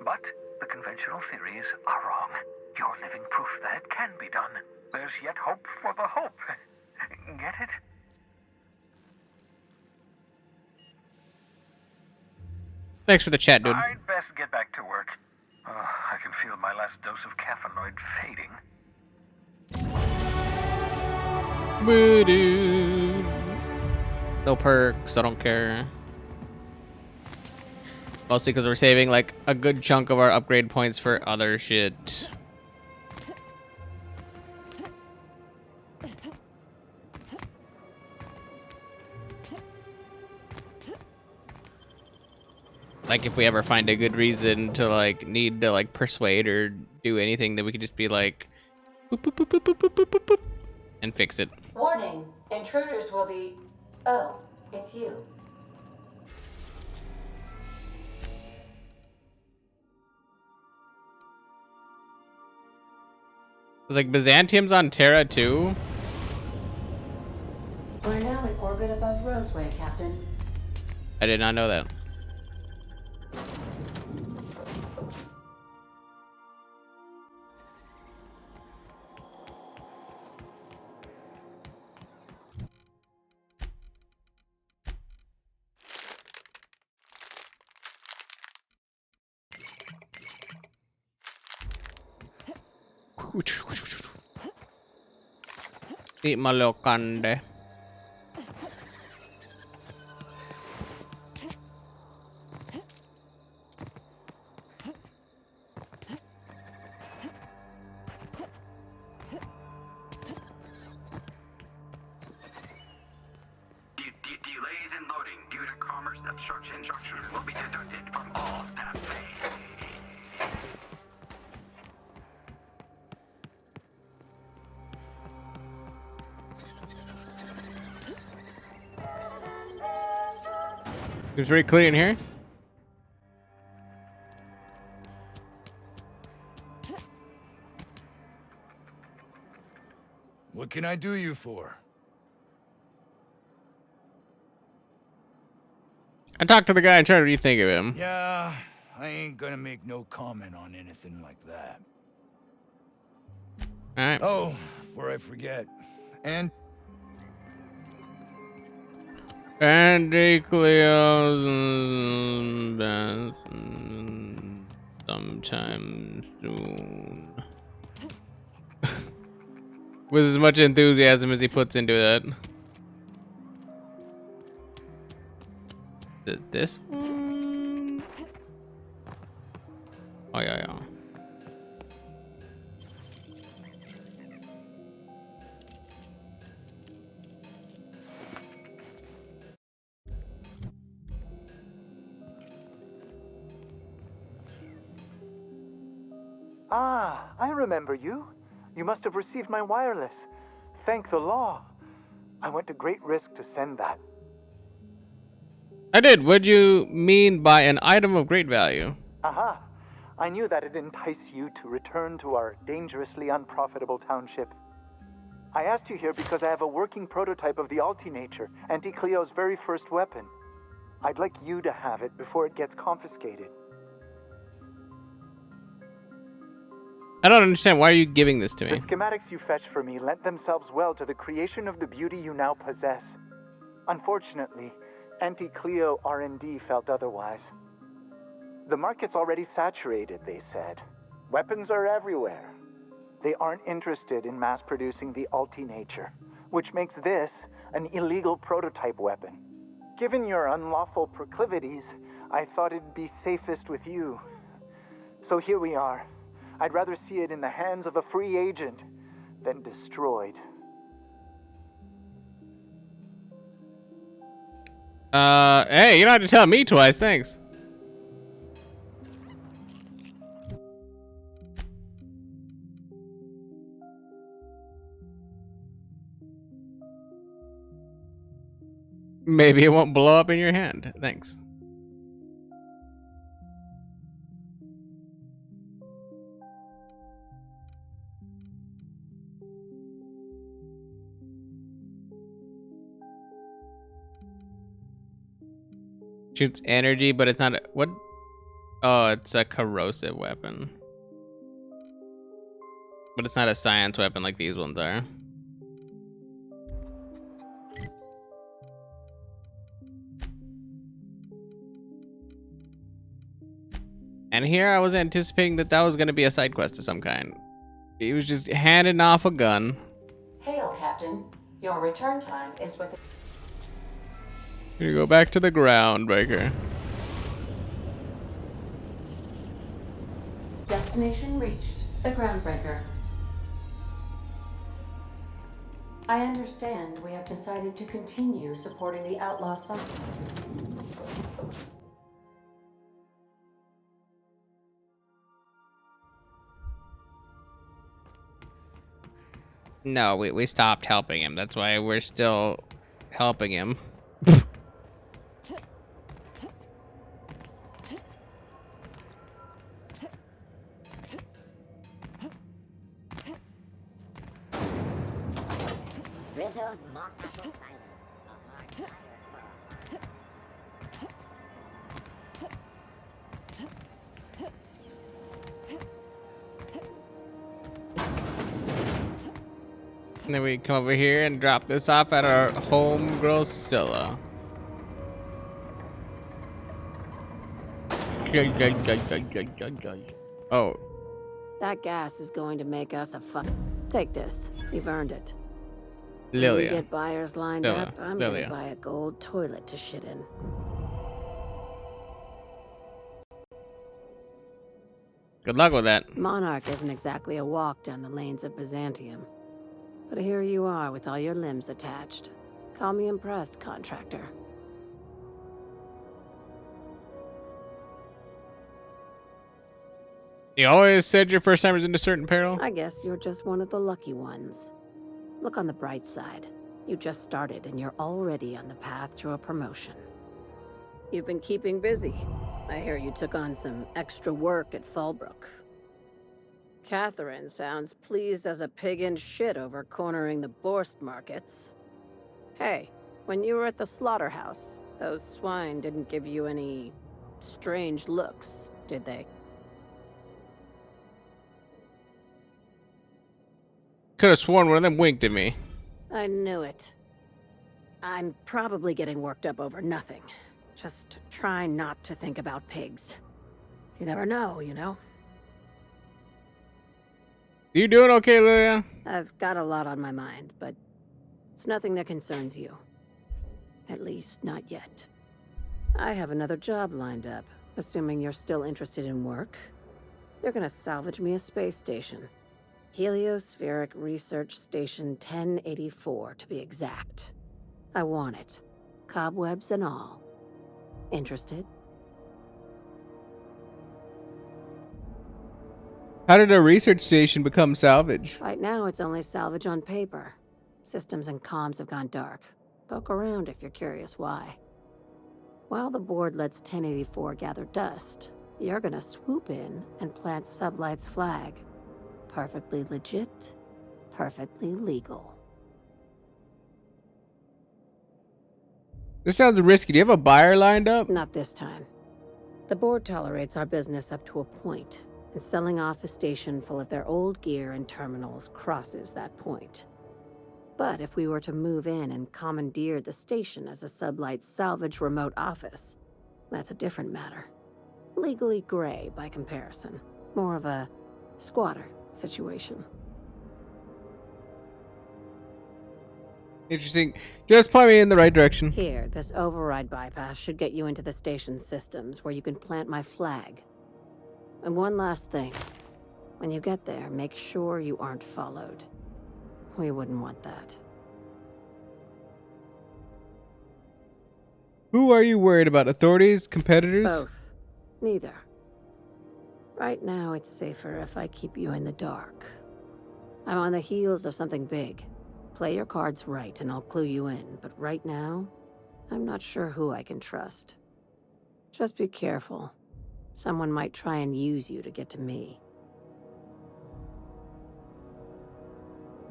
But the conventional theories are wrong. You're living proof that it can be done. There's yet hope for the Hope. Get it? Thanks for the chat, dude. I'd best get back to work. I can feel my last dose of caffeinoid fading. Boo-doo. No perks, I don't care. Mostly because we're saving like a good chunk of our upgrade points for other shit. Like if we ever find a good reason to like need to like persuade or do anything, then we could just be like boop, boop, boop, boop, boop, boop, boop, boop, and fix it. Warning, intruders will be... Oh, it's you. Was like Byzantium's on Terra too? We're now in orbit above Roseway, Captain. I did not know that. Eat my little candy. customers, obstruction will be deducted from all staff pay. It's very clear in here. What can I do you for? I talked to the guy and tried to rethink of him. Yeah, I ain't gonna make no comment on anything like that. Alright. Oh, before I forget. And Andy Cleo's sometime soon. With as much enthusiasm as he puts into that. This one? Oh yeah, yeah. Ah, I remember you. You must have received my wireless. Thank the law. I went to great risk to send that. I did. What'd you mean by an item of great value? Aha. I knew that it'd entice you to return to our dangerously unprofitable township. I asked you here because I have a working prototype of the Altinature, Auntie Cleo's very first weapon. I'd like you to have it before it gets confiscated. I don't understand. Why are you giving this to The me? schematics you fetched for me lent themselves well to the creation of the beauty you now possess. Unfortunately, Auntie Cleo R&D felt otherwise. The market's already saturated, they said. Weapons are everywhere. They aren't interested in mass-producing the Altinature, which makes this an illegal prototype weapon. Given your unlawful proclivities, I thought it'd be safest with you. So here we are. I'd rather see it in the hands of a free agent than destroyed. Hey, you don't have to tell me twice, thanks. Maybe it won't blow up in your hand, thanks. Shoots energy, but it's not a, what? Oh, it's a corrosive weapon. But it's not a science weapon like these ones are. And here I was anticipating that that was going to be a side quest of some kind. He was just handing off a gun. Hail, Captain. Your return time is within... Here you go back to the groundbreaker. Destination reached. The Groundbreaker. I understand we have decided to continue supporting the outlaw side. No, we stopped helping him. That's why we're still helping him. And then we come over here and drop this off at our home Grosilla. Oh. That gas is going to make us a fuck. Take this. You've earned it. Lilia. When we get buyers lined Lilia. up, I'm Lilia. gonna buy a gold toilet to shit in. Good luck with that. Monarch isn't exactly a walk down the lanes of Byzantium. But here you are with all your limbs attached. Call me impressed, contractor. You always said your first time was into certain peril? I guess you're just one of the lucky ones. Look on the bright side. You just started and you're already on the path to a promotion. You've been keeping busy. I hear you took on some extra work at Fallbrook. Catherine sounds pleased as a pig in shit over cornering the Borst markets. Hey, when you were at the slaughterhouse, those swine didn't give you any strange looks, did they? Could have sworn one of them winked at me. I knew it. I'm probably getting worked up over nothing. Just try not to think about pigs. You never know, you know? You doing okay, Lilia? I've got a lot on my mind, but it's nothing that concerns you. At least, not yet. I have another job lined up, assuming you're still interested in work. You're gonna salvage me a space station. Heliospheric Research Station 1084, to be exact. I want it. Cobwebs and all. Interested? How did a research station become salvage? Right now, it's only salvage on paper. Systems and comms have gone dark. Poke around if you're curious why. While the board lets 1084 gather dust, you're gonna swoop in and plant Sublight's flag. Perfectly legit, perfectly legal. This sounds risky. Do you have a buyer lined up? Not this time. The board tolerates our business up to a point, and selling off a station full of their old gear and terminals crosses that point. But if we were to move in and commandeer the station as a Sublight salvage remote office, that's a different matter. Legally gray by comparison. More of a squatter situation. Interesting. Just point me in the right direction. Here, this override bypass should get you into the station's systems where you can plant my flag. And one last thing. When you get there, make sure you aren't followed. We wouldn't want that. Who are you worried about? Authorities? Competitors? Both. Neither. Right now, it's safer if I keep you in the dark. I'm on the heels of something big. Play your cards right and I'll clue you in, but right now, I'm not sure who I can trust. Just be careful. Someone might try and use you to get to me.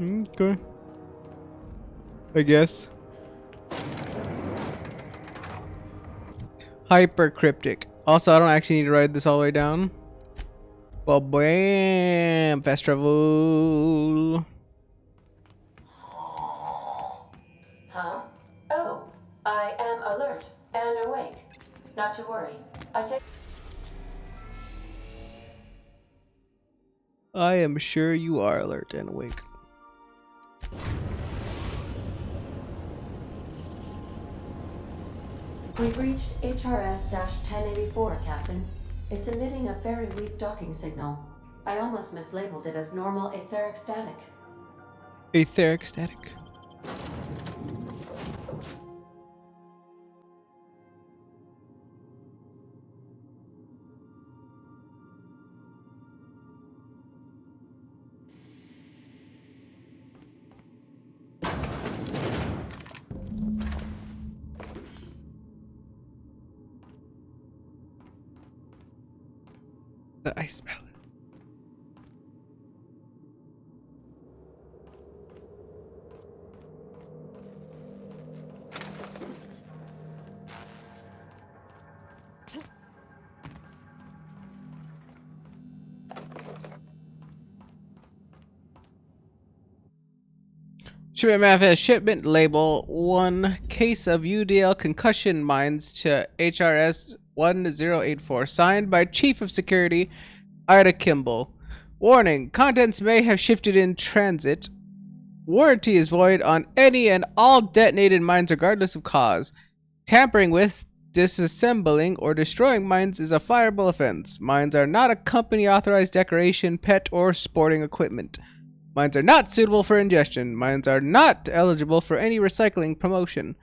Okay. I guess. Hyper cryptic. Also, I don't actually need to write this all the way down. Well, bam! Fast travel. Huh? Oh, I am alert and awake. Not to worry. I am sure you are alert and awake. We've reached HRS-1084, Captain. It's emitting a very weak docking signal. I almost mislabeled it as normal etheric static. Etheric static. The ice palette. Shipment manifest shipment label 1 case of UDL concussion mines to HRS 1084 signed by Chief of Security Ida Kimball. Warning, contents may have shifted in transit. Warranty is void on any and all detonated mines regardless of cause. Tampering with, disassembling, or destroying mines is a fireable offense. Mines are not a company authorized decoration, pet, or sporting equipment. Mines are not suitable for ingestion. Mines are not eligible for any recycling promotion.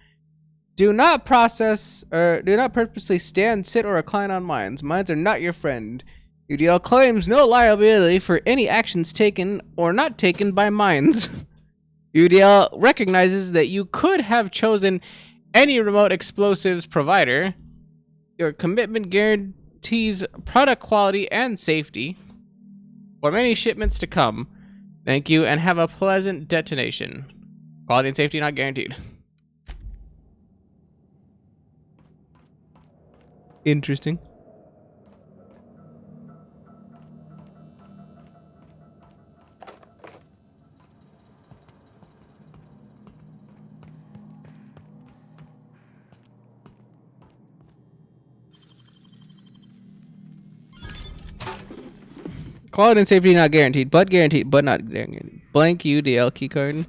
Do not process or do not purposely stand, sit, or recline on mines. Mines are not your friend. UDL claims no liability for any actions taken or not taken by mines. UDL recognizes that you could have chosen any remote explosives provider. Your commitment guarantees product quality and safety for many shipments to come. Thank you and have a pleasant detonation. Quality and safety not guaranteed. Interesting. Quality and safety not guaranteed, but not guaranteed. Blank UDL keycard.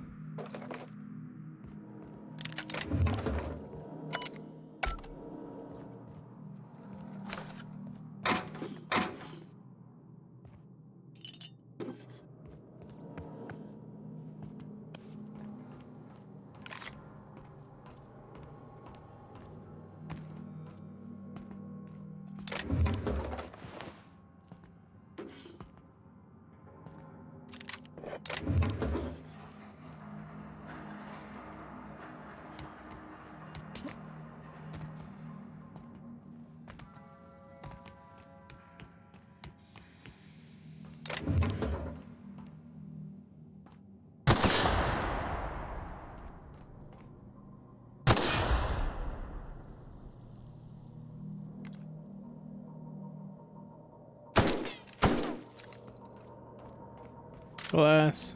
Glass.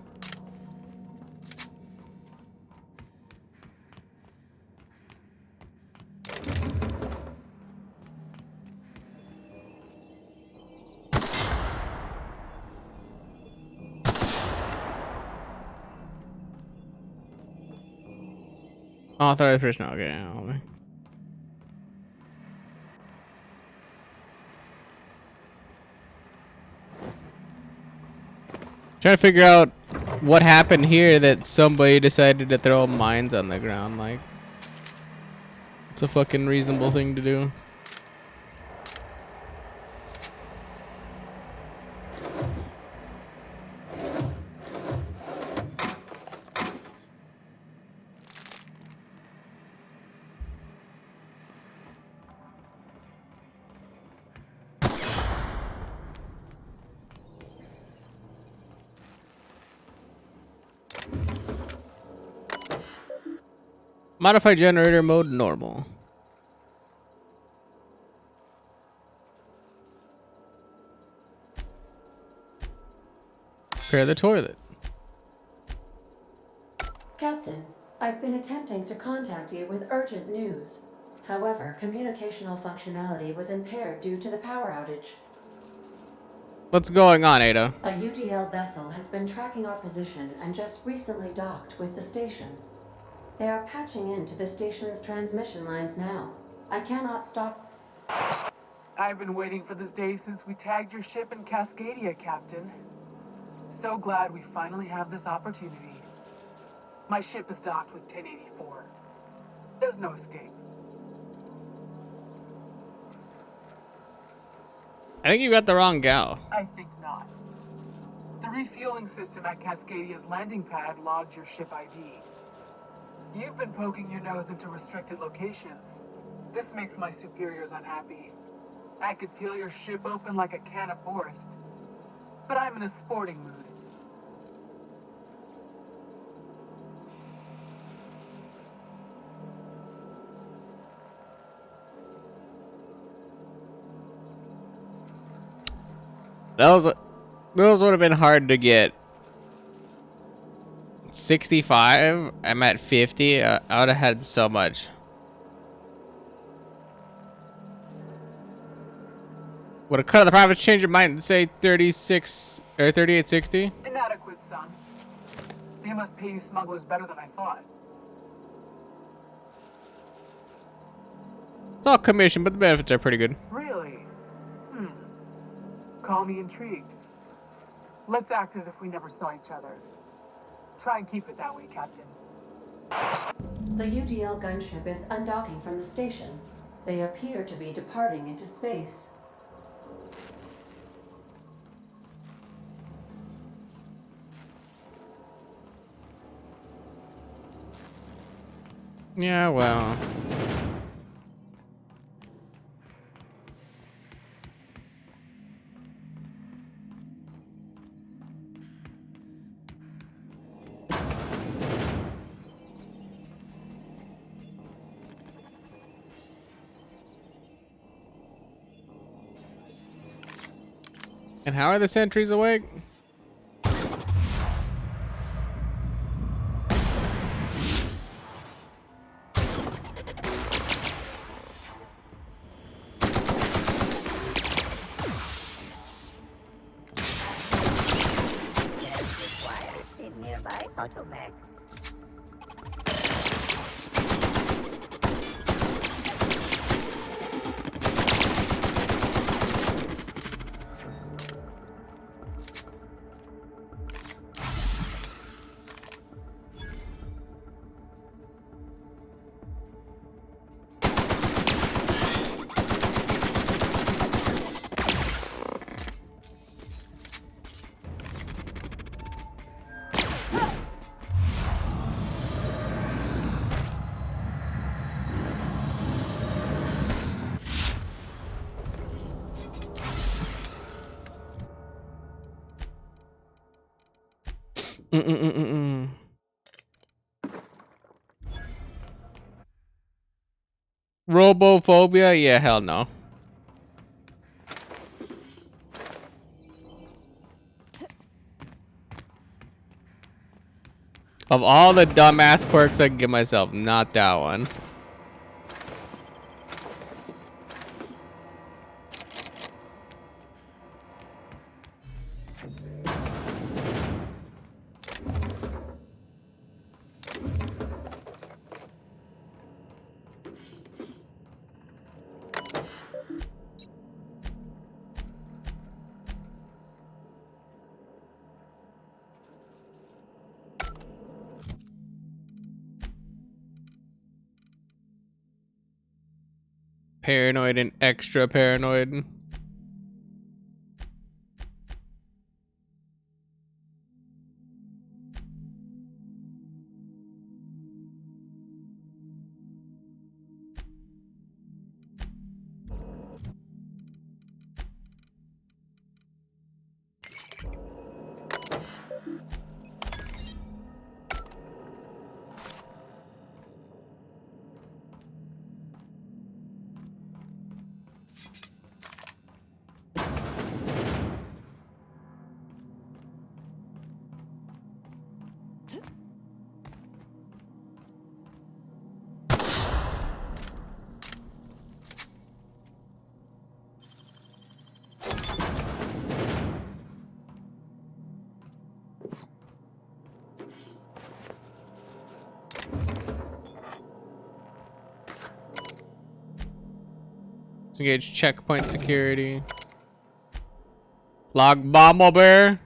Authorized personnel. Okay. Trying to figure out what happened here that somebody decided to throw mines on the ground. Like, it's a fucking reasonable thing to do. Modify generator mode normal. Repair the toilet. Captain, I've been attempting to contact you with urgent news. However, communicational functionality was impaired due to the power outage. What's going on, Ada? A UDL vessel has been tracking our position and just recently docked with the station. They are patching into the station's transmission lines now. I cannot stop. I've been waiting for this day since we tagged your ship in Cascadia, Captain. So glad we finally have this opportunity. My ship is docked with 1084. There's no escape. I think you got the wrong gal. I think not. The refueling system at Cascadia's landing pad logged your ship ID. You've been poking your nose into restricted locations. This makes my superiors unhappy. I could peel your ship open like a can of forest. But I'm in a sporting mood. Those would have been hard to get. 65. I'm at 50. I would have had so much. Would have cut the profits, change your mind, and say 36 or 38.60. Inadequate, son. They must pay you smugglers better than I thought. It's all commission, but the benefits are pretty good. Really? Call me intrigued. Let's act as if we never saw each other. Try and keep it that way, Captain. The UDL gunship is undocking from the station. They appear to be departing into space. Yeah, well. And how are the sentries awake? Nearby automech. Mm-mm-mm-mm. Robophobia? Yeah, hell no. Of all the dumbass quirks I can give myself, not that one. Paranoid and extra paranoid. Engage checkpoint security. Log bomb bear.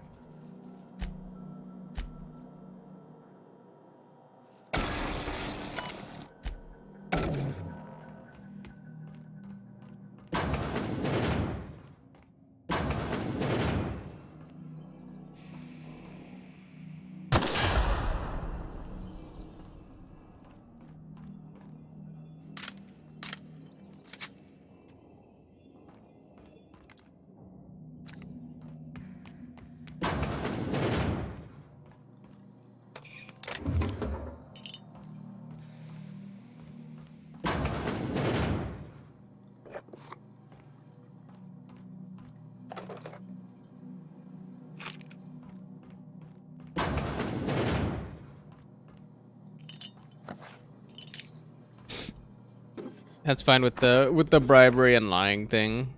That's fine with the bribery and lying thing.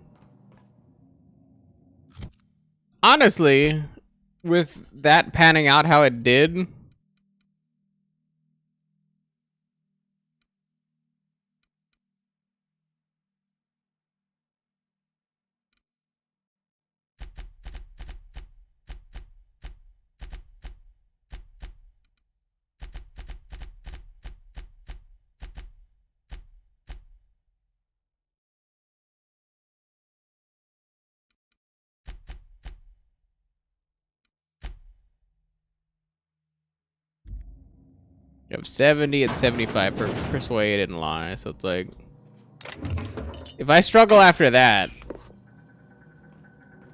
Honestly, with that panning out how it did, You have 70 and 75 for persuade and lie, so it's like, if I struggle after that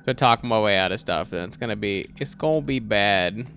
to talk my way out of stuff, then it's gonna be bad.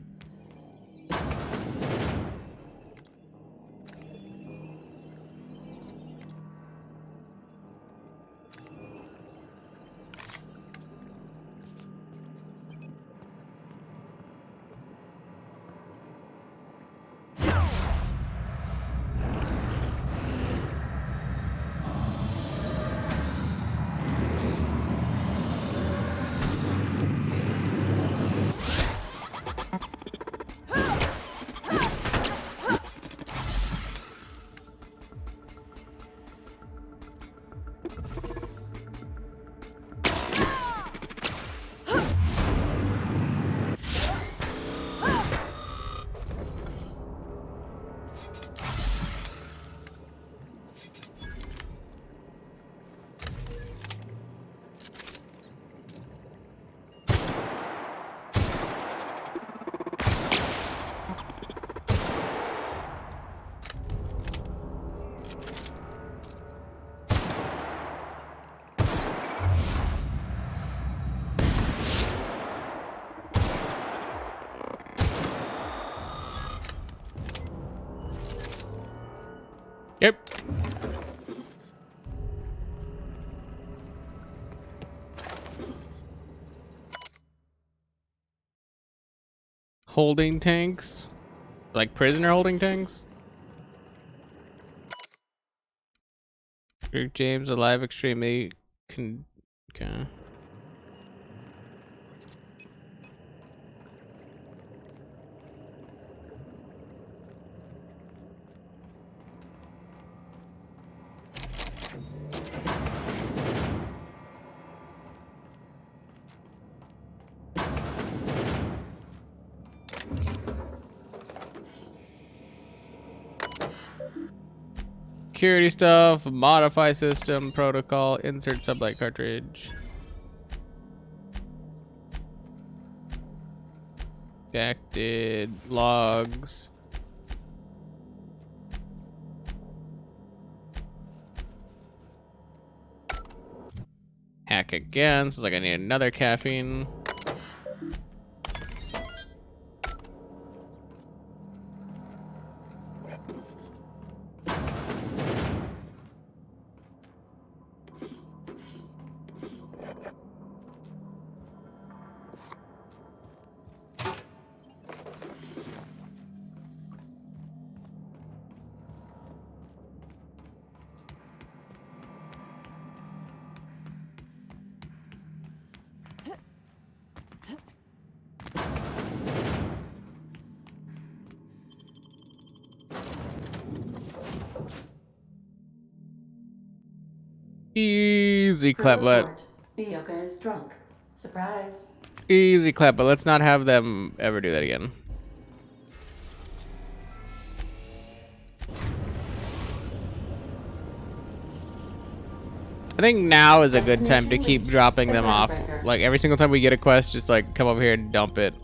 Yep. Holding tanks? Like prisoner holding tanks? Rick James alive extremely okay. Security stuff, modify system, protocol, insert sublight cartridge. Acted logs. Hack again, so it's like I need another caffeine. Easy clap, but Bioka is drunk. Surprise. easy clap, but let's not have them ever do that again. I think now is a good time to keep dropping them off. Like every single time we get a quest, just like come over here and dump it.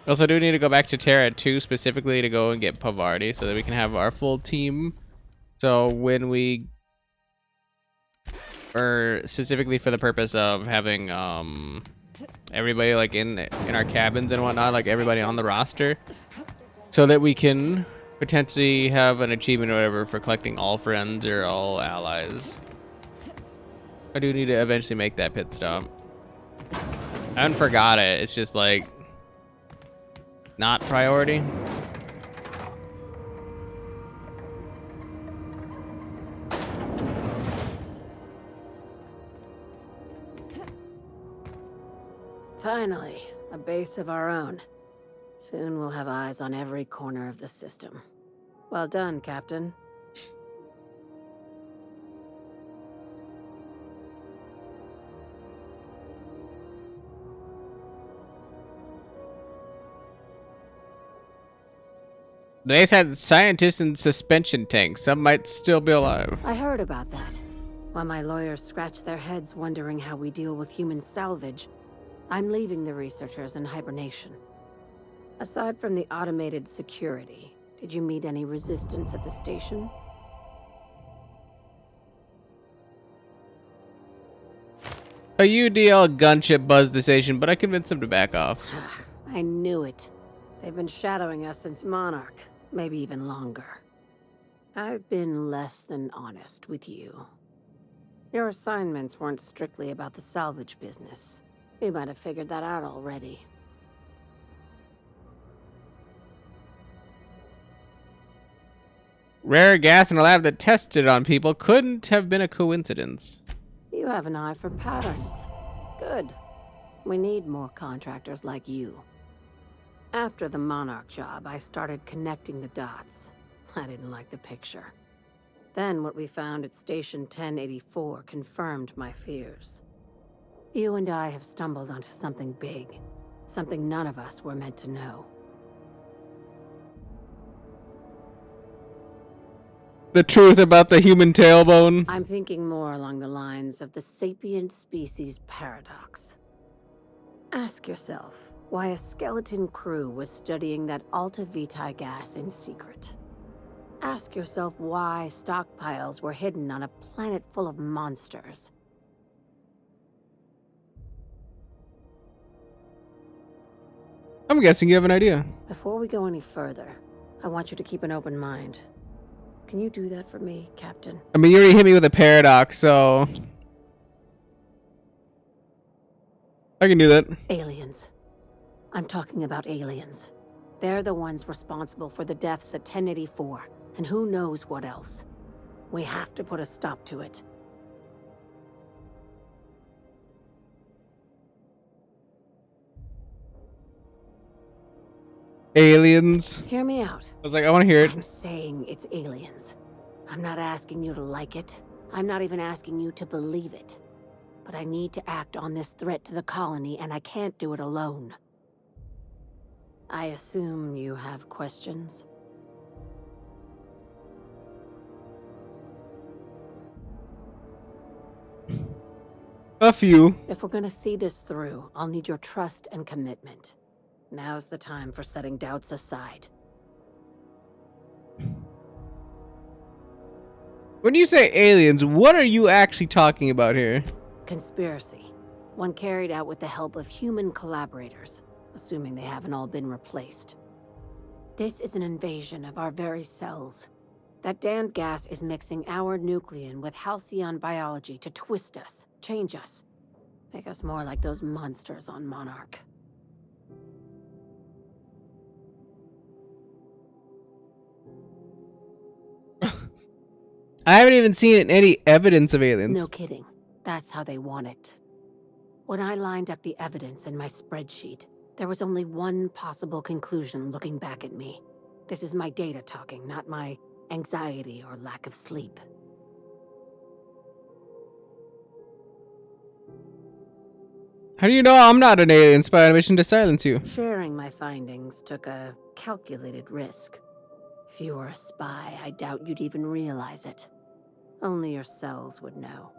Also do need to go back to Terra 2 specifically to go and get Pavardi so that we can have our full team. So when we, or specifically for the purpose of having everybody like in our cabins and whatnot, like everybody on the roster, so that we can potentially have an achievement or whatever for collecting all friends or all allies. I do need to eventually make that pit stop. I haven't forgot it. It's just like not priority. Finally, a base of our own. Soon we'll have eyes on every corner of the system. Well done, Captain. The base had scientists in suspension tanks. Some might still be alive. I heard about that. While my lawyers scratch their heads wondering how we deal with human salvage, I'm leaving the researchers in hibernation. Aside from the automated security, did you meet any resistance at the station? A UDL gunship buzzed the station, but I convinced them to back off. I knew it. They've been shadowing us since Monarch, maybe even longer. I've been less than honest with you. Your assignments weren't strictly about the salvage business. You might have figured that out already. Rare gas in a lab that tested on people couldn't have been a coincidence. You have an eye for patterns. Good. We need more contractors like you. After the Monarch job, I started connecting the dots. I didn't like the picture. Then what we found at Station 1084 confirmed my fears. You and I have stumbled onto something big. Something none of us were meant to know. The truth about the human tailbone? I'm thinking more along the lines of the sapient species paradox. Ask yourself why a skeleton crew was studying that Alta Vitae gas in secret. Ask yourself why stockpiles were hidden on a planet full of monsters. I'm guessing you have an idea. Before we go any further, I want you to keep an open mind. Can you do that for me, Captain? I mean, you already hit me with a paradox, so I can do that. Aliens. I'm talking about aliens. They're the ones responsible for the deaths at 1084, and who knows what else. We have to put a stop to it. Aliens. Hear me out. I was like, I want to hear it. I'm saying it's aliens. I'm not asking you to like it. I'm not even asking you to believe it. But I need to act on this threat to the colony, and I can't do it alone. I assume you have questions? A few. If we're gonna see this through, I'll need your trust and commitment. Now's the time for setting doubts aside. When you say aliens, what are you actually talking about here? Conspiracy. One carried out with the help of human collaborators, assuming they haven't all been replaced. This is an invasion of our very cells. That damned gas is mixing our nucleon with halcyon biology to twist us, change us, make us more like those monsters on Monarch. I haven't even seen any evidence of aliens. No kidding. That's how they want it. When I lined up the evidence in my spreadsheet, there was only one possible conclusion looking back at me. This is my data talking, not my anxiety or lack of sleep. How do you know I'm not an alien spy on a mission to silence you? Sharing my findings took a calculated risk. If you were a spy, I doubt you'd even realize it. Only your cells would know.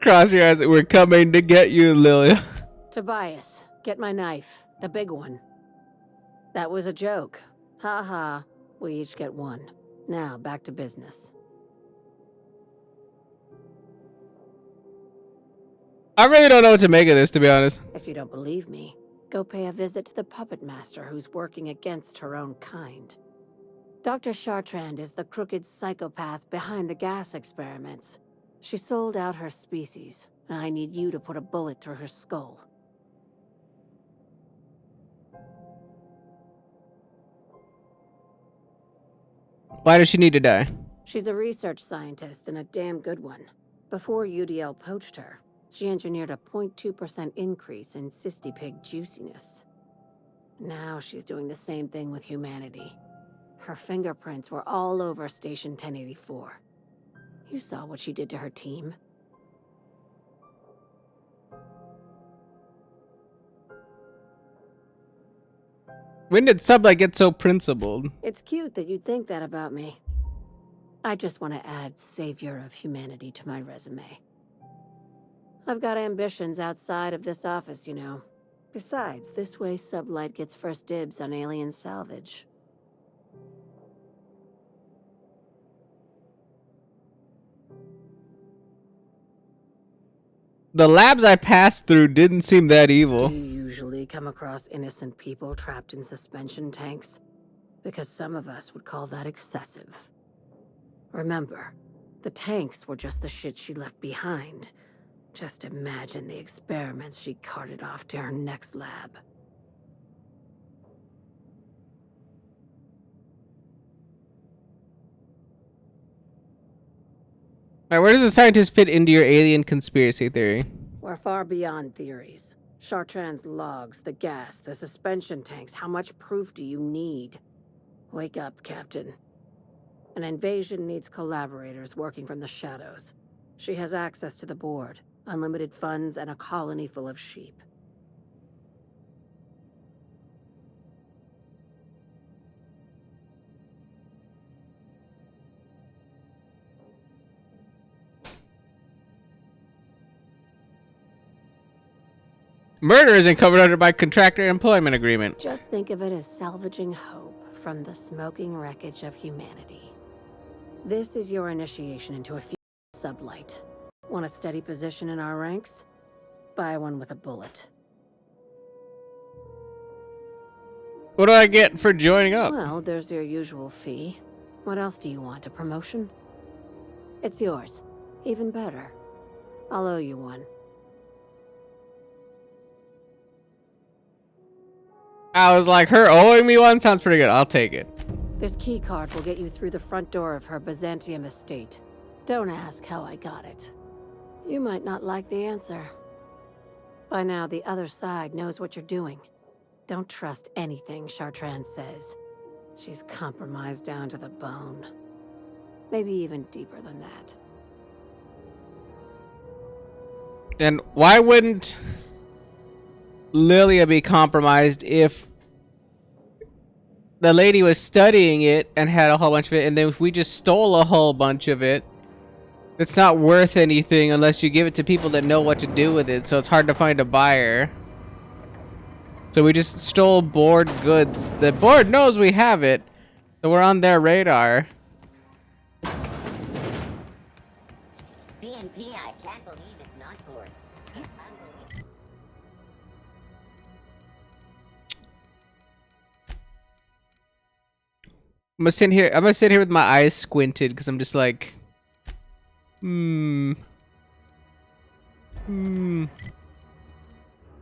Cross your eyes, we're coming to get you, Lilia. Tobias, get my knife. The big one. That was a joke. Ha ha. We each get one. Now, back to business. I really don't know what to make of this, to be honest. If you don't believe me, go pay a visit to the puppet master who's working against her own kind. Dr. Chartrand is the crooked psychopath behind the gas experiments. She sold out her species, and I need you to put a bullet through her skull. Why does she need to die? She's a research scientist and a damn good one. Before UDL poached her, she engineered a 0.2% increase in cystipig juiciness. Now she's doing the same thing with humanity. Her fingerprints were all over Station 1084. You saw what she did to her team. When did Sublight get so principled? It's cute that you'd think that about me. I just want to add savior of humanity to my resume. I've got ambitions outside of this office, you know. Besides, this way Sublight gets first dibs on alien salvage. The labs I passed through didn't seem that evil. Do you usually come across innocent people trapped in suspension tanks? Because some of us would call that excessive. Remember, the tanks were just the shit she left behind. Just imagine the experiments she carted off to her next lab. Alright, where does the scientist fit into your alien conspiracy theory? We're far beyond theories. Chartrand's logs, the gas, the suspension tanks. How much proof do you need? Wake up, Captain. An invasion needs collaborators working from the shadows. She has access to the board, unlimited funds, and a colony full of sheep. Murder isn't covered under my contractor employment agreement. Just think of it as salvaging hope from the smoking wreckage of humanity. This is your initiation into a future Sublight. Want a steady position in our ranks? Buy one with a bullet. What do I get for joining up? Well, there's your usual fee. What else do you want? A promotion? It's yours. Even better. I'll owe you one. I was like, her owing me one sounds pretty good. I'll take it. This keycard will get you through the front door of her Byzantium estate. Don't ask how I got it. You might not like the answer. By now, the other side knows what you're doing. Don't trust anything Chartrand says. She's compromised down to the bone. Maybe even deeper than that. And why wouldn't Lilia be compromised if the lady was studying it and had a whole bunch of it, and then if we just stole a whole bunch of it, it's not worth anything unless you give it to people that know what to do with it, so it's hard to find a buyer. So we just stole board goods. The board knows we have it, so we're on their radar. BNP, I can't believe it's not forced. I'm gonna sit here with my eyes squinted because I'm just like,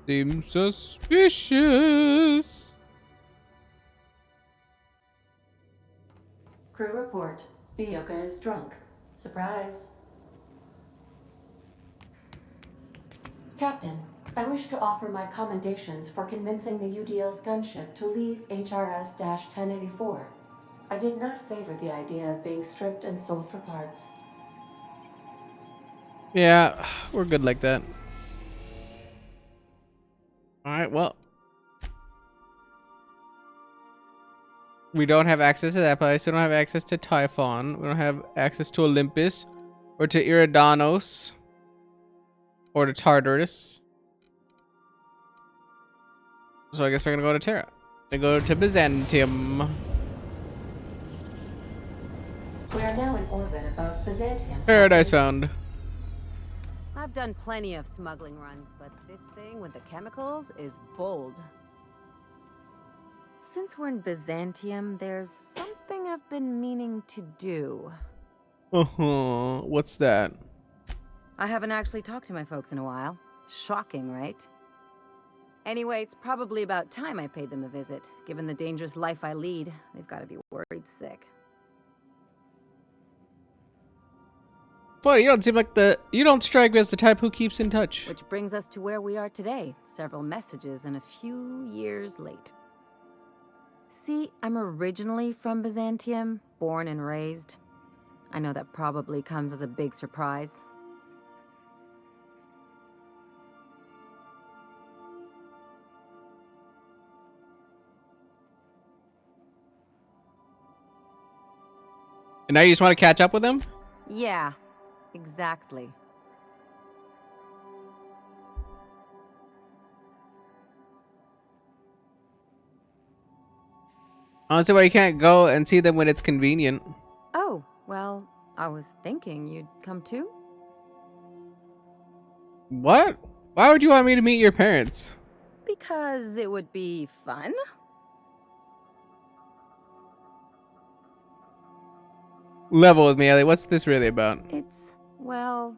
seems suspicious. Crew report. Bioka is drunk. Surprise. Captain, I wish to offer my commendations for convincing the UDL's gunship to leave HRS-1084. I did not favor the idea of being stripped and sold for parts. Yeah, we're good like that. Alright, well. We don't have access to that place. We don't have access to Typhon. We don't have access to Olympus. Or to Iridanos. Or to Tartarus. So I guess we're gonna go to Terra. Then go to Byzantium. We are now in orbit above Byzantium. Paradise found. I've done plenty of smuggling runs, but this thing with the chemicals is bold. Since we're in Byzantium, there's something I've been meaning to do. What's that? I haven't actually talked to my folks in a while. Shocking, right? Anyway, it's probably about time I paid them a visit. Given the dangerous life I lead, they've got to be worried sick. But you don't seem like you don't strike me as the type who keeps in touch. Which brings us to where we are today. Several messages and a few years late. See, I'm originally from Byzantium, born and raised. I know that probably comes as a big surprise. And now you just want to catch up with him? Yeah, exactly. I don't see why you can't go and see them when it's convenient. Oh, well, I was thinking you'd come too? What? Why would you want me to meet your parents? Because it would be fun. Level with me, Ellie. What's this really about? It's, well,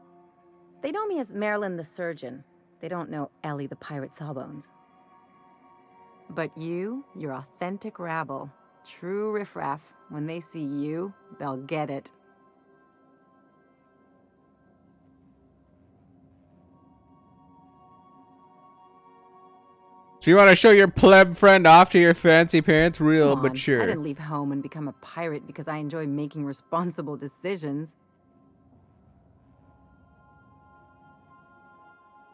they know me as Marilyn the surgeon. They don't know Ellie the pirate Sawbones. But you're authentic rabble. True riffraff. When they see you, they'll get it. So you want to show your pleb friend off to your fancy parents? Real, Come on, but sure. I didn't leave home and become a pirate because I enjoy making responsible decisions.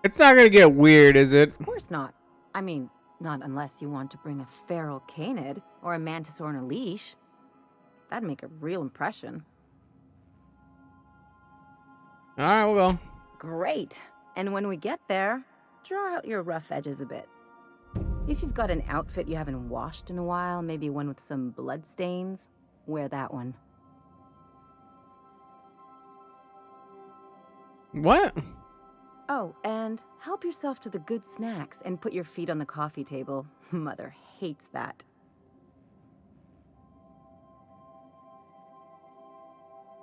It's not gonna get weird, is it? Of course not. I mean, not unless you want to bring a feral canid or a mantis on a leash. That'd make a real impression. Alright, well. Great. And when we get there, draw out your rough edges a bit. If you've got an outfit you haven't washed in a while, maybe one with some blood stains, wear that one. What? Oh, and help yourself to the good snacks and put your feet on the coffee table. Mother hates that.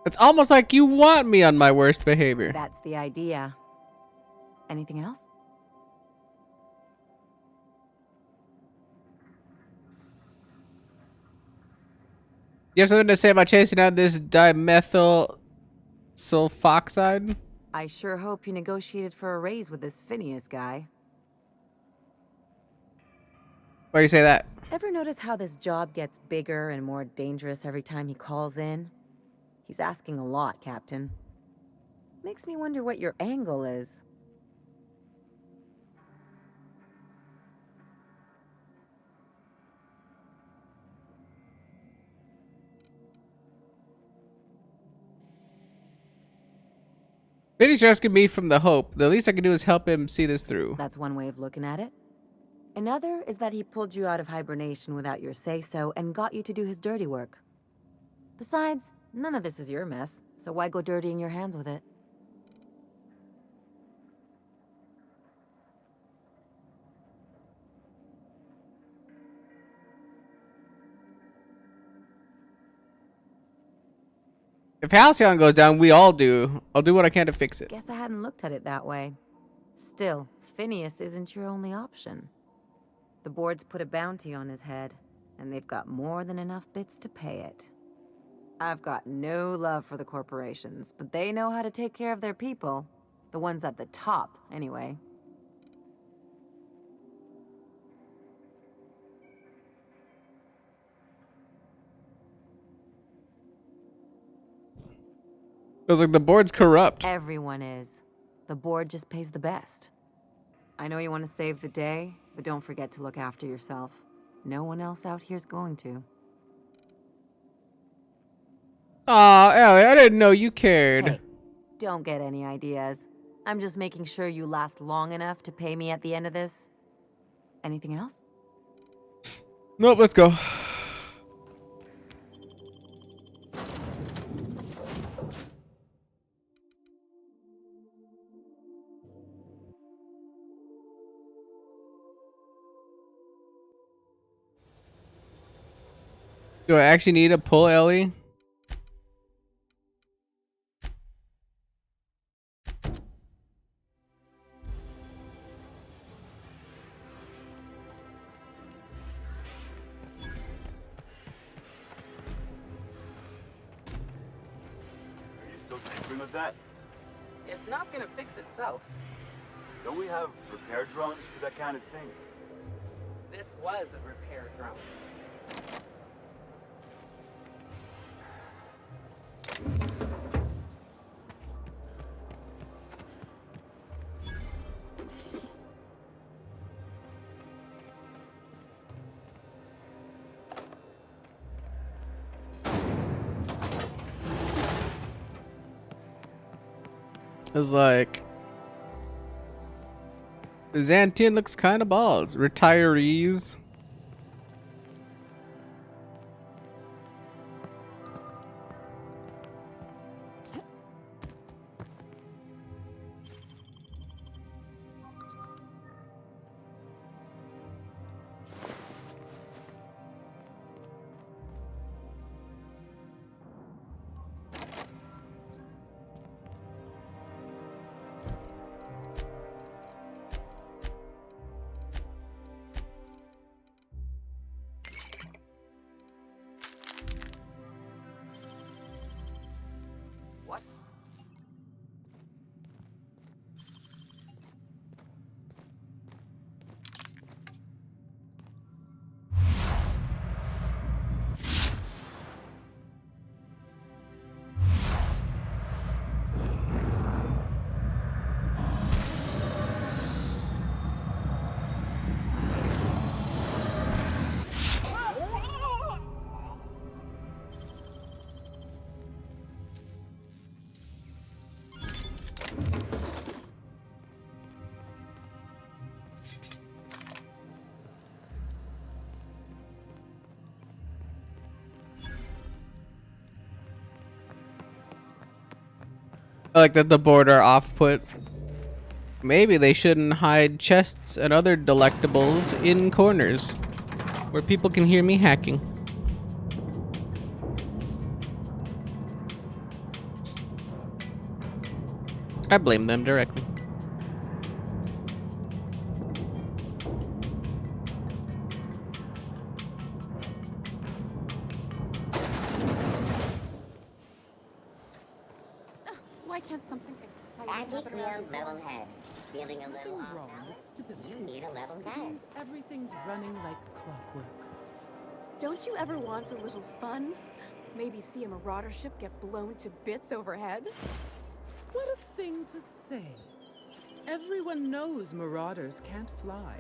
It's almost like you want me on my worst behavior. That's the idea. Anything else? You have something to say about chasing down this dimethyl sulfoxide? I sure hope you negotiated for a raise with this Phineas guy. Why do you say that? Ever notice how this job gets bigger and more dangerous every time he calls in? He's asking a lot, Captain. Makes me wonder what your angle is. Vinny's rescued me from the hope. The least I can do is help him see this through. That's one way of looking at it. Another is that he pulled you out of hibernation without your say-so and got you to do his dirty work. Besides, none of this is your mess, so why go dirtying your hands with it? If Halcyon goes down, we all do. I'll do what I can to fix it. Guess I hadn't looked at it that way. Still, Phineas isn't your only option. The board's put a bounty on his head, and they've got more than enough bits to pay it. I've got no love for the corporations, but they know how to take care of their people. The ones at the top, anyway. Feels like the board's corrupt. Everyone is. The board just pays the best. I know you want to save the day, but don't forget to look after yourself. No one else out here's going to. Aw, Ellie, I didn't know you cared. Hey, don't get any ideas. I'm just making sure you last long enough to pay me at the end of this. Anything else? Nope, let's go. Do I actually need to pull Ellie? With that? It's not gonna fix itself. Don't we have repair drones for that kind of thing? This was a repair drone. It's like Byzantium looks kind of balls. Retirees. I like that the border off put. Maybe they shouldn't hide chests and other delectables in corners where people can hear me hacking. I blame them directly. Why can't something exciting happen Anti-Cleo's around level head. Feeling a little off wrong balance? with stability. You need a level It head. means everything's running like clockwork. Don't you ever want a little fun? Maybe see a marauder ship get blown to bits overhead? What a thing to say. Everyone knows marauders can't fly.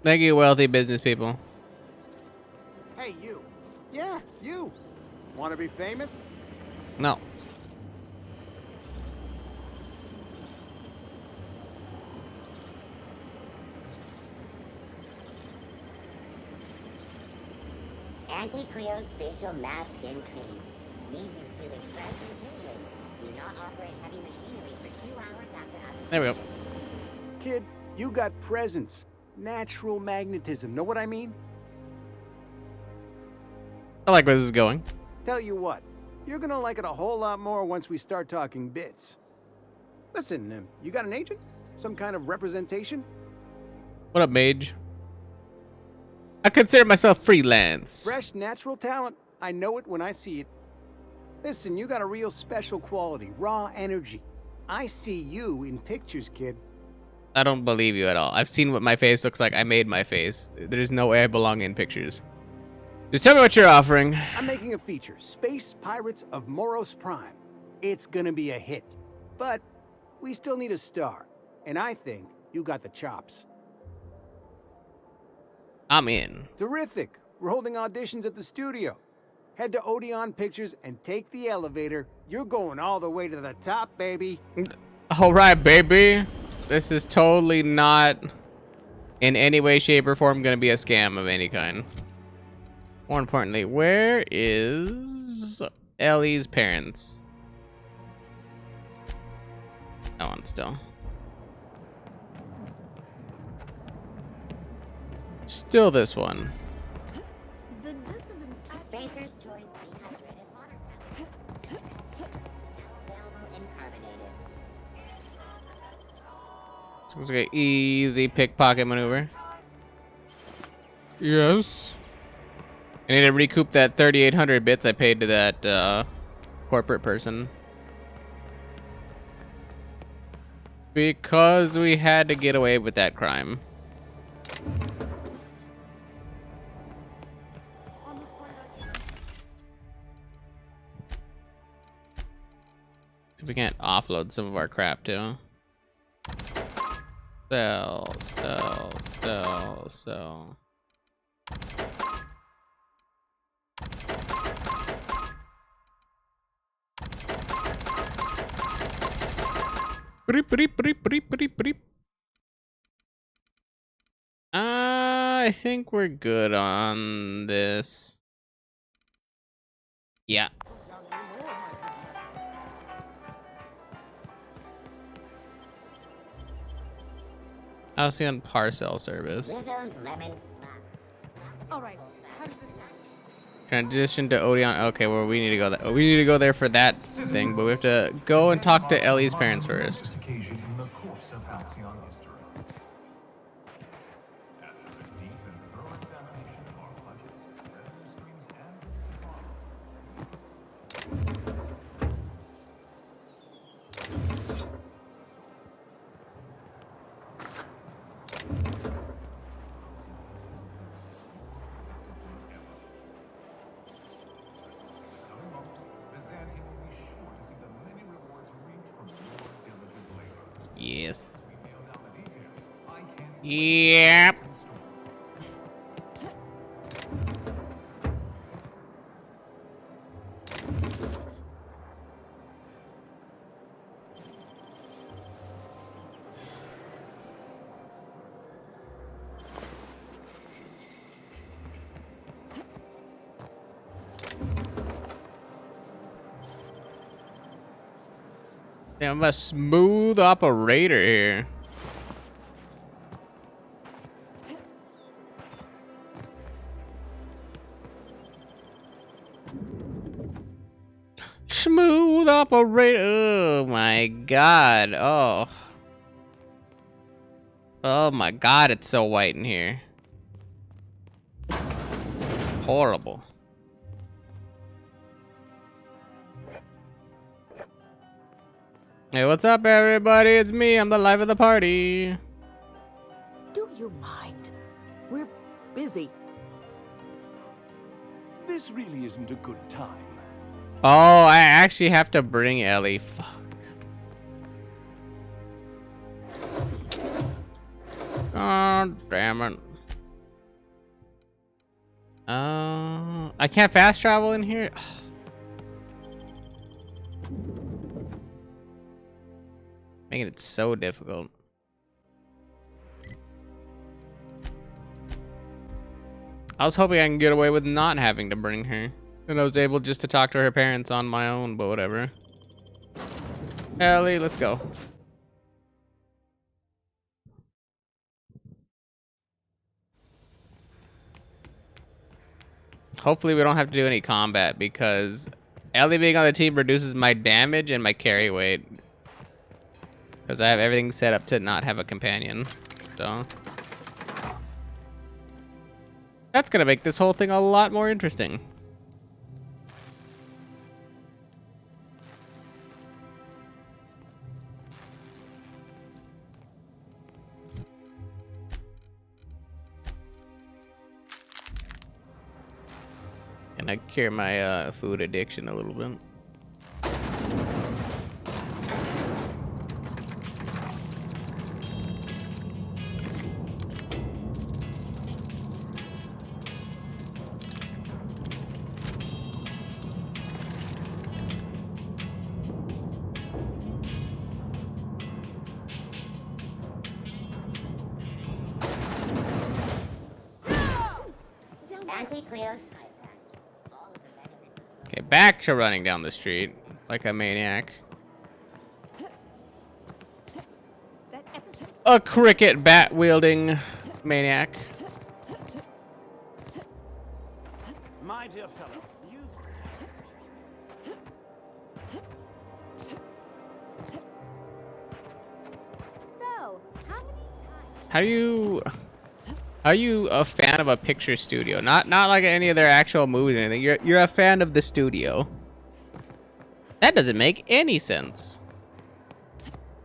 Thank you, wealthy business people. Hey, you. Yeah, you. Want to be famous? No. Anti-Cleo's facial mask skin cream. Leaves you feeling fresh and tingling. Do not operate heavy machinery for 2 hours after There we go. Kid, you got presence. Natural magnetism. Know what I mean? I like where this is going. Tell you what, you're gonna like it a whole lot more once we start talking bits. Listen, you got an agent? Some kind of representation? What up, mage? I consider myself freelance. Fresh, natural talent. I know it when I see it. Listen, you got a real special quality, raw energy. I see you in pictures, kid. I don't believe you at all. I've seen what my face looks like. I made my face. There's no way I belong in pictures. Just tell me what you're offering. I'm making a feature, Space Pirates of Moros Prime. It's gonna be a hit. But we still need a star. And I think you got the chops. I'm in. Terrific. We're holding auditions at the studio. Head to Odeon Pictures and take the elevator. You're going all the way to the top, baby. All right, baby. This is totally not in any way, shape, or form going to be a scam of any kind. More importantly, where is Ellie's parents? That one still. Still this one. The dissidents Spacer's Choice Dehydrated Water Tablet. Available in carbonated. So it's like an easy pickpocket maneuver. Yes. I need to recoup that 3,800 bits I paid to that corporate person. Because we had to get away with that crime. See if we can't offload some of our crap too. Sell. I think we're good on this. Yeah. I'll see on parcel service. All right. How does this sound? Transition to Odeon. Okay, well we need to go there. We need to go there for that thing, but we have to go and talk to Ellie's parents first. Yes. Yep. Yeah, I'm a smooth operator here. Smooth operator. Oh my god. Oh. Oh my god, it's so white in here. Horrible. Hey, what's up, everybody? It's me. I'm the life of the party. Do you mind? We're busy. This really isn't a good time. Oh, I actually have to bring Ellie. Fuck. Oh, damn it. I can't fast travel in here. Making it so difficult. I was hoping I can get away with not having to bring her. And I was able just to talk to her parents on my own, but whatever. Ellie, let's go. Hopefully we don't have to do any combat because Ellie being on the team reduces my damage and my carry weight. Because I have everything set up to not have a companion. So that's gonna make this whole thing a lot more interesting. And I cure my food addiction a little bit. Okay, back to running down the street like a maniac. A cricket bat wielding maniac. My dear fellow, So, how many times? Are you a fan of a picture studio? Not like any of their actual movies or anything. You're a fan of the studio. That doesn't make any sense.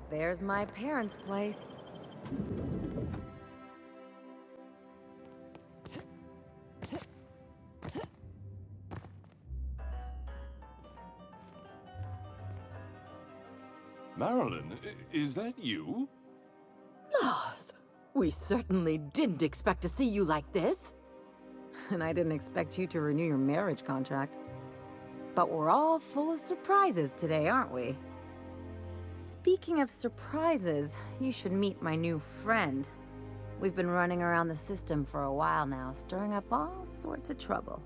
There's my parents' place. Marilyn, is that you? Lars, we certainly didn't expect to see you like this. And I didn't expect you to renew your marriage contract. But we're all full of surprises today, aren't we? Speaking of surprises, you should meet my new friend. We've been running around the system for a while now, stirring up all sorts of trouble.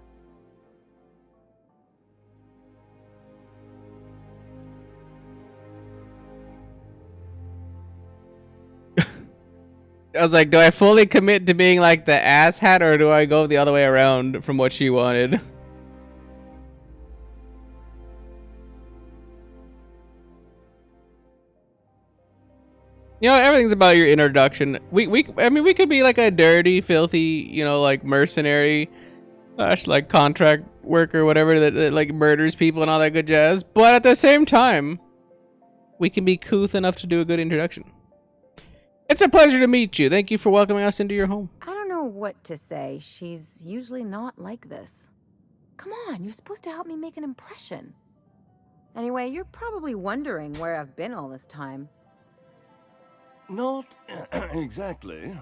I was like, do I fully commit to being like the asshat, or do I go the other way around from what she wanted? You know, everything's about your introduction. I mean, we could be like a dirty, filthy, you know, like mercenary, slash like contract worker, whatever, that like murders people and all that good jazz. But at the same time, we can be couth enough to do a good introduction. It's a pleasure to meet you. Thank you for welcoming us into your home. I don't know what to say. She's usually not like this. Come on, you're supposed to help me make an impression. Anyway, you're probably wondering where I've been all this time. Not exactly.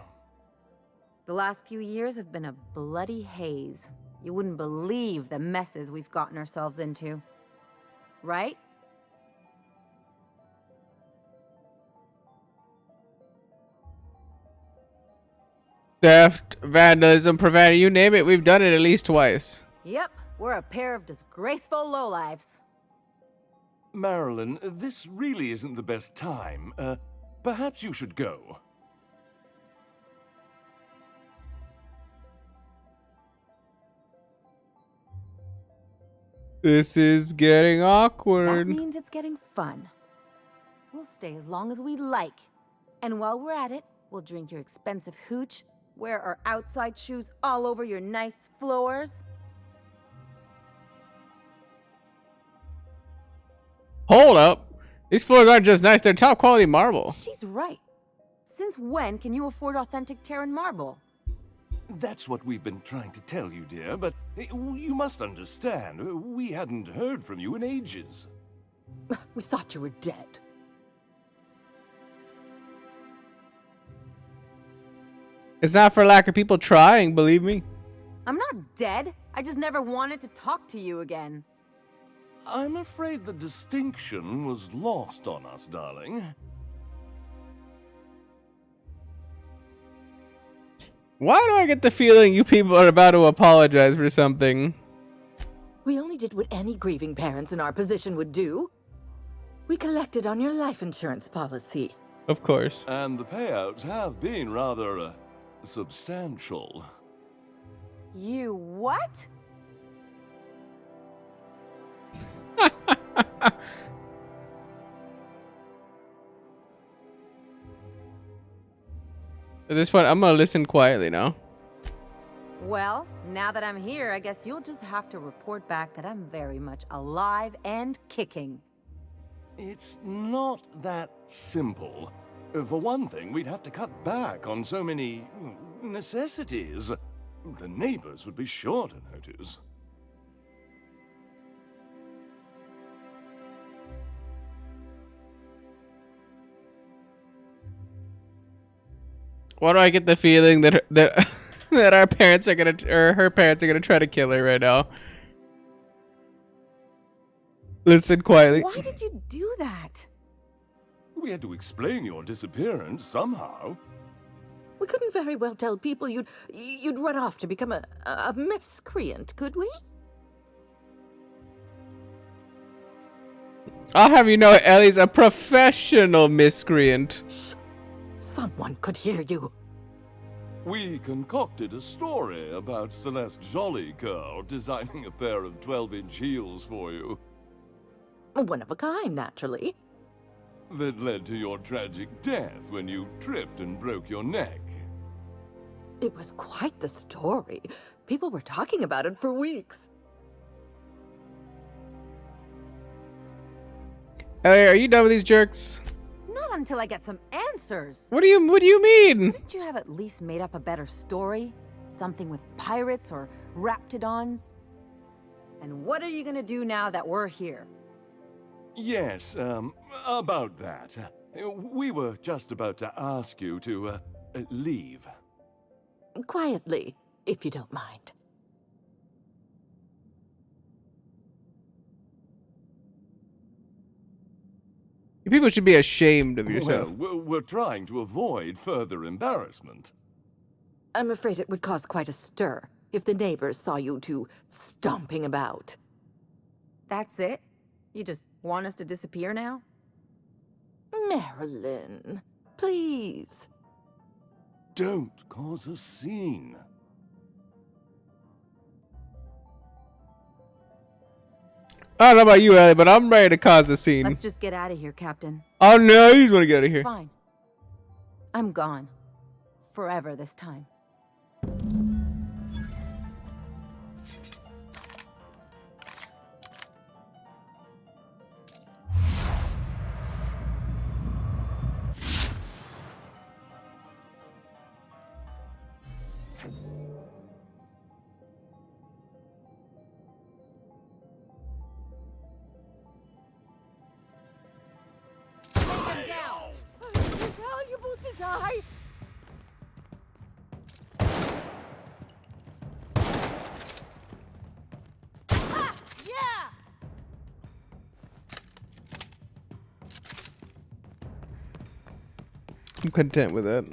The last few years have been a bloody haze. You wouldn't believe the messes we've gotten ourselves into. Right? Theft, vandalism, profanity, you name it, we've done it at least twice. Yep, we're a pair of disgraceful lowlifes. Marilyn, this really isn't the best time. Perhaps you should go. This is getting awkward. That means it's getting fun. We'll stay as long as we like. And while we're at it, we'll drink your expensive hooch, wear our outside shoes all over your nice floors. Hold up. These floors aren't just nice, they're top quality marble. She's right. Since when can you afford authentic Terran marble? That's what we've been trying to tell you, dear, but you must understand, we hadn't heard from you in ages. We thought you were dead. It's not for lack of people trying, believe me. I'm not dead. I just never wanted to talk to you again. I'm afraid the distinction was lost on us, darling. Why do I get the feeling you people are about to apologize for something? We only did what any grieving parents in our position would do. We collected on your life insurance policy. Of course. And the payouts have been rather, substantial. You what? At this point, I'm gonna listen quietly now. Well, now that I'm here, I guess you'll just have to report back that I'm very much alive and kicking. It's not that simple. For one thing, we'd have to cut back on so many necessities. The neighbors would be sure to notice. Why do I get the feeling that that our parents are gonna, or her parents are gonna try to kill her right now? Listen quietly. Why did you do that? We had to explain your disappearance somehow. We couldn't very well tell people you'd run off to become a miscreant, could we? I'll have you know, Ellie's a professional miscreant. Shh. Someone could hear you. We concocted a story about Celeste Jollycurl designing a pair of 12-inch heels for you. One of a kind, naturally. That led to your tragic death when you tripped and broke your neck. It was quite the story. People were talking about it for weeks. Ellie, are you done with these jerks? Not until I get some answers. What do you mean? Couldn't you have at least made up a better story? Something with pirates or raptidons? And what are you gonna do now that we're here? Yes, about that. We were just about to ask you to, leave. Quietly, if you don't mind. You people should be ashamed of yourself. Well, we're trying to avoid further embarrassment. I'm afraid it would cause quite a stir if the neighbors saw you two stomping about. That's it? You just want us to disappear now? Marilyn, please. Don't cause a scene. I don't know about you, Ellie, but I'm ready to cause a scene. Let's just get out of here, Captain. Oh no, you just want to get out of here. Fine. I'm gone. Forever this time. Valuable to die. Ah, yeah. I'm content with that.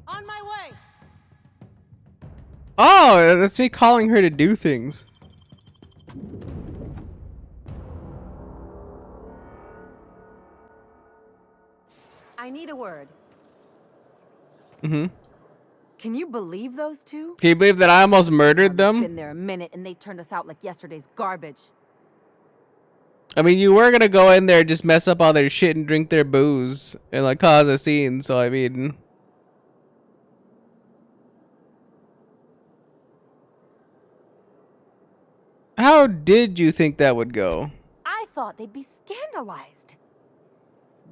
On my way. Oh, that's me calling her to do things. I need a word. Mm-hmm. Can you believe those two? Can you believe that I almost murdered them? Been there a minute and they turned us out like yesterday's garbage. I mean, you were gonna go in there and just mess up all their shit and drink their booze and like cause a scene, so I mean... How did you think that would go? I thought they'd be scandalized.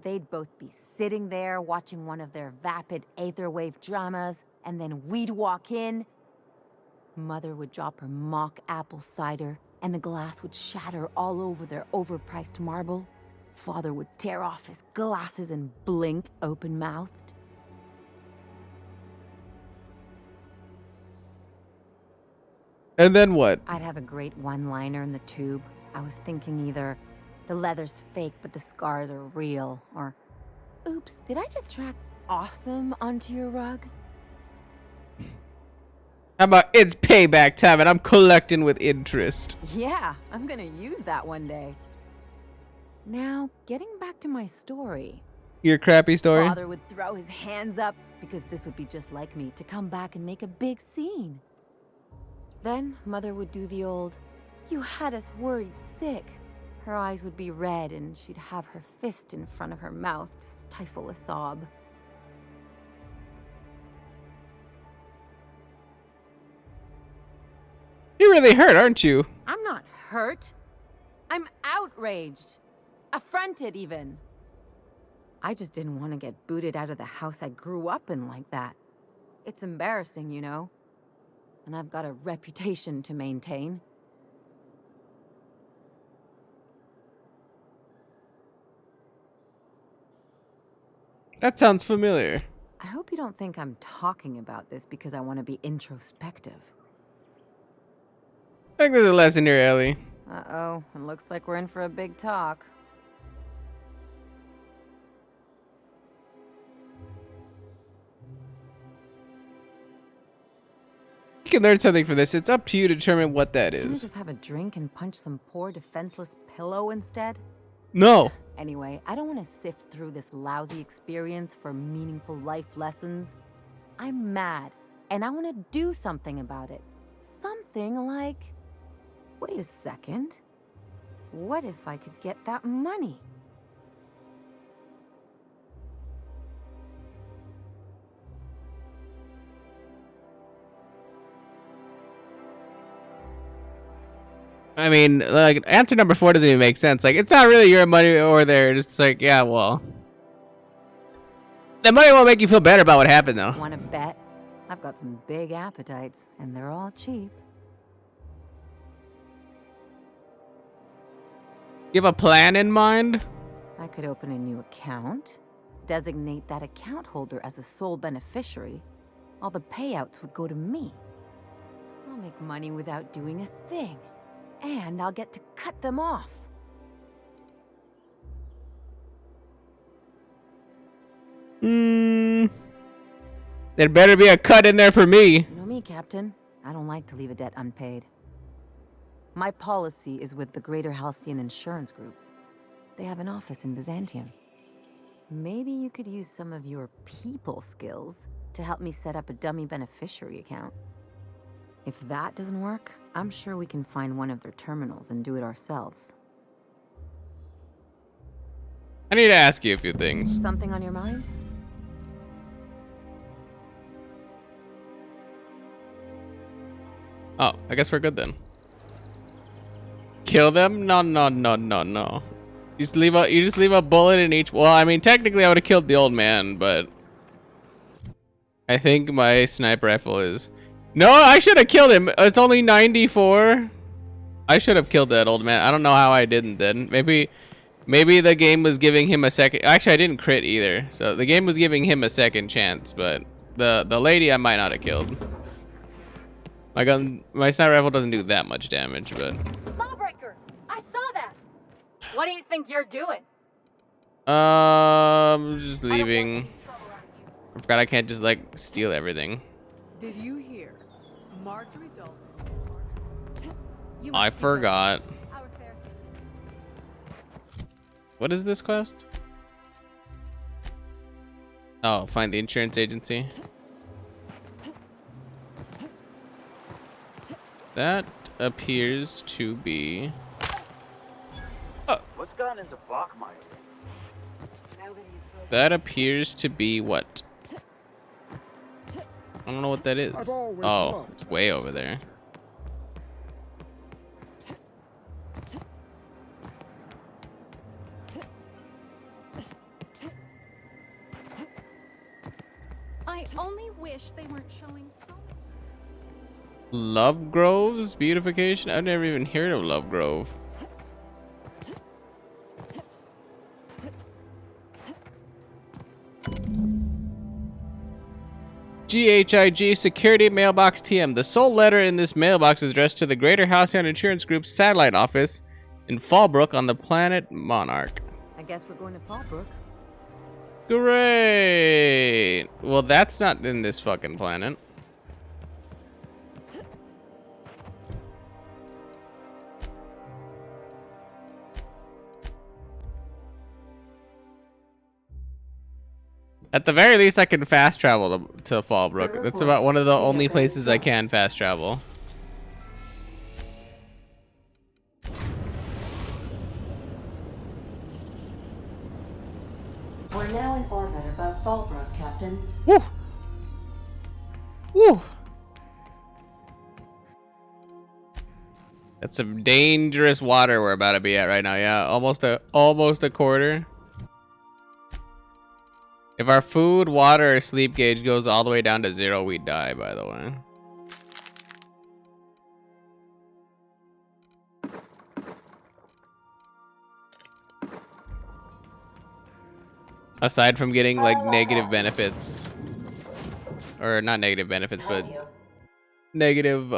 They'd both be sitting there watching one of their vapid aetherwave dramas, and then we'd walk in. Mother would drop her mock apple cider, and the glass would shatter all over their overpriced marble. Father would tear off his glasses and blink open-mouthed. And then what? I'd have a great one-liner in the tube. I was thinking either, the leather's fake but the scars are real, or, oops, did I just track awesome onto your rug? How about it's payback time and I'm collecting with interest? Yeah, I'm gonna use that one day. Now, getting back to my story. Your crappy story? Father would throw his hands up, because this would be just like me, to come back and make a big scene. Then, Mother would do the old, "You had us worried sick." Her eyes would be red, and she'd have her fist in front of her mouth to stifle a sob. You're really hurt, aren't you? I'm not hurt. I'm outraged. Affronted, even. I just didn't want to get booted out of the house I grew up in like that. It's embarrassing, you know. And I've got a reputation to maintain. That sounds familiar. I hope you don't think I'm talking about this because I want to be introspective. I think there's a lesson here, Ellie. Uh-oh, it looks like we're in for a big talk. You can learn something from this. It's up to you to determine what that Can I is. just have a drink and punch some poor defenseless pillow instead? No. Anyway, I don't want to sift through this lousy experience for meaningful life lessons. I'm mad, and I want to do something about it. Something like... Wait a second. What if I could get that money? I mean, like, answer number 4 doesn't even make sense. Like, it's not really your money or theirs. It's like, yeah, well. The money won't make you feel better about what happened, though. Want to bet? I've got some big appetites, and they're all cheap. You have a plan in mind? I could open a new account, designate that account holder as a sole beneficiary. All the payouts would go to me. I'll make money without doing a thing. And I'll get to cut them off. There better be a cut in there for me. You know me, Captain. I don't like to leave a debt unpaid. My policy is with the Greater Halcyon Insurance Group. They have an office in Byzantium. Maybe you could use some of your people skills to help me set up a dummy beneficiary account. If that doesn't work, I'm sure we can find one of their terminals and do it ourselves. I need to ask you a few things. Something on your mind? Oh, I guess we're good then. Kill them? No, no, no, no, no. You just leave a bullet in each. Well, I mean, technically, I would have killed the old man, but I think my sniper rifle is. No, I should have killed him. It's only 94. I should have killed that old man. I don't know how I didn't then. Maybe the game was giving him a second. Actually, I didn't crit either, so the game was giving him a second chance. But the lady I might not have killed. My sniper rifle doesn't do that much damage, but. Lawbreaker! I saw that! What do you think you're doing? Just leaving. I forgot I can't just like steal everything. Did you hear? Marjorie Dalton. I forgot. What is this quest? Oh, find the insurance agency. That appears to be. Oh. What's gone into Bachmeyer? That appears to be what? I don't know what that is. Oh, it's way over there. I only wish they weren't showing so. Love Grove's beautification? I've never even heard of Love Grove. GHIG Security Mailbox TM. The sole letter in this mailbox is addressed to the Greater Halcyon Insurance Group's satellite office in Fallbrook on the planet Monarch. I guess we're going to Fallbrook. Great! Well, that's not in this fucking planet. At the very least, I can fast travel to Fallbrook. That's about one of the only places I can fast travel. We're now in orbit above Fallbrook, Captain. Woo! Woo! That's some dangerous water we're about to be at right now. Yeah, almost a quarter. If our food, water, or sleep gauge goes all the way down to 0, we die, by the way. Aside from getting like negative benefits. Or not negative benefits, but negative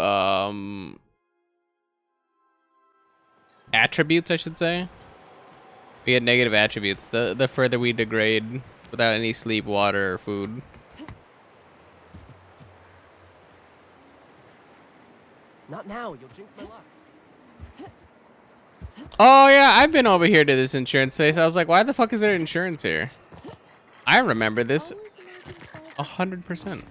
attributes, I should say. We get negative attributes the further we degrade without any sleep, water, or food. Not now, you'll jinx my luck. Oh yeah, I've been over here to this insurance place. I was like, why the fuck is there insurance here? I remember this 100%.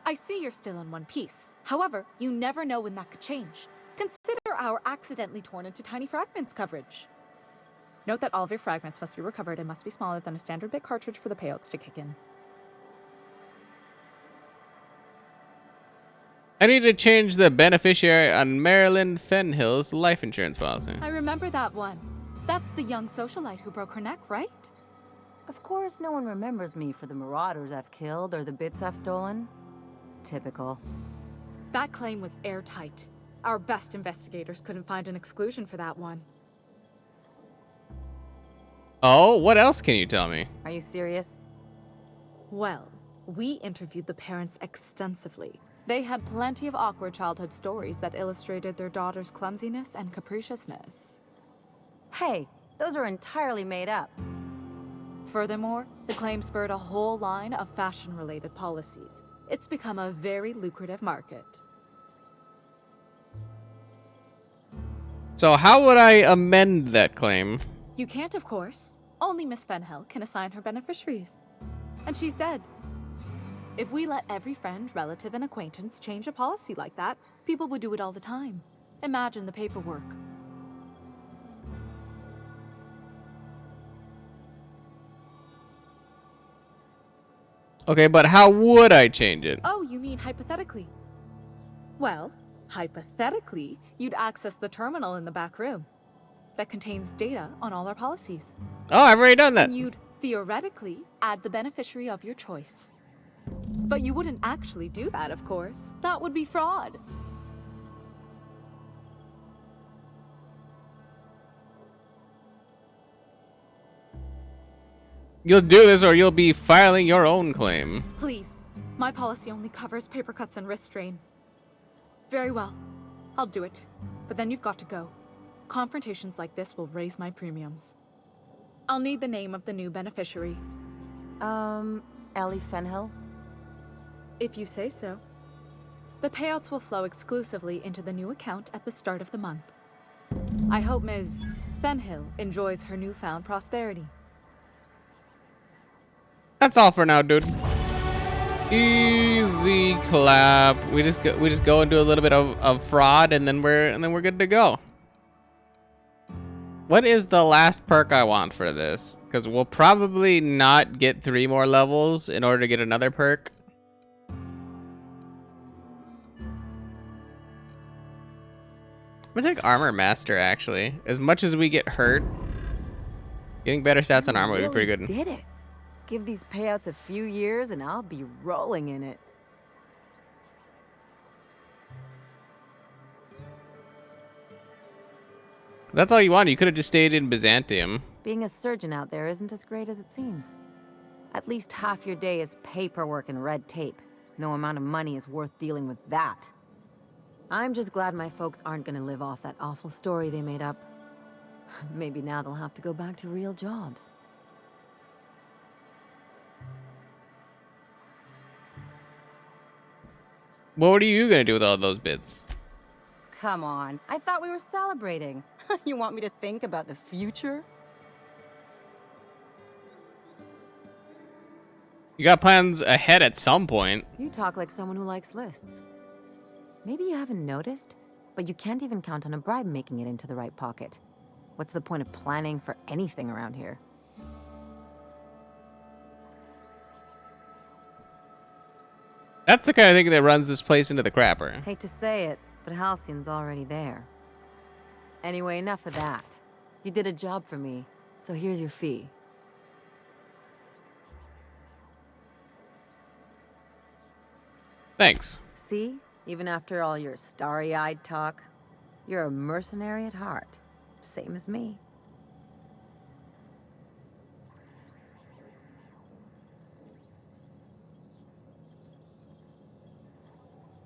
I see you're still in one piece. However, you never know when that could change. Consider our accidentally torn into tiny fragments coverage. Note that all of your fragments must be recovered and must be smaller than a standard bit cartridge for the payouts to kick in. I need to change the beneficiary on Marilyn Fenhill's life insurance policy. I remember that one. That's the young socialite who broke her neck, right? Of course, no one remembers me for the marauders I've killed or the bits I've stolen. Typical. That claim was airtight. Our best investigators couldn't find an exclusion for that one. Oh, what else can you tell me? Are you serious? Well, we interviewed the parents extensively. They had plenty of awkward childhood stories that illustrated their daughter's clumsiness and capriciousness. Hey, those are entirely made up. Furthermore, the claim spurred a whole line of fashion-related policies. It's become a very lucrative market. So how would I amend that claim? You can't, of course. Only Miss Fenhill can assign her beneficiaries. And she's dead. If we let every friend, relative, and acquaintance change a policy like that, people would do it all the time. Imagine the paperwork. Okay, but how would I change it? Oh, you mean hypothetically? Well, hypothetically, you'd access the terminal in the back room that contains data on all our policies. Oh, I've already done that. And you'd theoretically add the beneficiary of your choice. But you wouldn't actually do that, of course. That would be fraud. You'll do this or you'll be filing your own claim. Please, my policy only covers paper cuts and wrist strain. Very well, I'll do it. But then you've got to go. Confrontations like this will raise my premiums. I'll need the name of the new beneficiary. Ellie Fenhill? If you say so. The payouts will flow exclusively into the new account at the start of the month. I hope Ms. Fenhill enjoys her newfound prosperity. That's all for now, dude. Easy clap. We just go and do a little bit of fraud, and then we're good to go. What is the last perk I want for this? Because we'll probably not get 3 more levels in order to get another perk. I'm gonna take Armor Master, actually. As much as we get hurt, getting better stats on armor would be pretty good. Did it. Give these payouts a few years and I'll be rolling in it. That's all you wanted. You could have just stayed in Byzantium. Being a surgeon out there isn't as great as it seems. At least half your day is paperwork and red tape. No amount of money is worth dealing with that. I'm just glad my folks aren't gonna live off that awful story they made up. Maybe now they'll have to go back to real jobs. What were you gonna do with all those bits? Come on, I thought we were celebrating. You want me to think about the future? You got plans ahead at some point. You talk like someone who likes lists. Maybe you haven't noticed, but you can't even count on a bribe making it into the right pocket. What's the point of planning for anything around here? That's the kind of thing that runs this place into the crapper. Hate to say it, but Halcyon's already there. Anyway, enough of that. You did a job for me, so here's your fee. Thanks. See? Even after all your starry-eyed talk, you're a mercenary at heart. Same as me.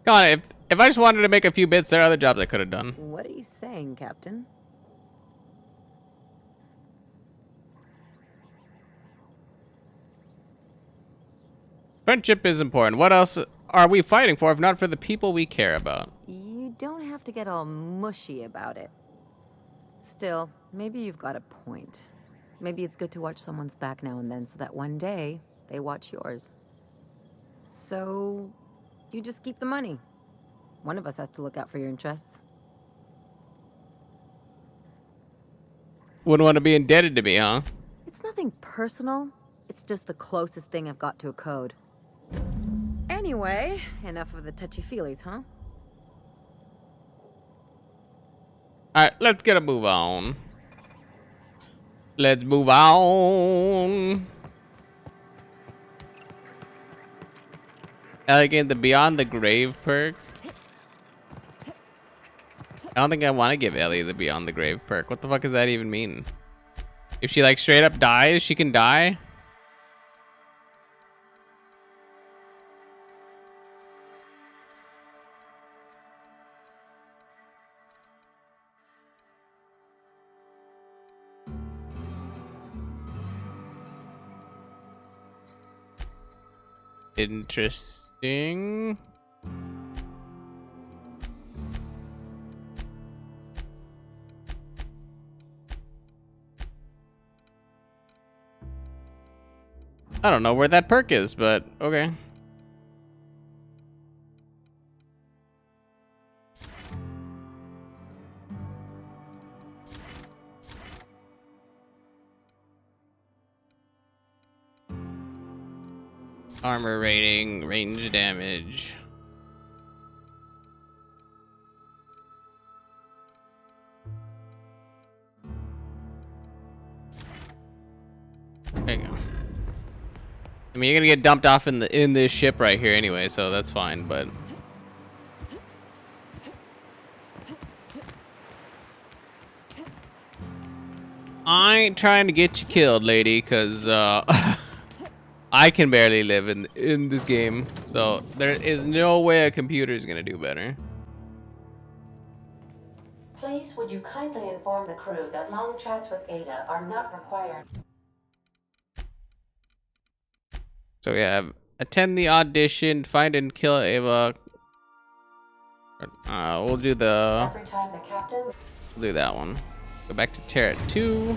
Come on, if I just wanted to make a few bits, there are other jobs I could have done. What are you saying, Captain? Friendship is important. What else are we fighting for if not for the people we care about? You don't have to get all mushy about it. Still, maybe you've got a point. Maybe it's good to watch someone's back now and then so that one day they watch yours. So, you just keep the money. One of us has to look out for your interests. Wouldn't want to be indebted to me, huh? It's nothing personal. It's just the closest thing I've got to a code. Anyway, enough of the touchy-feelies, huh? Alright, let's get a move on. Let's move on. I get the Beyond the Grave perk. I don't think I want to give Ellie the Beyond the Grave perk. What the fuck does that even mean? If she like straight up dies, she can die? Interesting. I don't know where that perk is, but okay. Armor rating, range damage. There you go. I mean, you're gonna get dumped off in this ship right here anyway, so that's fine. But I ain't trying to get you killed, lady, cause I can barely live in this game, so there is no way a computer is gonna do better. Please, would you kindly inform the crew that long chats with Ada are not required. So yeah, attend the audition, find and kill Ava. We'll do the. Every time the captain. We'll do that one. Go back to Terra 2.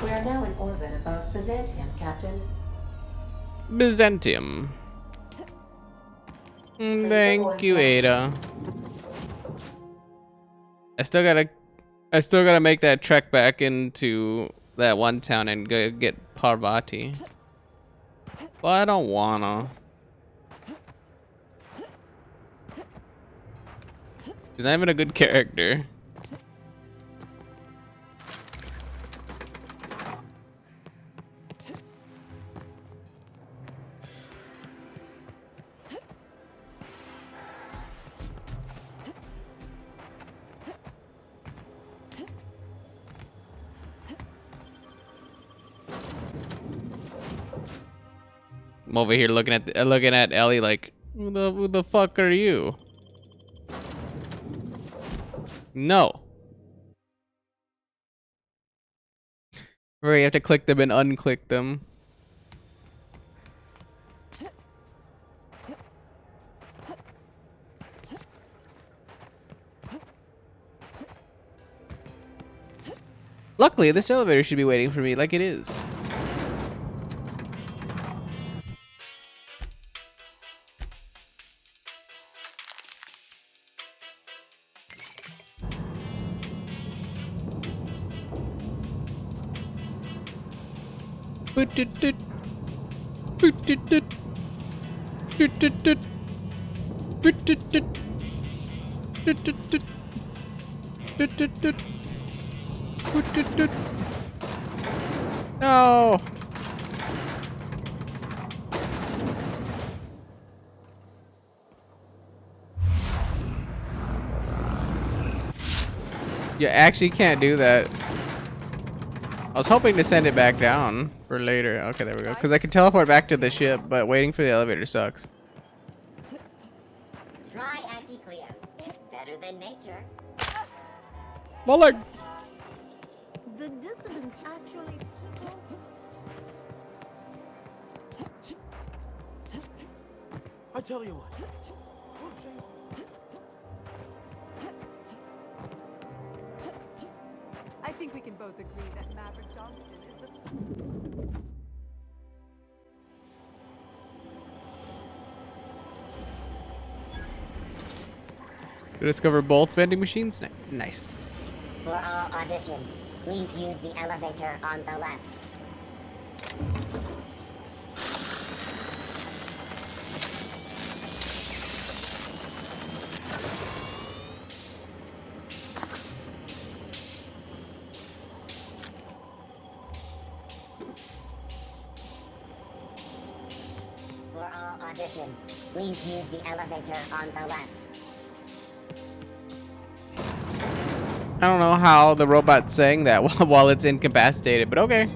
We are now in orbit above Byzantium, Captain. Byzantium. Thank you, Ada. I still gotta make that trek back into that one town and go get Parvati. Well, I don't wanna. She's not even a good character. I'm over here looking at Ellie like, who the fuck are you? No. Where you have to click them and unclick them. Luckily, this elevator should be waiting for me like it is. No. You actually can't do that. I was hoping to send it back down for later. Okay, there we go. Because I can teleport back to the ship, but waiting for the elevator sucks. Try anti-Cleo. It's better than nature. Well, like. The dissidents actually took over. I tell you what. I think we can both agree that Maverick Johnston is the... To discover both vending machines? Nice. For all auditions, please use the elevator on the left. For all auditions, please use the elevator on the left. I don't know how the robot's saying that while it's incapacitated, but okay.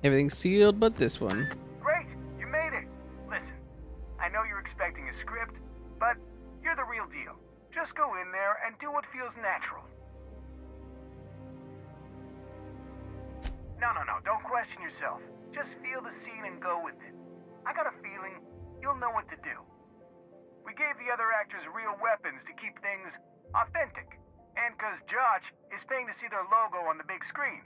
Everything's sealed but this one. Great, you made it. Listen, I know you're expecting a script, but you're the real deal. Just go in there and do what feels natural. No, don't question yourself. Just feel the scene and go with it. I got a feeling you'll know what to do. We gave the other actors real weapons to keep things authentic, and because Josh is paying to see their logo on the big screen.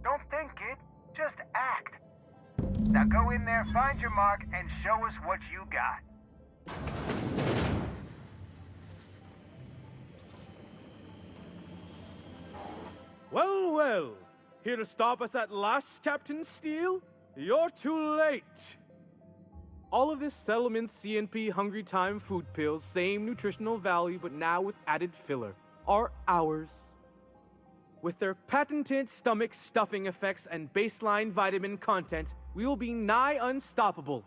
Don't think, kid. Just act. Now go in there, find your mark, and show us what you got. Well. Here to stop us at last, Captain Steele? You're too late. All of this Settlement CNP Hungry Time food pills, same nutritional value, but now with added filler, are ours. With their patented stomach stuffing effects and baseline vitamin content, we will be nigh unstoppable.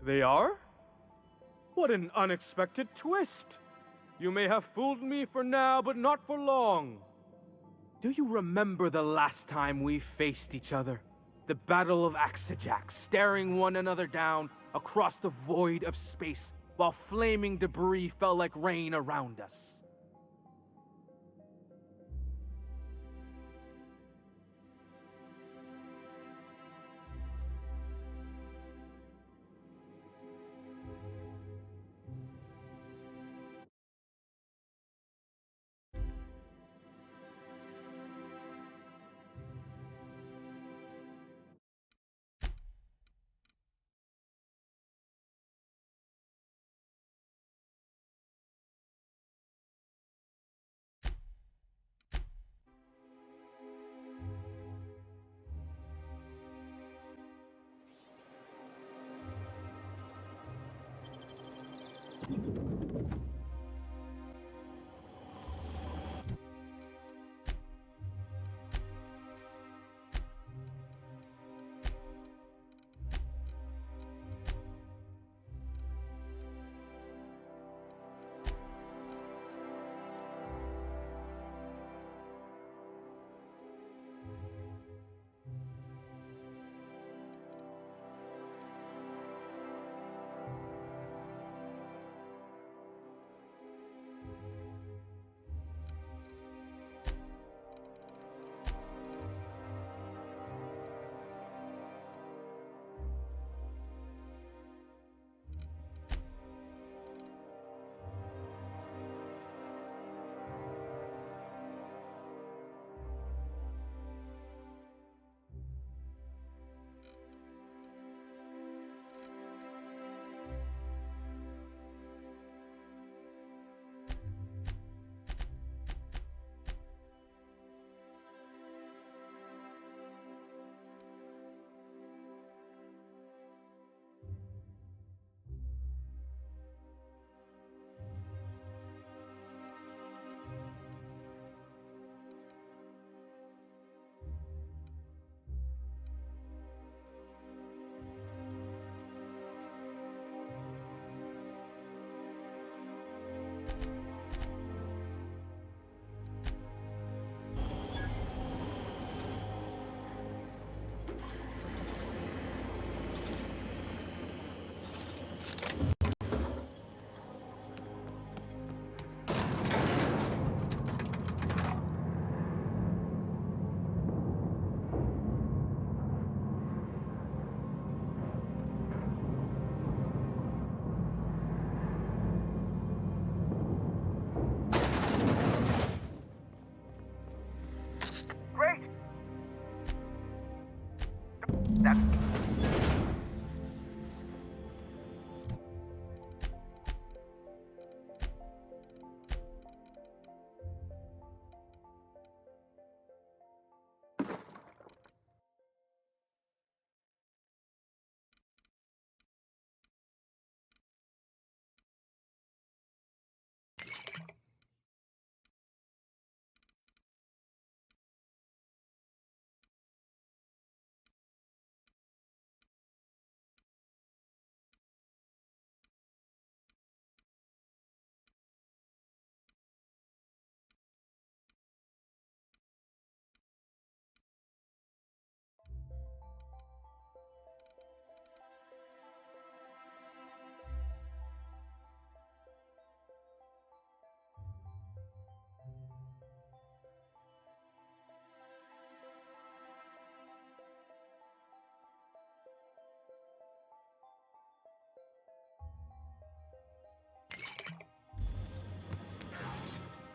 They are? What an unexpected twist! You may have fooled me for now, but not for long. Do you remember the last time we faced each other? The Battle of Axejack, staring one another down across the void of space while flaming debris fell like rain around us.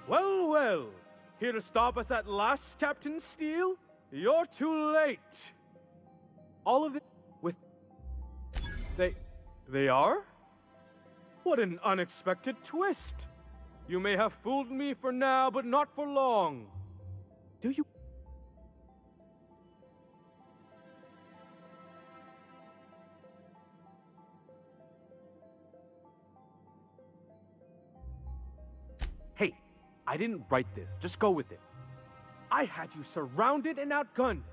Well, well. Here to stop us at last, Captain Steele? You're too late. All of it with... They are? What an unexpected twist. You may have fooled me for now, but not for long. Do you... Hey, I didn't write this. Just go with it. I had you surrounded and outgunned,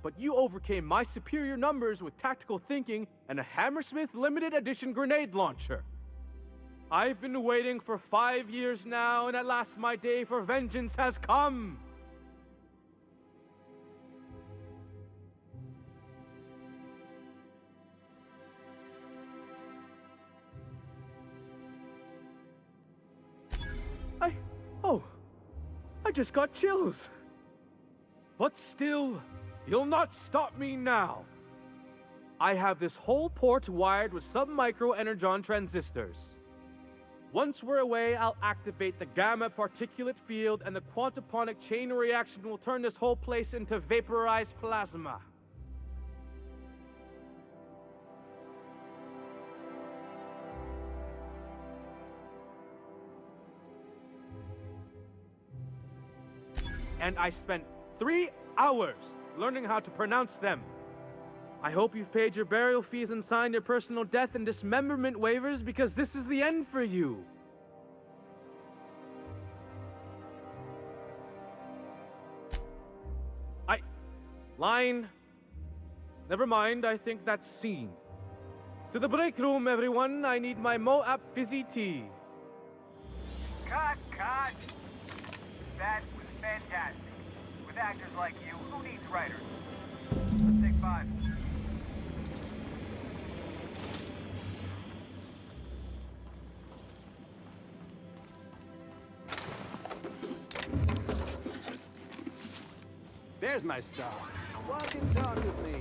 but you overcame my superior numbers with tactical thinking and a Hammersmith limited edition grenade launcher. I've been waiting for 5 years now, and at last my day for vengeance has come. I just got chills. But still, you'll not stop me now. I have this whole port wired with sub-micro energon transistors. Once we're away, I'll activate the gamma particulate field, and the quantaponic chain reaction will turn this whole place into vaporized plasma. And I spent 3 hours learning how to pronounce them. I hope you've paid your burial fees and signed your personal death and dismemberment waivers, because this is the end for you. Line. Never mind, I think that's scene. To the break room, everyone. I need my Moab fizzy tea. Cut! That was fantastic. With actors like you, who needs writers? Let's take 5. There's my star. Walk and talk with me.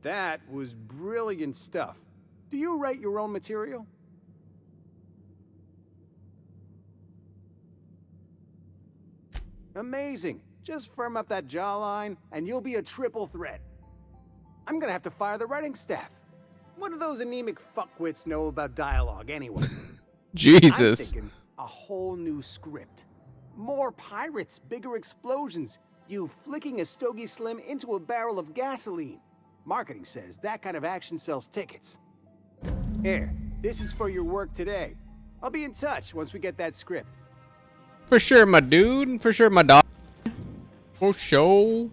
That was brilliant stuff. Do you write your own material? Amazing. Just firm up that jawline, and you'll be a triple threat. I'm gonna have to fire the writing staff. What do those anemic fuckwits know about dialogue anyway? Jesus. I'm thinking a whole new script. More pirates, bigger explosions, you flicking a Stogie Slim into a barrel of gasoline. Marketing says that kind of action sells tickets. Here, this is for your work today. I'll be in touch once we get that script. For sure, my dude. For sure, my dog. For sure.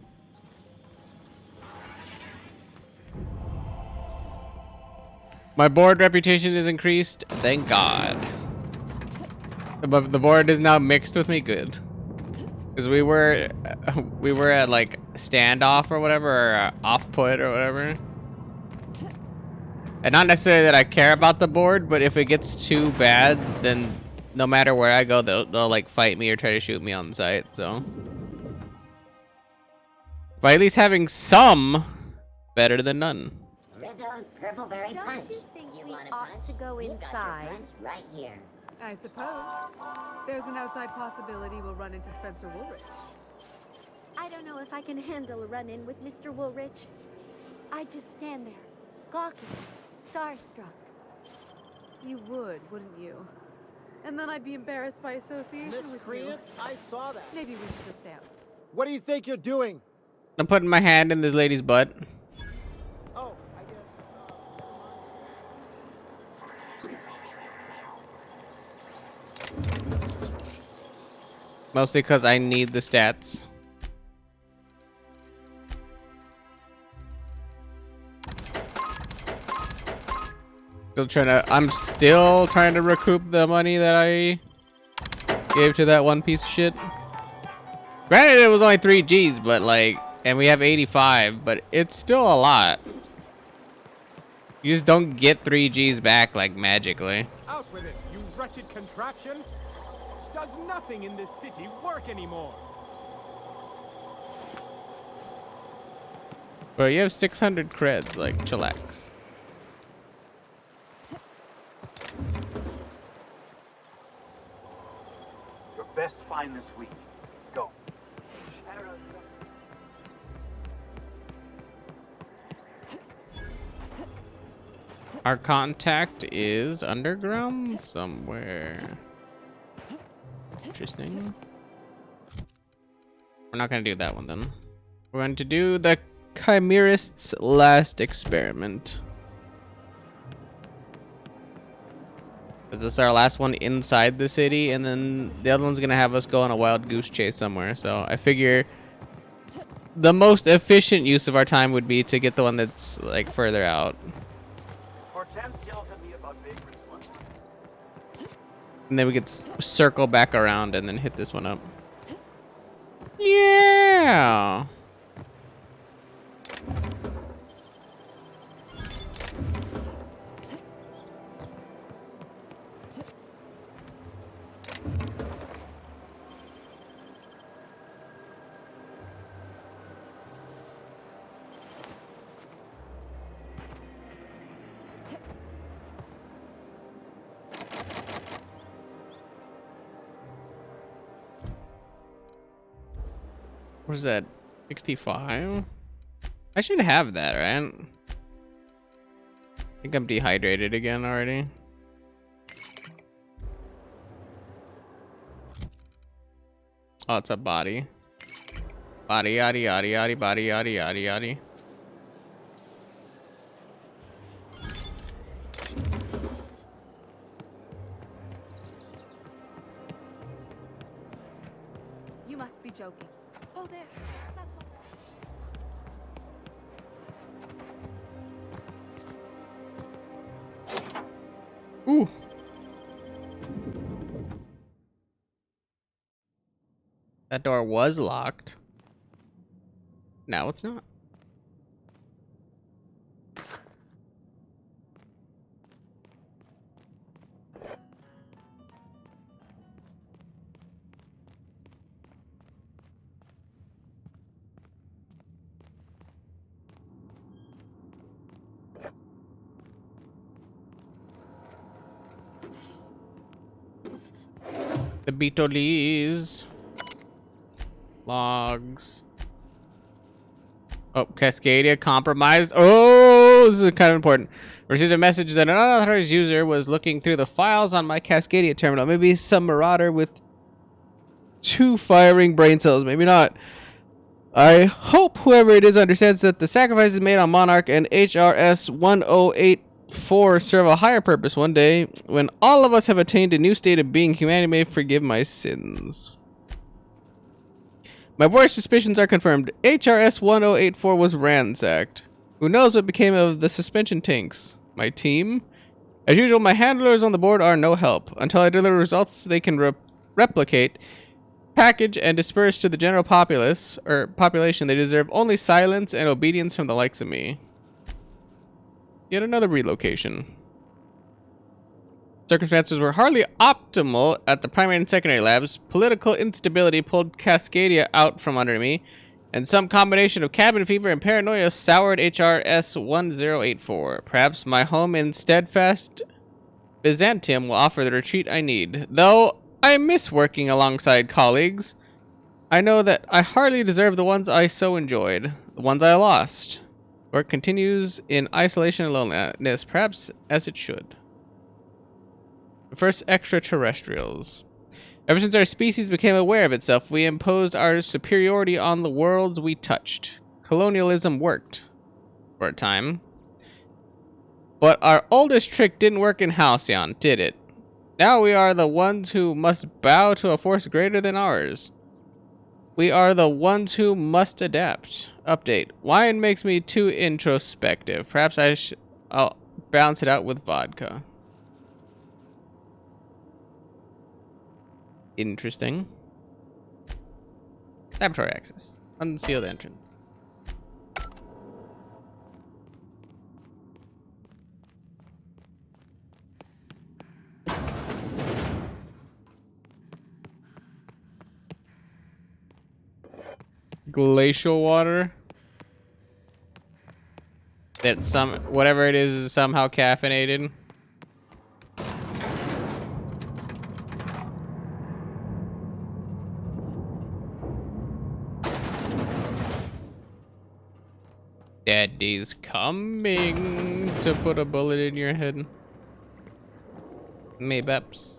My board reputation is increased. Thank God. But the board is now mixed with me. Good. Because we were at like standoff or whatever, or off put or whatever. And not necessarily that I care about the board, but if it gets too bad, then no matter where I go, they'll like fight me or try to shoot me on site. So if By at least having some, better than none. Rizzo's Purple Berry Punch. You want a punch? To go We've got inside. your punch right here. I suppose. There's an outside possibility we'll run into Spencer Woolrich. I don't know if I can handle a run-in with Mr. Woolrich. I'd just stand there, gawking, starstruck. You would, wouldn't you? And then I'd be embarrassed by association with you. Miscreant, I saw that. Maybe we should just stay out. What do you think you're doing? I'm putting my hand in this lady's butt. Oh, I guess. Mostly because I need the stats. I'm still trying to recoup the money that I gave to that one piece of shit. Granted, it was only 3 Gs, but like, and we have 85, but it's still a lot. You just don't get 3 Gs back like magically. Out with it, you wretched contraption! Does nothing in this city work anymore? But you have 600 creds, like, chillax. Your best find this week. Go. Our contact is underground somewhere. Interesting. We're not gonna do that one then. We're going to do the Chimerist's last experiment. This is our last one inside the city, and then the other one's gonna have us go on a wild goose chase somewhere. So I figure the most efficient use of our time would be to get the one that's like further out. And then we could circle back around and then hit this one up. Yeah. What is that? 65? I should have that, right? I think I'm dehydrated again already. Oh, it's a body. Body, yaddy, yaddy, yaddy, body, yaddy, yaddy, yaddy. You must be joking. Oh, there. That's what... Ooh. That door was locked. Now it's not. The Beetlejuice. Logs. Oh, Cascadia compromised. Oh, this is kind of important. Received a message that an unauthorized user was looking through the files on my Cascadia terminal. Maybe some marauder with 2 firing brain cells. Maybe not. I hope whoever it is understands that the sacrifices made on Monarch and HRS 1084 serve a higher purpose one day. When all of us have attained a new state of being, humanity may forgive my sins. My worst suspicions are confirmed. HRS 1084 was ransacked. Who knows what became of the suspension tanks? My team? As usual, my handlers on the board are no help. Until I deliver results they can replicate, package, and disperse to the general populace, or population, they deserve only silence and obedience from the likes of me. Yet another relocation. Circumstances were hardly optimal at the primary and secondary labs. Political instability pulled Cascadia out from under me. And some combination of cabin fever and paranoia soured HRS 1084. Perhaps my home in steadfast Byzantium will offer the retreat I need. Though I miss working alongside colleagues, I know that I hardly deserve the ones I so enjoyed, the ones I lost. Work continues in isolation and loneliness, perhaps as it should. The first extraterrestrials. Ever since our species became aware of itself, we imposed our superiority on the worlds we touched. Colonialism worked for a time. But our oldest trick didn't work in Halcyon, did it? Now we are the ones who must bow to a force greater than ours. We are the ones who must adapt. Update. Wine makes me too introspective. Perhaps I'll balance it out with vodka. Interesting. Laboratory access. Unsealed entrance. Glacial water. That whatever it is somehow caffeinated. Daddy's coming to put a bullet in your head. Maybeps.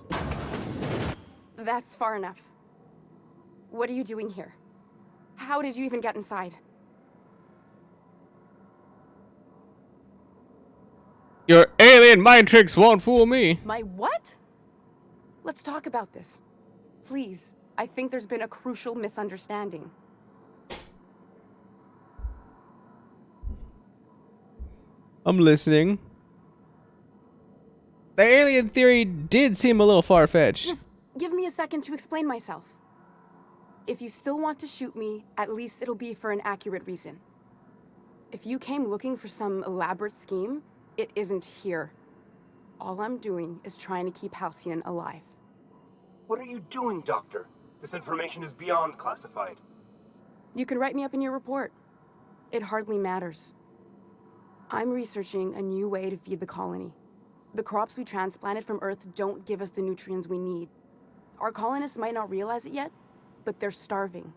That's far enough. What are you doing here? How did you even get inside? Your alien mind tricks won't fool me. My what? Let's talk about this. Please. I think there's been a crucial misunderstanding. I'm listening. The alien theory did seem a little far-fetched. Just give me a second to explain myself. If you still want to shoot me, at least it'll be for an accurate reason. If you came looking for some elaborate scheme, it isn't here. All I'm doing is trying to keep Halcyon alive. What are you doing, Doctor? This information is beyond classified. You can write me up in your report. It hardly matters. I'm researching a new way to feed the colony. The crops we transplanted from Earth don't give us the nutrients we need. Our colonists might not realize it yet, but they're starving.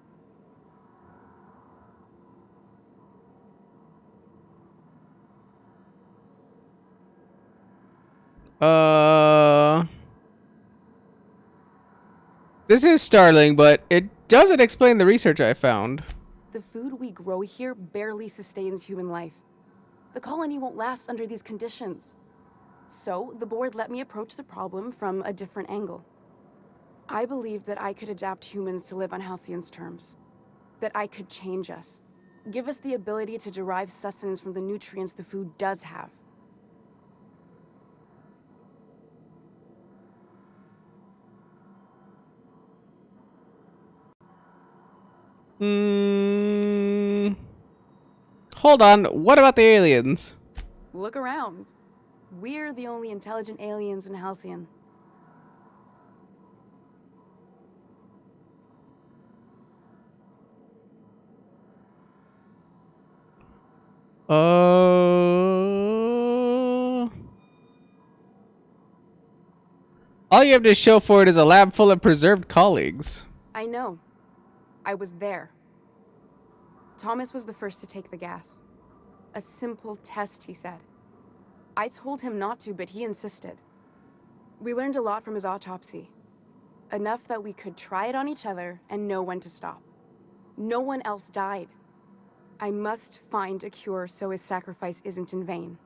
This is startling, but it doesn't explain the research I found. The food we grow here barely sustains human life. The colony won't last under these conditions. So, the board let me approach the problem from a different angle. I believed that I could adapt humans to live on Halcyon's terms. That I could change us. Give us the ability to derive sustenance from the nutrients the food does have. Hold on, what about the aliens? Look around. We're the only intelligent aliens in Halcyon. All you have to show for it is a lab full of preserved colleagues. I know. I was there. Thomas was the first to take the gas. A simple test, he said. I told him not to, but he insisted. We learned a lot from his autopsy. Enough that we could try it on each other and know when to stop. No one else died. I must find a cure so his sacrifice isn't in vain.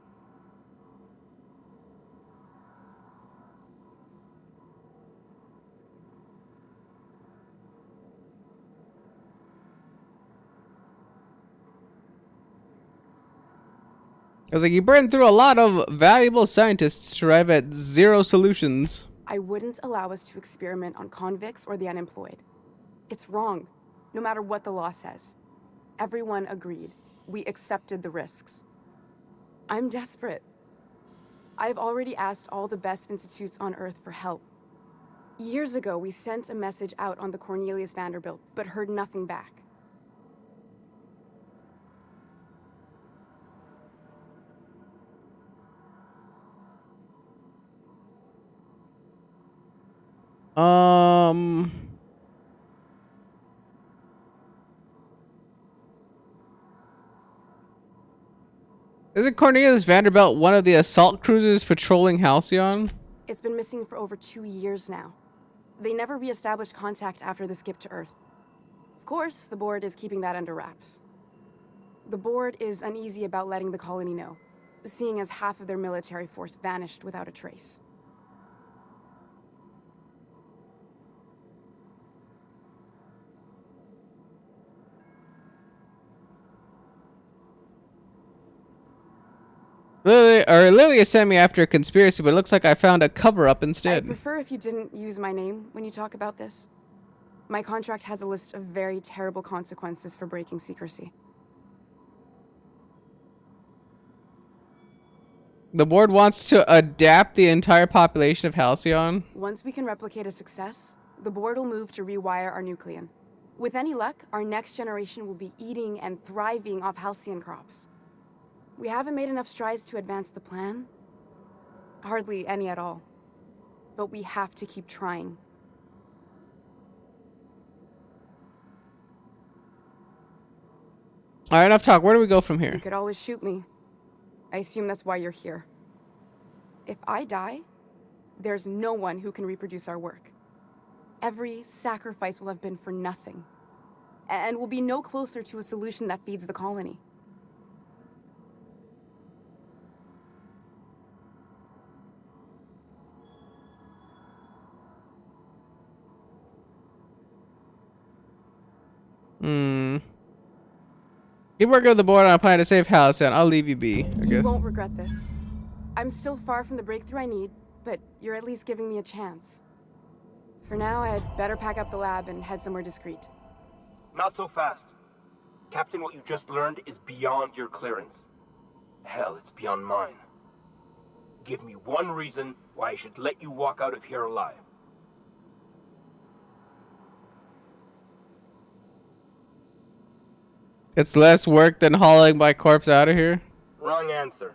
I was like, you burned through a lot of valuable scientists to arrive at zero solutions. I wouldn't allow us to experiment on convicts or the unemployed. It's wrong, no matter what the law says. Everyone agreed. We accepted the risks. I'm desperate. I've already asked all the best institutes on Earth for help. Years ago, we sent a message out on the Cornelius Vanderbilt, but heard nothing back. Isn't Cornelius Vanderbilt one of the assault cruisers patrolling Halcyon? It's been missing for over 2 years now. They never re-established contact after the skip to Earth. Of course, the board is keeping that under wraps. The board is uneasy about letting the colony know, seeing as half of their military force vanished without a trace. Lilia sent me after a conspiracy, but it looks like I found a cover-up instead. I'd prefer if you didn't use my name when you talk about this. My contract has a list of very terrible consequences for breaking secrecy. The board wants to adapt the entire population of Halcyon. Once we can replicate a success, the board will move to rewire our nucleon. With any luck, our next generation will be eating and thriving off Halcyon crops. We haven't made enough strides to advance the plan. Hardly any at all. But we have to keep trying. Alright, enough talk. Where do we go from here? You could always shoot me. I assume that's why you're here. If I die, there's no one who can reproduce our work. Every sacrifice will have been for nothing. And we'll be no closer to a solution that feeds the colony. Keep working with the board on a plan to save Halcyon. I'll leave you be. You won't regret this. I'm still far from the breakthrough I need, but you're at least giving me a chance. For now, I'd better pack up the lab and head somewhere discreet. Not so fast. Captain, what you just learned is beyond your clearance. Hell, it's beyond mine. Give me one reason why I should let you walk out of here alive. It's less work than hauling my corpse out of here. Wrong answer.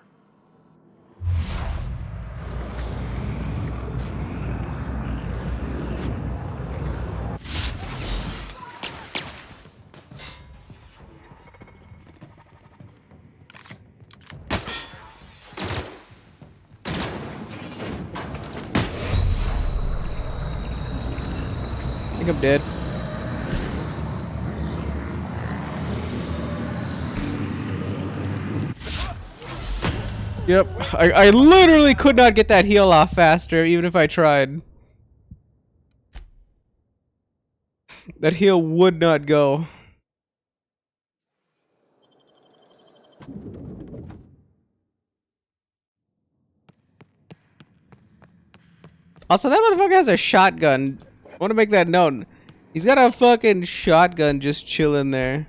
I think I'm dead. Yep, I literally could not get that heal off faster, even if I tried. That heal would not go. Also, that motherfucker has a shotgun. I want to make that known. He's got a fucking shotgun just chilling there.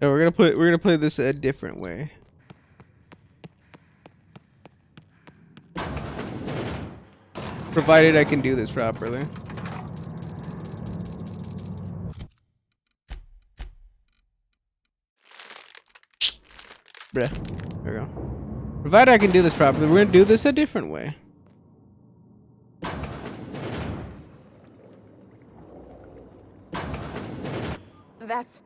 No, we're gonna play this a different way. Provided I can do this properly. Bruh. There we go. Provided I can do this properly, we're gonna do this a different way. That's...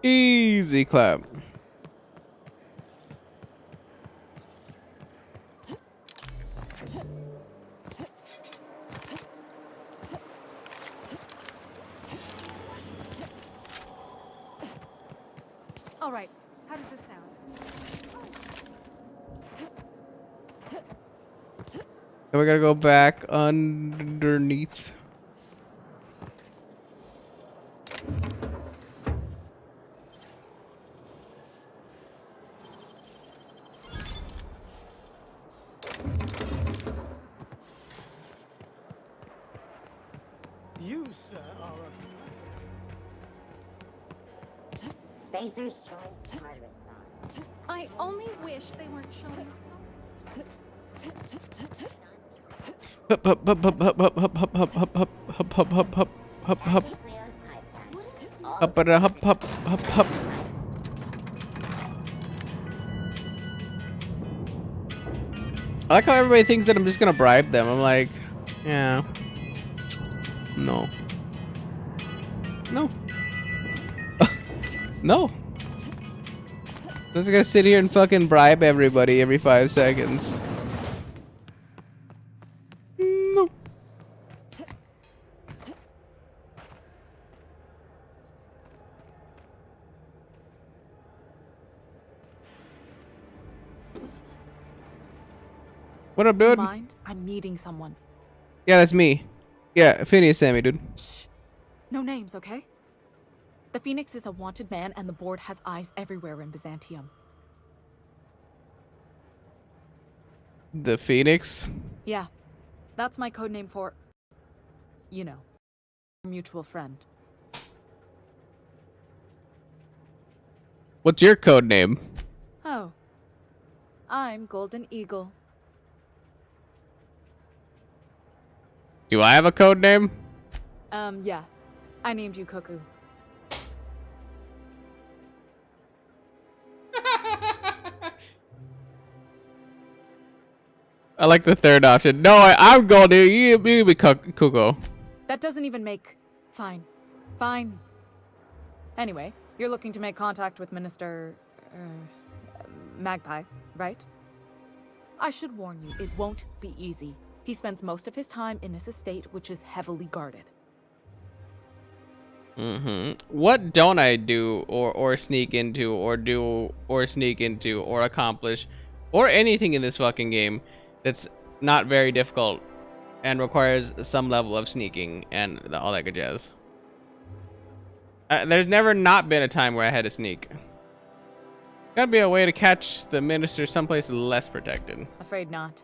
Easy clap. right. How does this sound? So we gotta go back underneath. You, sir, are Spacer's Choice hardware sauce. I only wish they weren't showing Hup hup hup hup hup hup hup hup hup hup hup hup hup hup hup hup. Up and hup hup hup hup. I like how everybody thinks that I'm just gonna bribe them. I'm like, yeah. No. No. No. I'm just gonna sit here and fucking bribe everybody every 5 seconds. No. What up, Do you dude? mind? I'm meeting someone. Yeah, that's me. Yeah, Phineas sent me, dude. Shh. No names, okay? The Phoenix is a wanted man, and the board has eyes everywhere in Byzantium. The Phoenix? Yeah, that's my code name for, you know, mutual friend. What's your code name? Oh, I'm Golden Eagle. Do I have a code name? Yeah, I named you Cuckoo. I like the third option. No, I'm going to you be Kuko. That doesn't even make... Fine. Fine. Anyway, you're looking to make contact with Minister... Magpie, right? I should warn you, it won't be easy. He spends most of his time in his estate, which is heavily guarded. What don't I do or sneak into or do or sneak into or accomplish or anything in this fucking game that's not very difficult and requires some level of sneaking and all that good jazz? There's never not been a time where I had to sneak. Gotta be a way to catch the minister someplace less protected. Afraid not.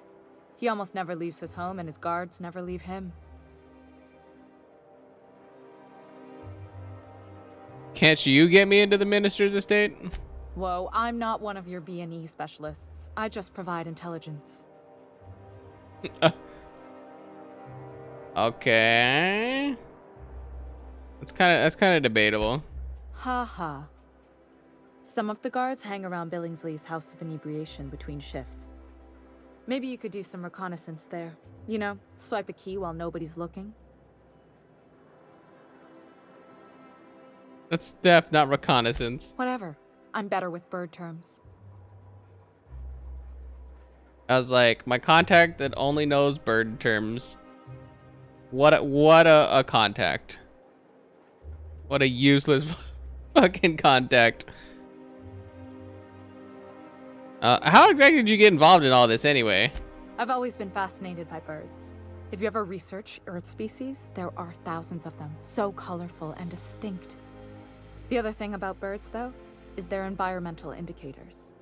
He almost never leaves his home, and his guards never leave him. Can't you get me into the minister's estate? Whoa, I'm not one of your B&E specialists. I just provide intelligence. Okay. That's kind of debatable. Ha ha. Some of the guards hang around Billingsley's House of Inebriation between shifts. Maybe you could do some reconnaissance there. You know, swipe a key while nobody's looking. That's theft, not reconnaissance. Whatever. I'm better with bird terms. I was like, my contact that only knows bird terms. What a contact. What a useless fucking contact. How exactly did you get involved in all this anyway? I've always been fascinated by birds. If you ever research Earth species, there are thousands of them, so colorful and distinct. The other thing about birds, though, is their environmental indicators.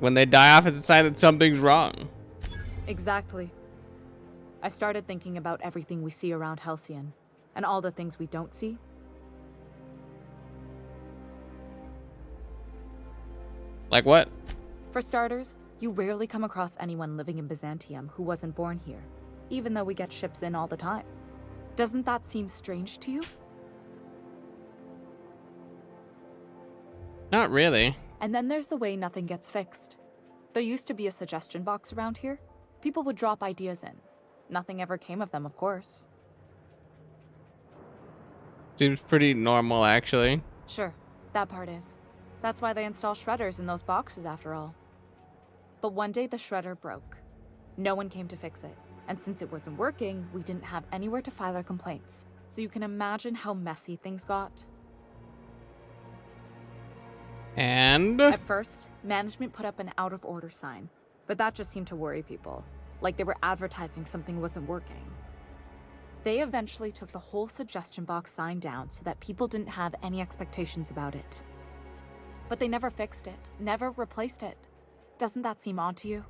When they die off, it's a sign that something's wrong. Exactly. I started thinking about everything we see around Halcyon, and all the things we don't see. Like what? For starters, you rarely come across anyone living in Byzantium who wasn't born here, even though we get ships in all the time. Doesn't that seem strange to you? Not really. And then there's the way nothing gets fixed. There used to be a suggestion box around here. People would drop ideas in. Nothing ever came of them, of course. Seems pretty normal, actually. Sure, that part is. That's why they install shredders in those boxes, after all. But one day the shredder broke. No one came to fix it. And since it wasn't working, we didn't have anywhere to file our complaints. so you can imagine how messy things got. And At first, management put up an out-of-order sign, but that just seemed to worry people, like they were advertising something wasn't working. They eventually took the whole suggestion box sign down so that people didn't have any expectations about it. But they never fixed it, never replaced it. Doesn't that seem odd to you?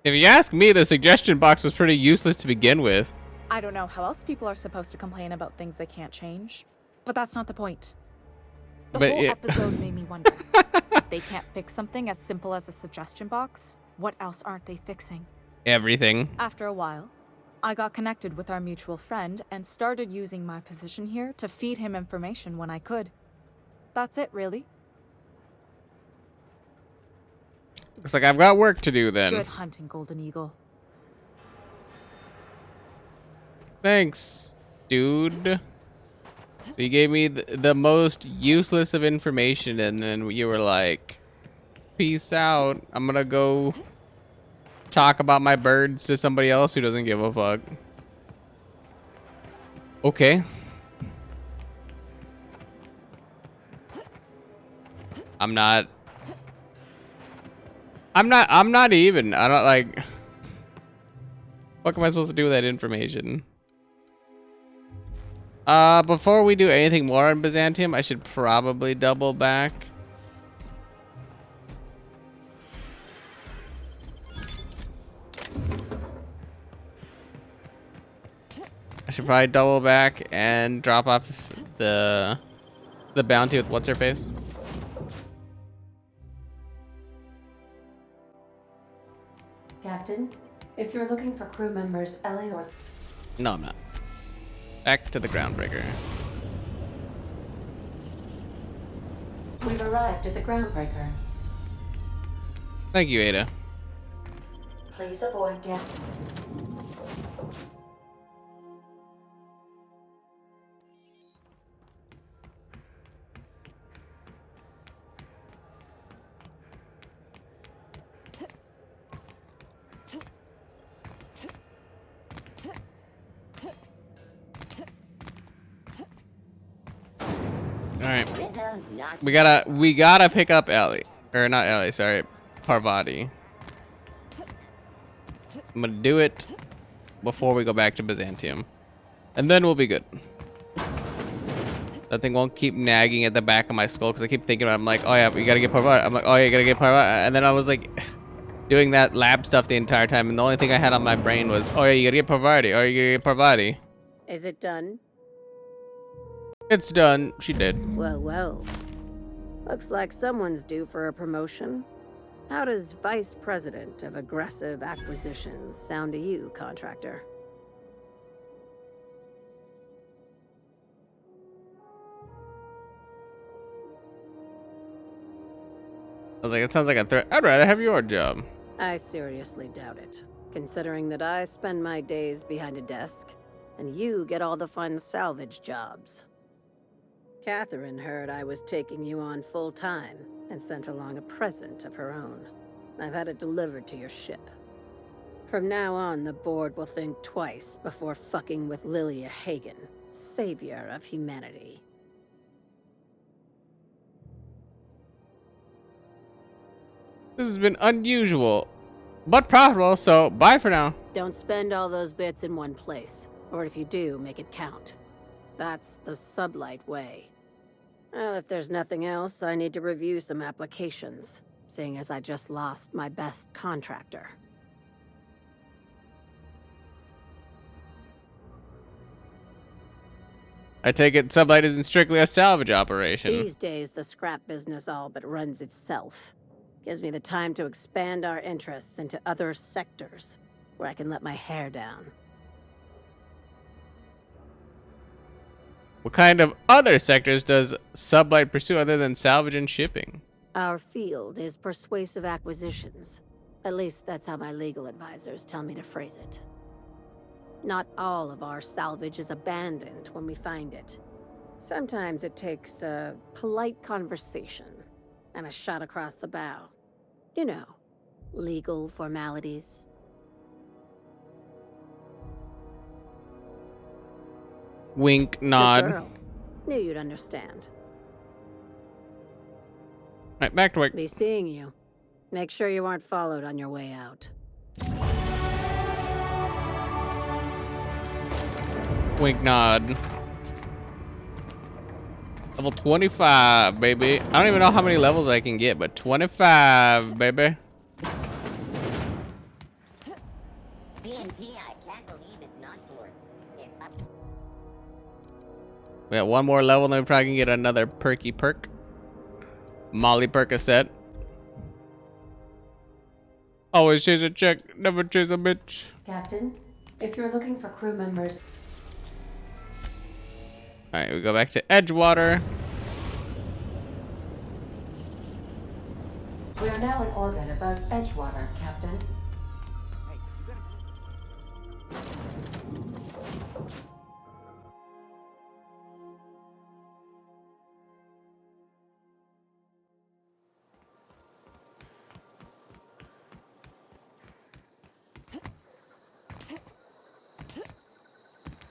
if you ask me, the suggestion box was pretty useless to begin with. I don't know how else people are supposed to complain about things they can't change, but that's not the point. The whole episode made me wonder, if they can't fix something as simple as a suggestion box, what else aren't they fixing? Everything. After a while, I got connected with our mutual friend and started using my position here to feed him information when I could. That's it, really. Looks like I've got work to do then. Good hunting, Golden Eagle. Thanks, dude. So you gave me the most useless of information, and then you were like, peace out. I'm gonna go talk about my birds to somebody else who doesn't give a fuck. Okay. I'm not even. I don't like. What am I supposed to do with that information? Before we do anything more on Byzantium, I should probably double back. I should probably double back and drop off the bounty with what's her face. Captain, if you're looking for crew members Ellie or... No, I'm not. Back to the groundbreaker. We've arrived at the groundbreaker. Thank you, Ada. Please avoid death. Alright. We gotta pick up Ellie. Or not Ellie, sorry. Parvati. I'm gonna do it before we go back to Byzantium. And then we'll be good. That thing won't keep nagging at the back of my skull because I keep thinking about it. I'm like, oh yeah, we gotta get Parvati. I'm like, oh yeah, you gotta get Parvati. And then I was like doing that lab stuff the entire time, and the only thing I had on my brain was, oh yeah, you gotta get Parvati. Oh, you gotta get Parvati. Is it done? It's done. She did. Well, well. Looks like someone's due for a promotion. How does Vice President of Aggressive Acquisitions sound to you, contractor? I was like, it sounds like a threat. I'd rather have your job. I seriously doubt it, considering that I spend my days behind a desk, and you get all the fun salvage jobs. Catherine heard I was taking you on full-time, and sent along a present of her own. I've had it delivered to your ship. From now on, the board will think twice before fucking with Lilia Hagen, savior of humanity. This has been unusual, but profitable, so bye for now. Don't spend all those bits in one place, or if you do, make it count. That's the sublight way. Well, if there's nothing else, I need to review some applications, seeing as I just lost my best contractor. I take it Sublight isn't strictly a salvage operation. These days, the scrap business all but runs itself. Gives me the time to expand our interests into other sectors, where I can let my hair down. What kind of other sectors does Sublight pursue other than salvage and shipping? Our field is persuasive acquisitions. At least that's how my legal advisors tell me to phrase it. Not all of our salvage is abandoned when we find it. Sometimes it takes a polite conversation and a shot across the bow. You know, Legal formalities. Wink, Good nod. girl. Knew you'd understand. Right, back to work. Be seeing you. Make sure you aren't followed on your way out. Wink, nod. Level 25, baby. I don't even know how many levels I can get, but 25, baby. CNP, I can't believe it's not forced. If I... We got one more level, then we probably can get another perky perk. Molly Percocet. Always chase a chick, never chase a bitch. Captain, if you're looking for crew members... Alright, we go back to Edgewater. We are now in orbit above Edgewater, Captain.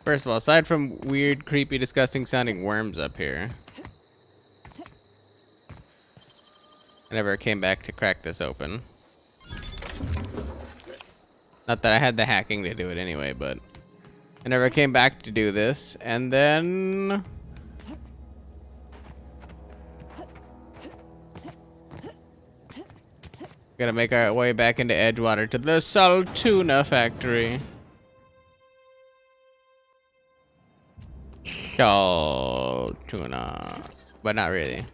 First of all, aside from weird, creepy, disgusting sounding worms up here, I never came back to crack this open. Not that I had the hacking to do it anyway, but I never came back to do this. And then gotta make our way back into Edgewater to the Saltuna factory. Saltuna, but not really.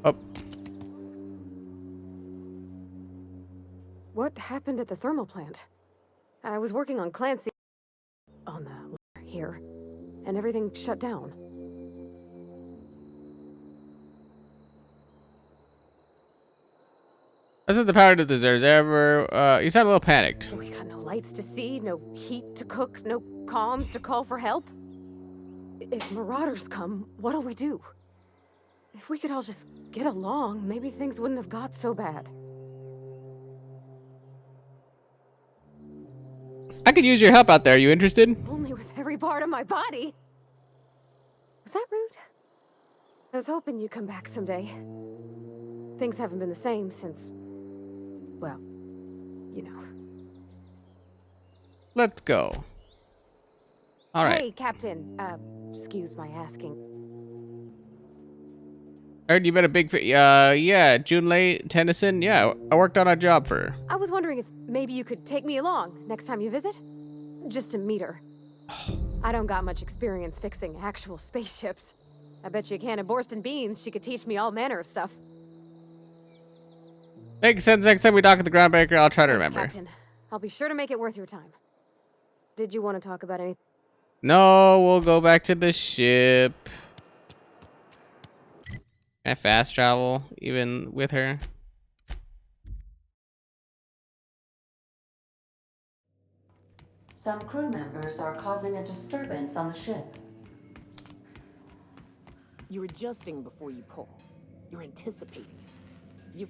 Oh. What happened at the thermal plant? I was working on Clancy on the here, and everything shut down. I said the power to deserves ever. You sound a little panicked. We got no lights to see, no heat to cook, no comms to call for help. If marauders come, what'll we do? If we could all just get along, maybe things wouldn't have got so bad. I could use your help out there. Are you interested? Only with every part of my body. Was that rude? I was hoping you'd come back someday. Things haven't been the same since, well, you know. Let's go. All right. Hey, Captain. Excuse my asking. Heard you been a big yeah, June Late Tennyson. Yeah, I worked on a job for her. I was wondering if maybe you could take me along next time you visit? Just to meet her. I don't got much experience fixing actual spaceships. I bet you a can of Borston beans she could teach me all manner of stuff. Makes sense. Next time we dock at the groundbreaker, I'll try to Thanks, remember. Captain. I'll be sure to make it worth your time. Did you want to talk about anything? No, we'll go back to the ship. Can I fast travel even with her? Some crew members are causing a disturbance on the ship. You're adjusting before you pull. You're anticipating it. You...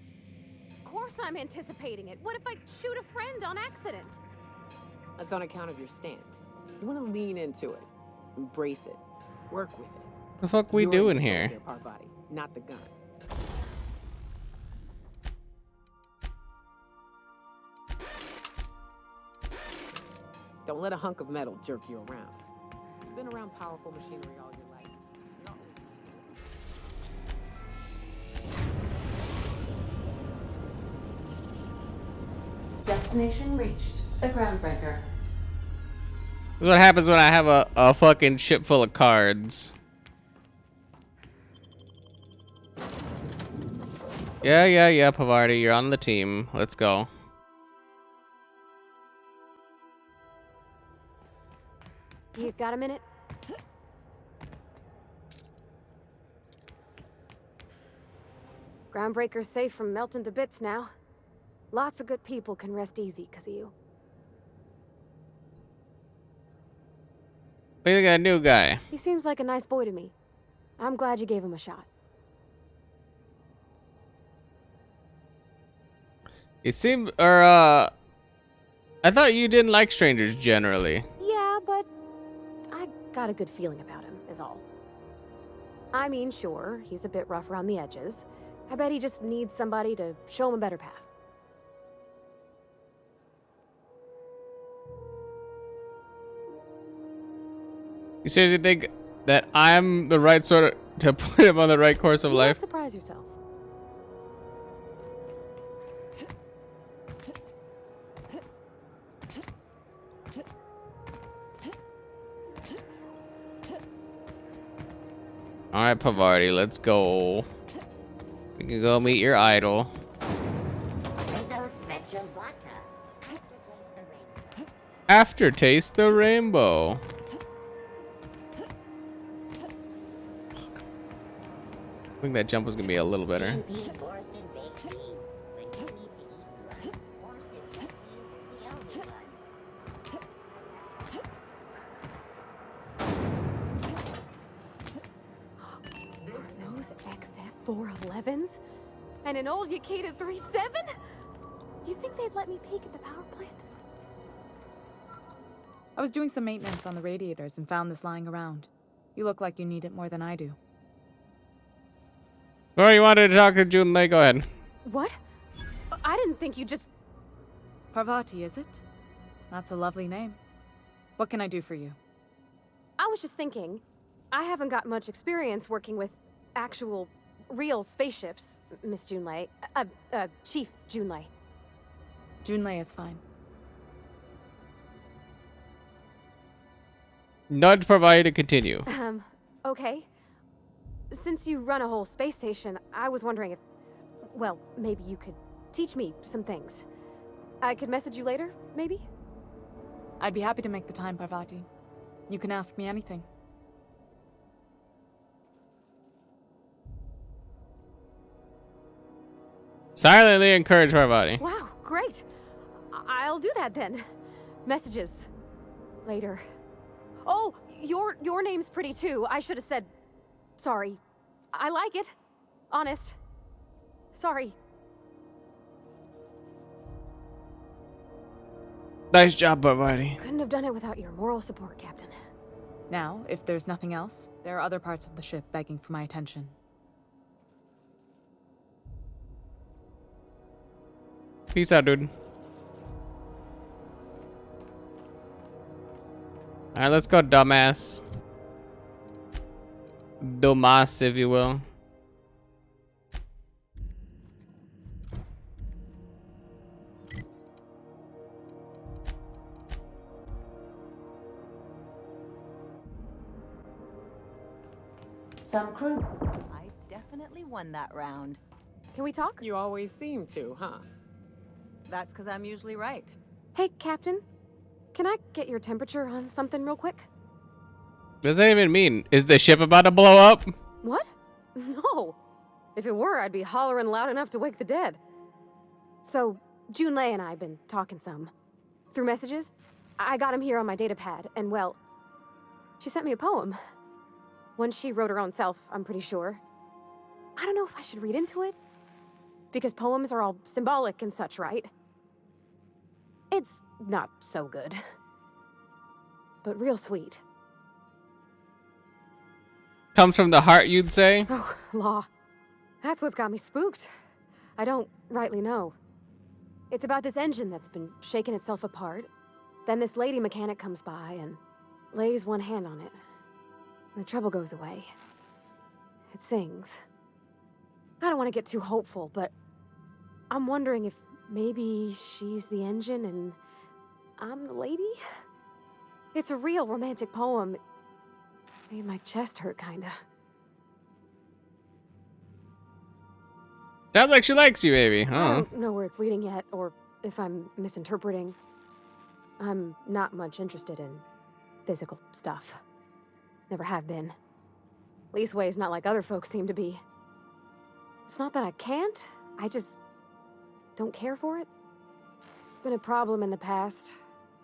Of course I'm anticipating it. What if I shoot a friend on accident? That's on account of your stance. You want to lean into it. Embrace it. Work with it. The fuck we You're doing in control here? of their part body, not the gun. Don't let a hunk of metal jerk you around. You've been around powerful machinery all your life. Not Destination reached. The groundbreaker. This is what happens when I have a fucking ship full of cards. Yeah, Pavardi, you're on the team. Let's go. You've got a minute? Groundbreaker's safe from melting to bits now. Lots of good people can rest easy because of you. What do you think of that new guy? He seems like a nice boy to me. I'm glad you gave him a shot. It seemed, or I thought you didn't like strangers generally. Yeah, but I got a good feeling about him, is all. I mean, sure, he's a bit rough around the edges. I bet he just needs somebody to show him a better path. You seriously think that I'm the right sort of to put him on the right course of You life? might surprise yourself. All right, Pavarti, let's go. We can go meet your idol. Aftertaste the rainbow. I think that jump was gonna be a little better. Those XF411s? And an old Yakita 37? You think they'd let me peek at the power plant? I was doing some maintenance on the radiators and found this lying around. You look like you need it more than I do. Oh, you wanted to talk to June Lay? Go ahead. What? I didn't think you just... Parvati, is it? That's a lovely name. What can I do for you? I was just thinking, I haven't got much experience working with actual, real spaceships, Miss Junlei. Chief Junlei. Junlei is fine. Nudge Pavarti to continue. Okay. Since you run a whole space station, I was wondering if, well, maybe you could teach me some things. I could message you later, maybe? I'd be happy to make the time, Parvati. You can ask me anything. Silently encourage Parvati. Wow, great. I'll do that then. Messages. Later. Oh, your name's pretty too. I should have said sorry. I like it. Honest. Sorry. Nice job, Parvati. Couldn't have done it without your moral support, Captain. Now, if there's nothing else, there are other parts of the ship begging for my attention. Peace out, dude. Alright, let's go, dumbass. Dumbass, if you will. Some crew. I definitely won that round. Can we talk? You always seem to, huh? That's because I'm usually right. Hey, Captain. Can I get your temperature on something real quick? What does that even mean? Is the ship about to blow up? What? No. If it were, I'd be hollering loud enough to wake the dead. So, Junlei and I have been talking some. Through messages. I got him here on my data pad, and well, she sent me a poem. One she wrote her own self, I'm pretty sure. I don't know if I should read into it. Because poems are all symbolic and such, right? It's not so good. But real sweet. Comes from the heart, you'd say? Oh, law. That's what's got me spooked. I don't rightly know. It's about this engine that's been shaking itself apart. Then this lady mechanic comes by and lays one hand on it. The trouble goes away. It sings. I don't want to get too hopeful, but I'm wondering if maybe she's the engine and I'm the lady? It's a real romantic poem. Made my chest hurt, kinda. Sounds like she likes you, baby. I don't know where it's leading yet, or if I'm misinterpreting. I'm not much interested in physical stuff. Never have been. Leastways, not like other folks seem to be. It's not that I can't, I just don't care for it. It's been a problem in the past.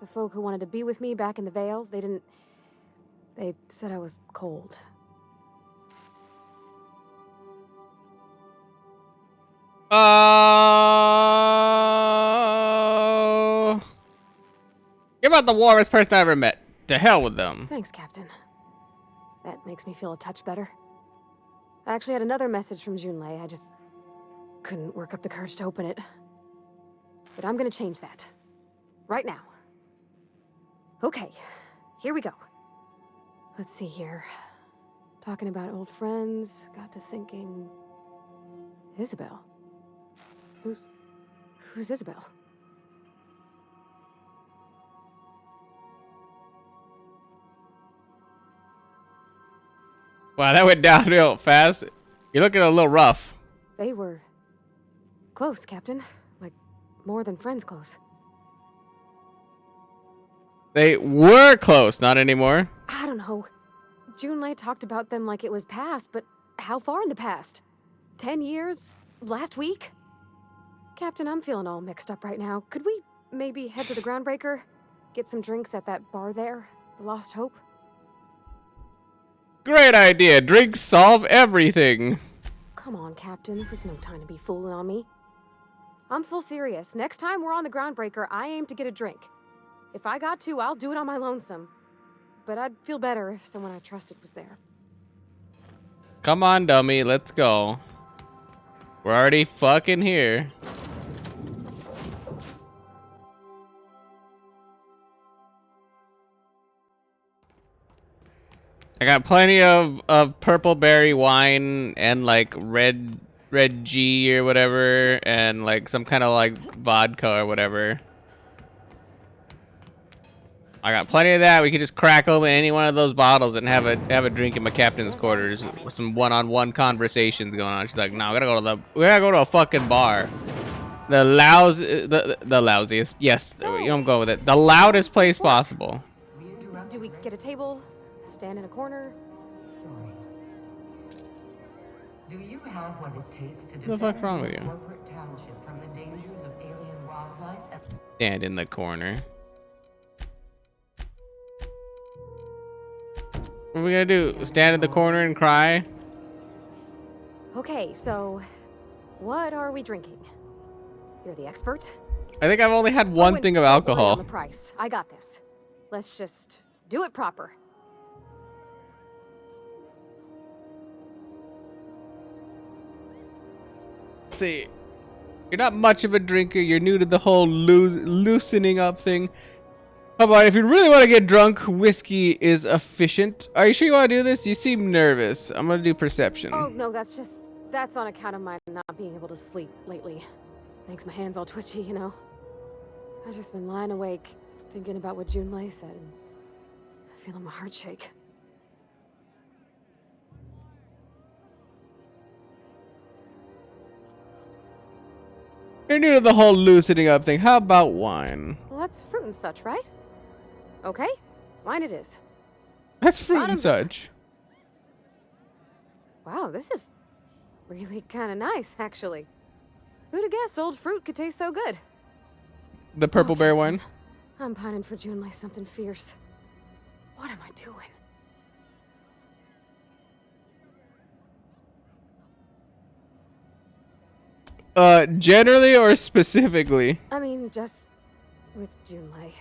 The folk who wanted to be with me back in the Vale, they They said I was cold. You're about the warmest person I ever met. To hell with them. Thanks, Captain. That makes me feel a touch better. I actually had another message from Junlei. I just couldn't work up the courage to open it. But I'm gonna change that. Right now. Okay, here we go. Let's see here. Talking about old friends, got to thinking... Isabel? Who's Isabel? Wow, that went down real fast. You're looking a little rough. They were... close, Captain. Like, more than friends close. They were close, not anymore. I don't know. Junlei talked about them like it was past, but how far in the past? 10 years? Last week? Captain, I'm feeling all mixed up right now. Could we maybe head to the Groundbreaker? Get some drinks at that bar there? The Lost Hope? Great idea. Drinks solve everything. Come on, Captain. This is no time to be fooling on me. I'm full serious. Next time we're on the Groundbreaker, I aim to get a drink. If I got to, I'll do it on my lonesome. But I'd feel better if someone I trusted was there. Come on, dummy. Let's go. We're already fucking here. I got plenty of purple berry wine and like red G or whatever, and like some kind of like vodka or whatever. I got plenty of that. We could just crack open any one of those bottles and have a drink in my captain's quarters with some one-on-one conversations going on. She's like, "No, we gotta go to a fucking bar." The lousiest. Yes, I'm going with it. The loudest place possible. Do we get a table? Stand in a corner? Do you have what it takes to What the fuck's wrong with you? corporate township from the dangers of alien wildlife? Stand in the corner. What are we gonna do? Stand in the corner and cry? Okay, so what are we drinking? You're the expert. I think I've only had one thing of Don't worry alcohol. on the price. I got this. Let's just do it proper. See, you're not much of a drinker. You're new to the whole loosening up thing. How about if you really want to get drunk, whiskey is efficient. Are you sure you want to do this? You seem nervous. I'm gonna do perception. Oh, no, that's on account of my not being able to sleep lately. Makes my hands all twitchy, you know. I've just been lying awake, thinking about what Junlei said, and feeling my heart shake. You're new to the whole loosening up thing. How about wine? Well, that's fruit and such, right? Okay, wine it is. That's fruit Bottom and such. Wow, this is really kind of nice, actually. Who'd have guessed old fruit could taste so good? The purple bear wine. I'm pining for Junlei something fierce. What am I doing? Generally or specifically? I mean, just with Junlei.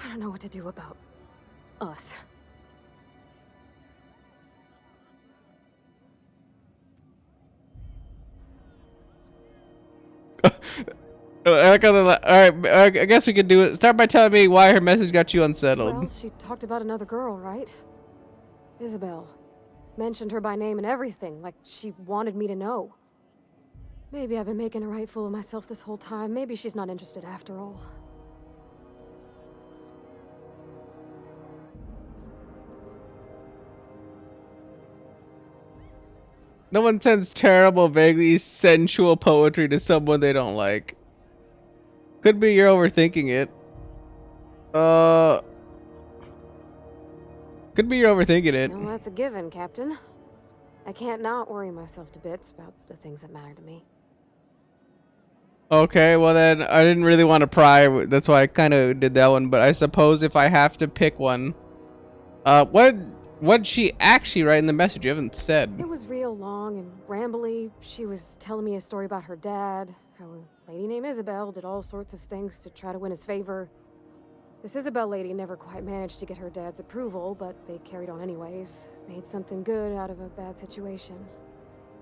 I don't know what to do about us. Alright, I guess we could do it. Start by telling me why her message got you unsettled. Well, she talked about another girl, right? Isabel. Mentioned her by name and everything, like she wanted me to know. Maybe I've been making a right fool of myself this whole time. Maybe she's not interested after all. No one sends terrible, vaguely sensual poetry to someone they don't like. Could be you're overthinking it. Could be you're overthinking it. Well, that's a given, Captain. I can't not worry myself to bits about the things that matter to me. Okay, well then, I didn't really want to pry, that's why I kind of did that one, but I suppose if I have to pick one, What'd she actually write in the message? You haven't said. It was real long and rambly. She was telling me a story about her dad, how a lady named Isabel did all sorts of things to try to win his favor. This Isabel lady never quite managed to get her dad's approval, but they carried on anyways. Made something good out of a bad situation.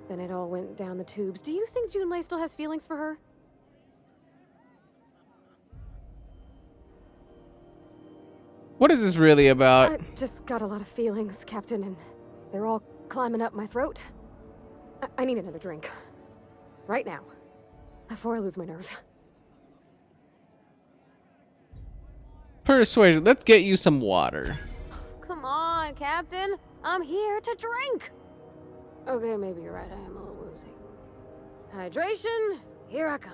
Then it all went down the tubes. Do you think Junlei still has feelings for her? What is this really about? I just got a lot of feelings, Captain, and they're all climbing up my throat. I need another drink. Right now. Before I lose my nerve. Persuasion. Let's get you some water. Come on, Captain. I'm here to drink. Okay, maybe you're right. I am a little woozy. Hydration, here I come.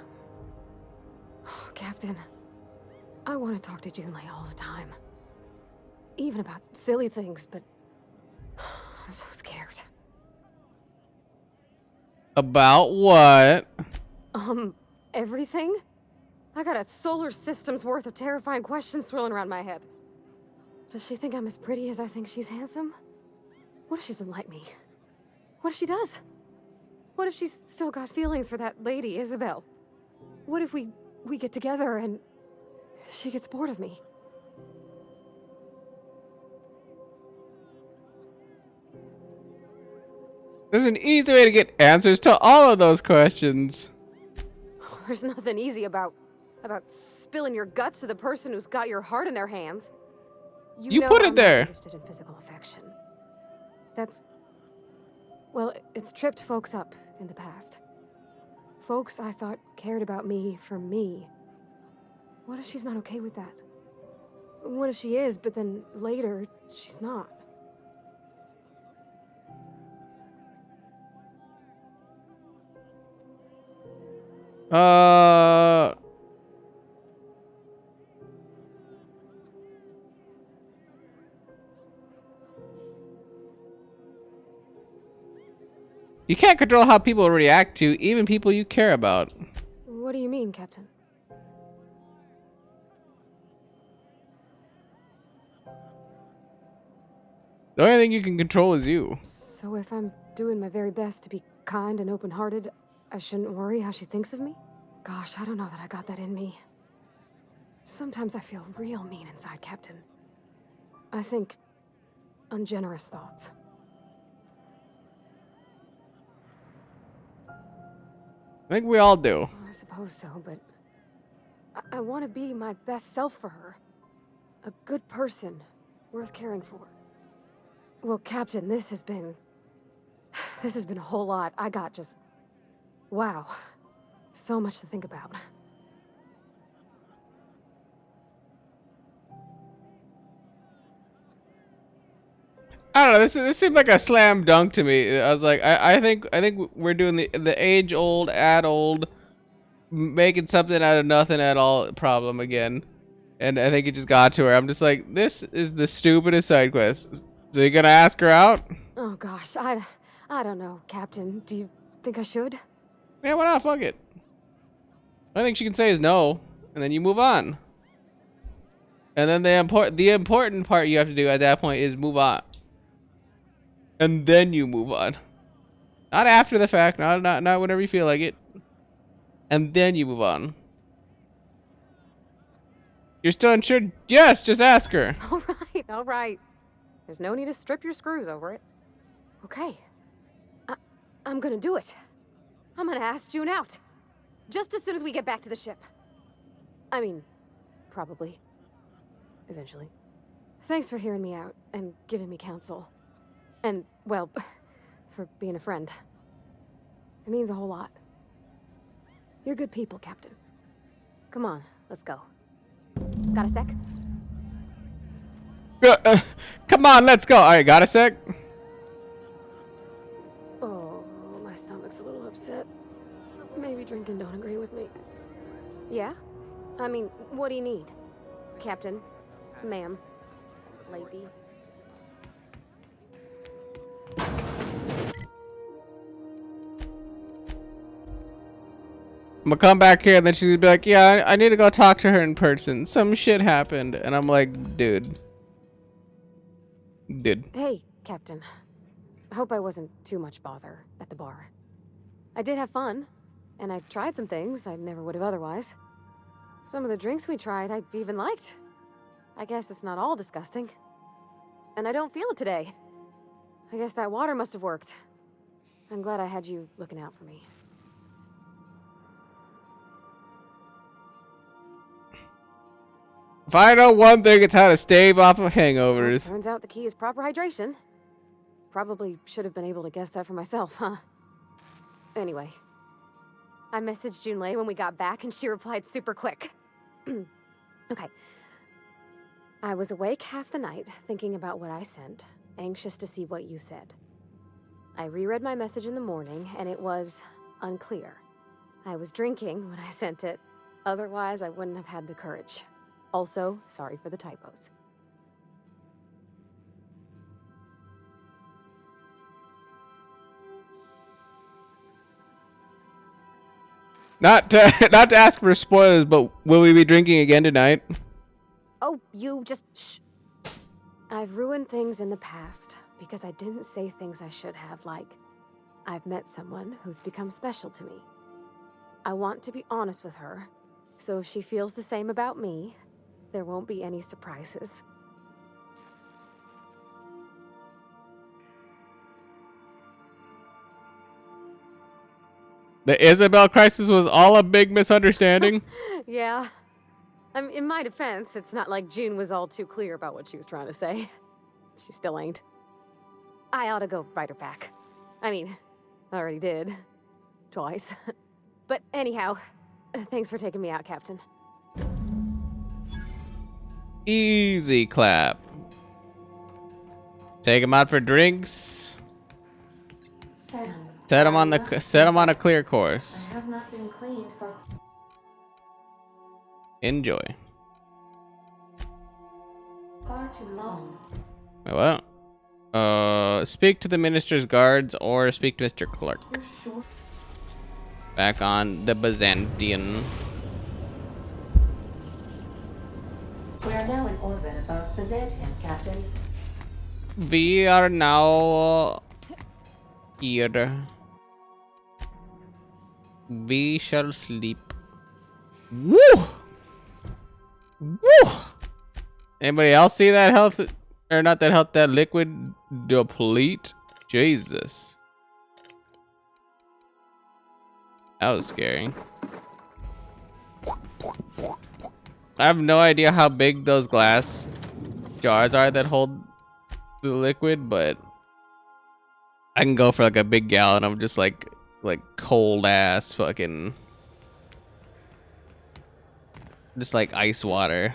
Oh, Captain, I want to talk to Junlei all the time. Even about silly things, but I'm so scared. About what? Everything? I got a solar system's worth of terrifying questions swirling around my head. Does she think I'm as pretty as I think she's handsome? What if she doesn't like me? What if she does? What if she's still got feelings for that lady, Isabel? What if we get together and she gets bored of me? There's an easy way to get answers to all of those questions. There's nothing easy about spilling your guts to the person who's got your heart in their hands. You know put it I'm there. not interested in physical affection. Well, it's tripped folks up in the past. Folks I thought cared about me for me. What if she's not okay with that? What if she is, but then later she's not? You can't control how people react to even people you care about. What do you mean, Captain? The only thing you can control is you. So if I'm doing my very best to be kind and open-hearted, I shouldn't worry how she thinks of me? Gosh, I don't know that I got that in me. Sometimes I feel real mean inside, Captain. I think ungenerous thoughts. I think we all do. I suppose so, but I want to be my best self for her. A good person, worth caring for. Well, Captain, this has been a whole lot. I got just... wow. So much to think about. I don't know. This seemed like a slam dunk to me. I was like, I think we're doing the age old, old, making something out of nothing at all problem again, and I think it just got to her. I'm just like, this is the stupidest side quest. So you gonna ask her out? Oh gosh, I don't know, Captain. Do you think I should? Yeah, why not? Fuck it. I think she can say is no, and then you move on. And then the important part you have to do at that point is move on. And then you move on. Not after the fact, not whenever you feel like it. And then you move on. You're still unsure? Yes, just ask her. All right. There's no need to strip your screws over it. Okay. I'm gonna do it. I'm gonna ask June out. Just as soon as we get back to the ship. I mean, probably. Eventually. Thanks for hearing me out and giving me counsel. And, well, for being a friend. It means a whole lot. You're good people, Captain. Come on, let's go. Got a sec? Come on, let's go. Alright, got a sec? Oh, my stomach's a little upset. Maybe drinking don't agree with me. Yeah? I mean, what do you need? Captain? Ma'am? Lady? I'm gonna come back here and then she's gonna be like, yeah, I need to go talk to her in person. Some shit happened. And I'm like, dude. Dude. Hey, Captain. I hope I wasn't too much bother at the bar. I did have fun, and I tried some things I never would have otherwise. Some of the drinks we tried I even liked. I guess it's not all disgusting. And I don't feel it today. I guess that water must have worked. I'm glad I had you looking out for me. If I know one thing, it's how to stave off of hangovers. Well, turns out the key is proper hydration. Probably should have been able to guess that for myself, huh? Anyway, I messaged Junlei when we got back and she replied super quick. Okay. I was awake half the night thinking about what I sent, anxious to see what you said. I reread my message in the morning and it was unclear. I was drinking when I sent it. Otherwise, I wouldn't have had the courage. Also, sorry for the typos. Not to ask for spoilers, but will we be drinking again tonight? Oh, you just shh. I've ruined things in the past because I didn't say things I should have, like, I've met someone who's become special to me. I want to be honest with her, so if she feels the same about me, there won't be any surprises. The Isabel crisis was all a big misunderstanding. Yeah. In my defense, it's not like June was all too clear about what she was trying to say. She still ain't. I ought to go write her back. I mean, I already did. Twice. But anyhow, thanks for taking me out, Captain. Easy clap. Take him out for drinks. Sam, Set him on a clear course. I have not been cleaned for Enjoy. far too long. Wait, what? Speak to the minister's guards or speak to Mr. Clark. You're sure? Back on the Byzantium. We are now in orbit above Byzantium, Captain. We are now here. We shall sleep. Woo! Woo! Anybody else see that health, or not that health, that liquid deplete? Jesus. That was scary. I have no idea how big those glass jars are that hold the liquid, but I can go for like a big gallon of just like cold ass fucking just like ice water.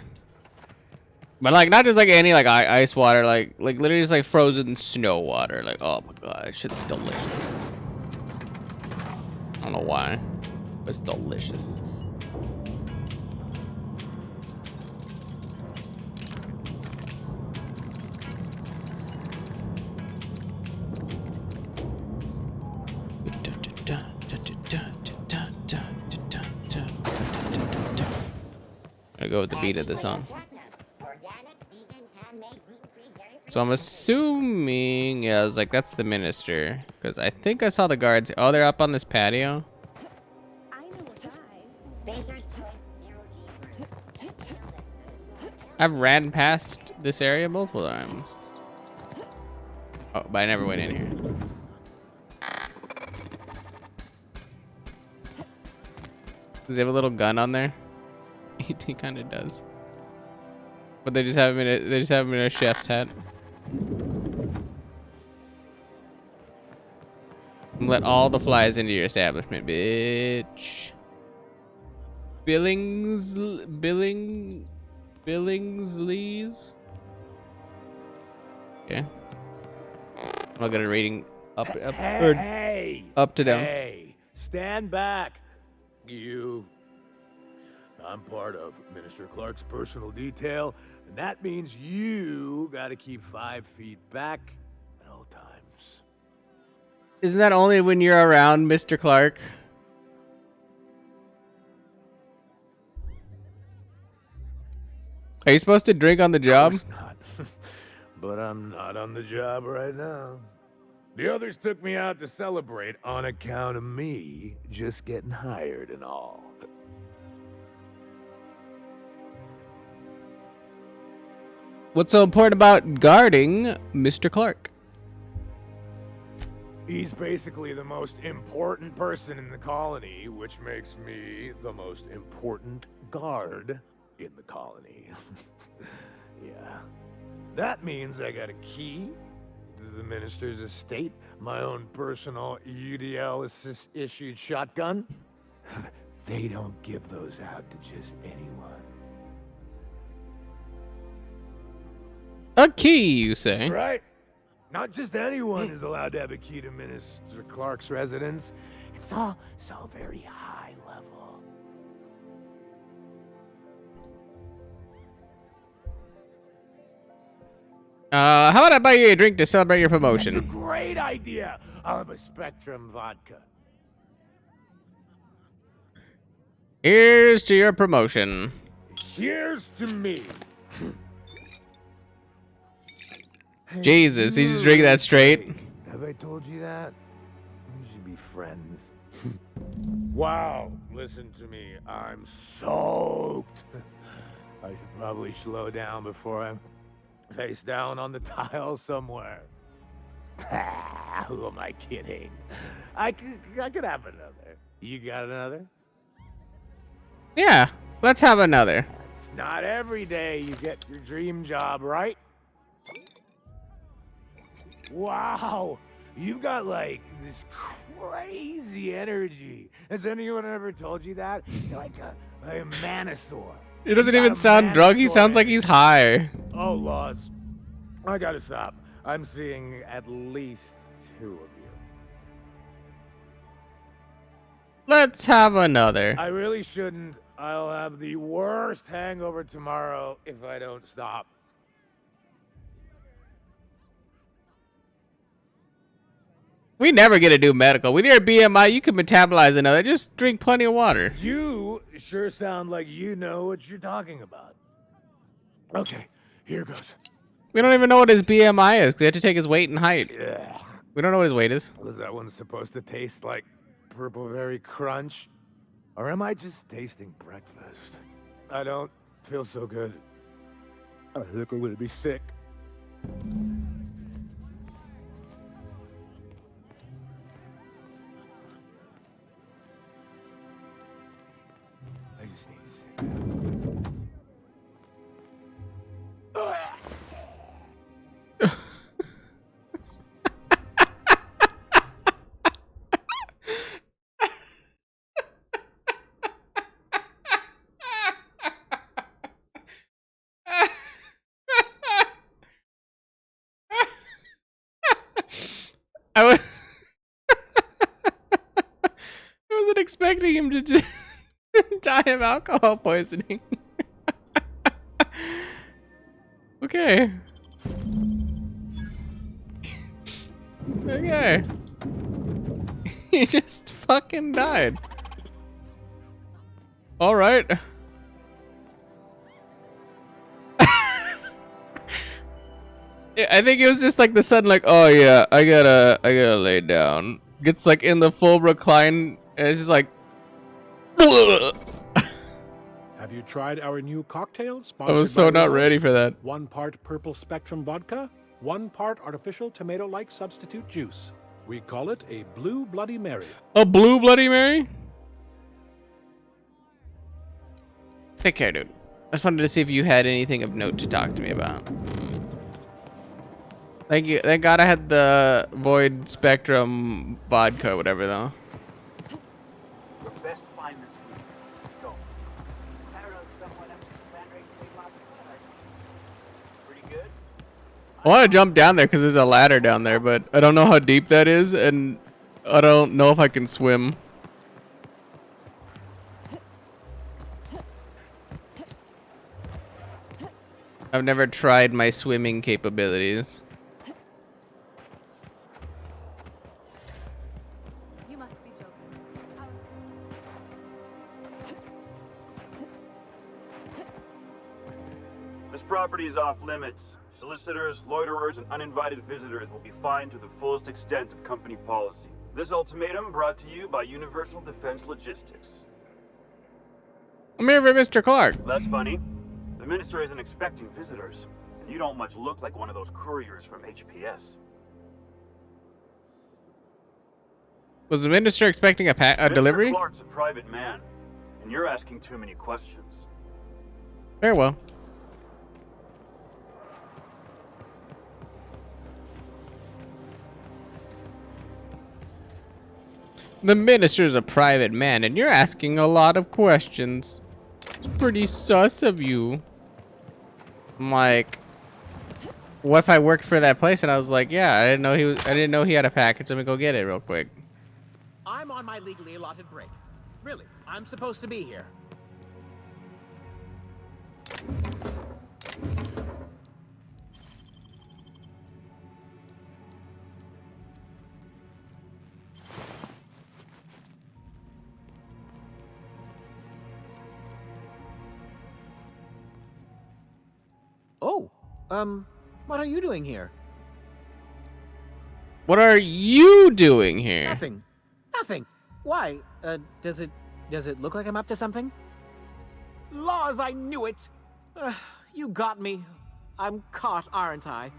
But like not just like any like ice water, like literally just like frozen snow water. Like, oh my god, that shit's delicious. I don't know why, but it's delicious. I go with the beat of the song. So I'm assuming, yeah, I was like, that's the minister, because I think I saw the guards. Oh, they're up on this patio. I've ran past this area multiple times. Oh, but I never went in here. Does he have a little gun on there? He kind of does. But they just have him in a chef's hat. Let all the flies into your establishment, bitch. Billingsleys. Okay. I'll get a rating up to down. Hey, stand back, you. I'm part of Minister Clark's personal detail, and that means you gotta keep 5 feet back at all times. Isn't that only when you're around Mr. Clark? Are you supposed to drink on the job? Not. but I'm not on the job right now. The others took me out to celebrate on account of me just getting hired and all. What's so important about guarding Mr. Clark? He's basically the most important person in the colony, which makes me the most important guard in the colony. Yeah. That means I got a key to the minister's estate, my own personal UDL-issued shotgun. They don't give those out to just anyone. A key, you say? That's right. Not just anyone is allowed to have a key to Minister Clark's residence. It's all so very high level. How about I buy you a drink to celebrate your promotion? That's a great idea. I'll have a Spectrum vodka. Here's to your promotion. Here's to me. Jesus, he's just drinking that straight. Have I told you that? We should be friends. Wow, listen to me. I'm soaked. I should probably slow down before I'm face down on the tile somewhere. Who am I kidding? I could have another. You got another? Yeah, let's have another. It's not every day you get your dream job, right? Wow, you've got like this crazy energy. Has anyone ever told you that? You're like a manosaur. He doesn't even sound drunk. He sounds like he's high. Oh, Laws. I gotta stop. I'm seeing at least 2 of you. Let's have another. I really shouldn't. I'll have the worst hangover tomorrow if I don't stop. We never get to do medical. With your BMI, you can metabolize another. Just drink plenty of water. You sure sound like you know what you're talking about. Okay, here goes. We don't even know what his BMI is because we have to take his weight and height. Yeah. We don't know what his weight is. Was that one supposed to taste like Purple Berry Crunch? Or am I just tasting breakfast? I don't feel so good. I think I'm gonna be sick. I just need to sit down. I wasn't expecting him to just die of alcohol poisoning. Okay. Okay. He just fucking died. All right. I think it was just like the sudden, like, oh yeah, I gotta lay down. Gets like in the full recline, and it's just like. Have you tried our new cocktail? I was so not ready for that. 1 part purple spectrum vodka, 1 part artificial tomato-like substitute juice. We call it a Blue Bloody Mary. A Blue Bloody Mary? Take care, dude. I just wanted to see if you had anything of note to talk to me about. Thank you. Thank God I had the Void Spectrum vodka, whatever, though. Your best find this week. Go. I don't know, someone else pretty good? I want to jump down there because there's a ladder down there, but I don't know how deep that is, and I don't know if I can swim. I've never tried my swimming capabilities. You must be joking. This property is off limits. Solicitors, loiterers, and uninvited visitors will be fined to the fullest extent of company policy. This ultimatum brought to you by Universal Defense Logistics. I'm here for Mr. Clark. That's funny. The minister isn't expecting visitors, and you don't much look like one of those couriers from HPS. Was the minister expecting a delivery? Mr. Clark's a private man, and you're asking too many questions. Very well. The minister's a private man, and you're asking a lot of questions. It's pretty sus of you. I'm like, what if I worked for that place and I was like, yeah, I didn't know he had a package. Let me go get it real quick. I'm on my legally allotted break. Really, I'm supposed to be here. Oh, what are you doing here? What are you doing here? Nothing. Nothing. Why? Does it look like I'm up to something? Laws, I knew it! You got me. I'm caught, aren't I?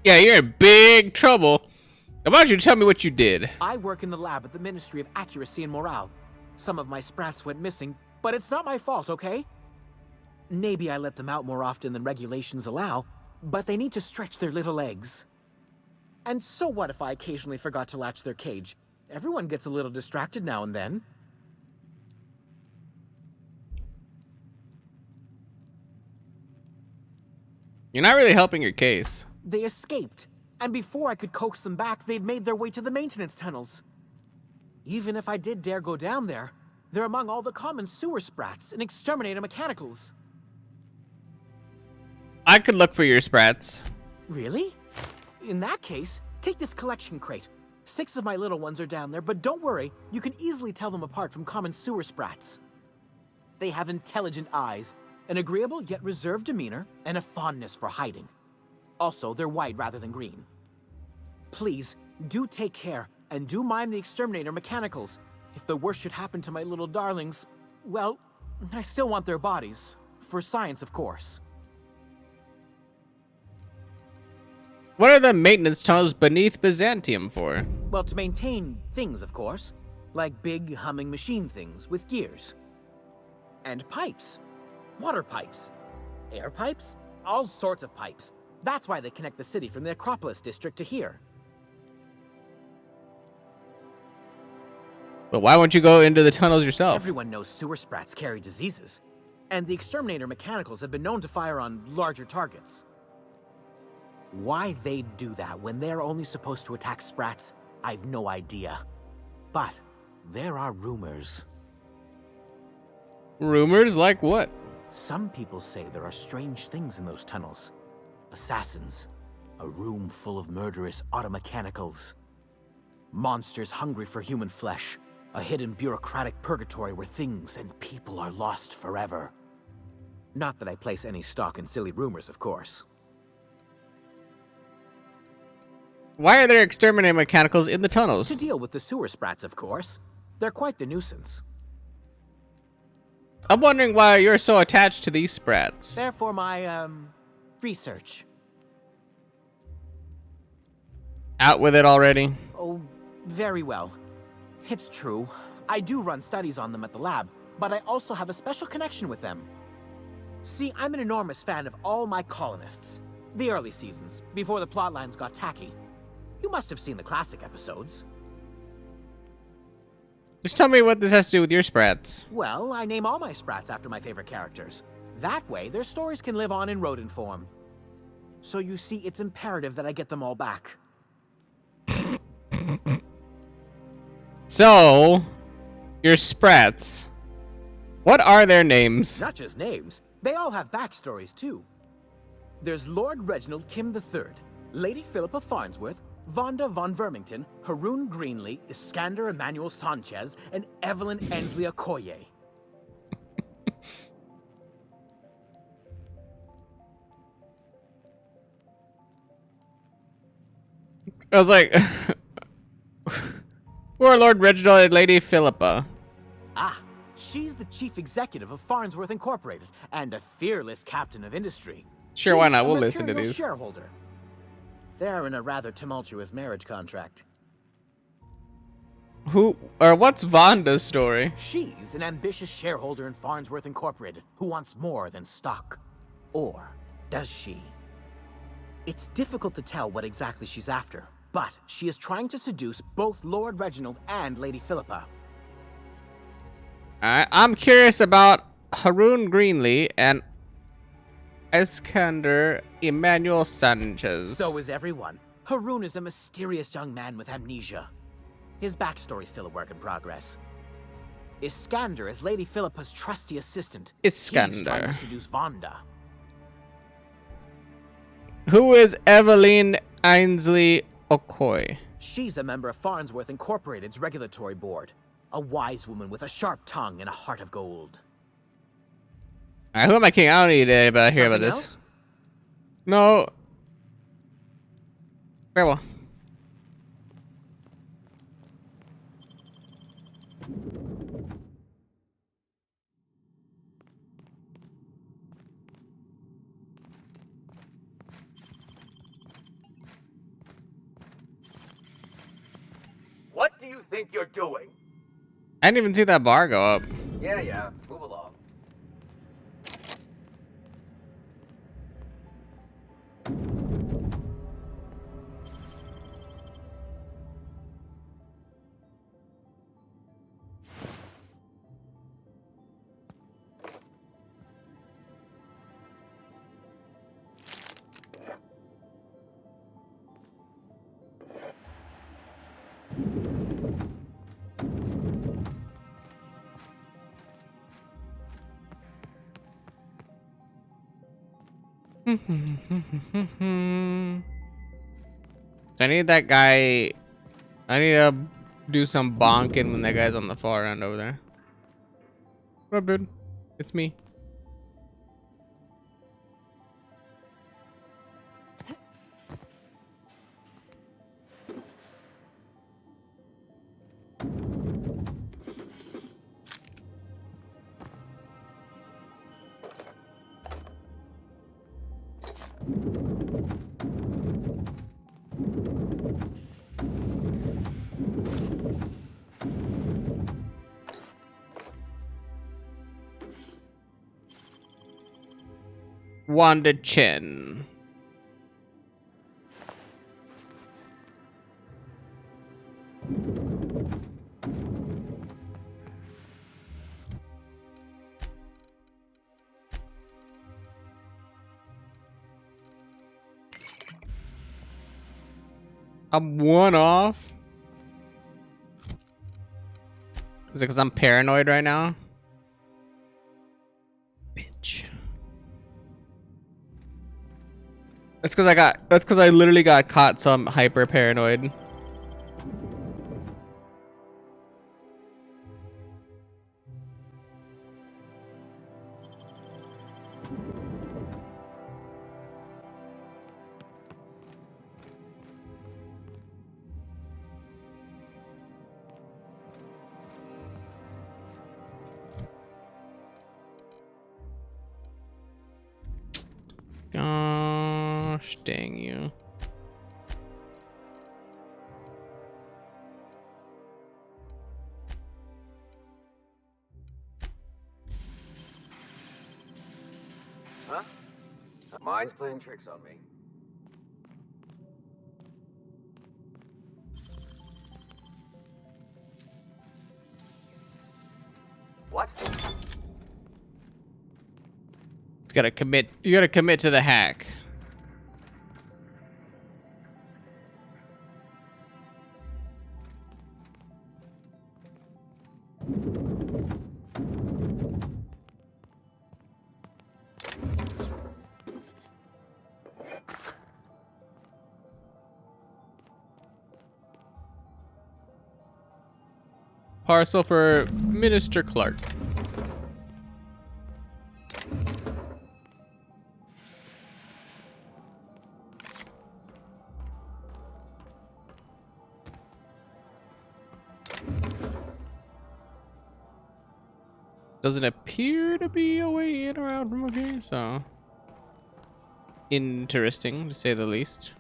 Yeah, you're in big trouble. Why don't you tell me what you did? I work in the lab at the Ministry of Accuracy and Morale. Some of my sprats went missing, but it's not my fault, okay? Maybe I let them out more often than regulations allow, but they need to stretch their little legs. And so what if I occasionally forgot to latch their cage? Everyone gets a little distracted now and then. You're not really helping your case. They escaped, and before I could coax them back, they'd made their way to the maintenance tunnels. Even if I did dare go down there, they're among all the common sewer sprats and exterminator mechanicals. I could look for your sprats. Really? In that case, take this collection crate. 6 of my little ones are down there, but don't worry, you can easily tell them apart from common sewer sprats. They have intelligent eyes, an agreeable yet reserved demeanor, and a fondness for hiding. Also, they're white rather than green. Please, do take care, and do mind the exterminator mechanicals. If the worst should happen to my little darlings, well, I still want their bodies. For science, of course. What are the maintenance tunnels beneath Byzantium for? Well, to maintain things, of course. Like big, humming machine things with gears. And pipes. Water pipes. Air pipes. All sorts of pipes. That's why they connect the city from the Acropolis district to here. But why won't you go into the tunnels yourself? Everyone knows sewer sprats carry diseases. And the exterminator mechanicals have been known to fire on larger targets. Why they'd do that when they're only supposed to attack sprats, I've no idea. But there are rumors. Rumors? Like what? Some people say there are strange things in those tunnels. Assassins. A room full of murderous automechanicals. Monsters hungry for human flesh. A hidden bureaucratic purgatory where things and people are lost forever. Not that I place any stock in silly rumors, of course. Why are there exterminator mechanicals in the tunnels? To deal with the sewer sprats, of course. They're quite the nuisance. I'm wondering why you're so attached to these sprats. They're for my, research. Out with it already? Oh, very well. It's true. I do run studies on them at the lab, but I also have a special connection with them. See, I'm an enormous fan of all my colonists. The early seasons, before the plotlines got tacky. You must have seen the classic episodes. Just tell me what this has to do with your sprats. Well, I name all my sprats after my favorite characters. That way, their stories can live on in rodent form. So you see, it's imperative that I get them all back. So, your sprats. What are their names? Not just names. They all have backstories, too. There's Lord Reginald Kim III, Lady Philippa Farnsworth, Vonda von Vermington, Haroon Greenlee, Iskander Emmanuel Sanchez, and Evelyn Ensley Okoye. I was like, Warlord Reginald and Lady Philippa. Ah, she's the chief executive of Farnsworth Incorporated and a fearless captain of industry. Sure, why He's not? a We'll listen to mercurial these. shareholder. They're in a rather tumultuous marriage contract. Who or what's Vonda's story? She's an ambitious shareholder in Farnsworth Incorporated who wants more than stock. Or does she? It's difficult to tell what exactly she's after, but she is trying to seduce both Lord Reginald and Lady Philippa. I'm curious about Haroon Greenlee and Iskander Emmanuel Sanchez. So is everyone. Haroon is a mysterious young man with amnesia. His backstory's still a work in progress. Iskander is Lady Philippa's trusty assistant. He's trying to Iskander. seduce Vonda. Who is Evelyn Ainsley Okoye? She's a member of Farnsworth Incorporated's regulatory board. A wise woman with a sharp tongue and a heart of gold. Alright, who am I king? I don't need to hear about Something this. else? No. Very well. What do you think you're doing? I didn't even see that bar go up. Yeah, move along. I need that guy. I need to do some bonking when that guy's on the far end over there. What up, dude? It's me. Wanda Chen. I'm one off. Is it because I'm paranoid right now? Bitch. That's because I literally got caught, so I'm hyper paranoid. Gosh dang you. Huh? Mine's playing tricks on me. What? You gotta commit to the hack. Parcel for Minister Clark. Doesn't appear to be a way in or out from here, so interesting to say the least.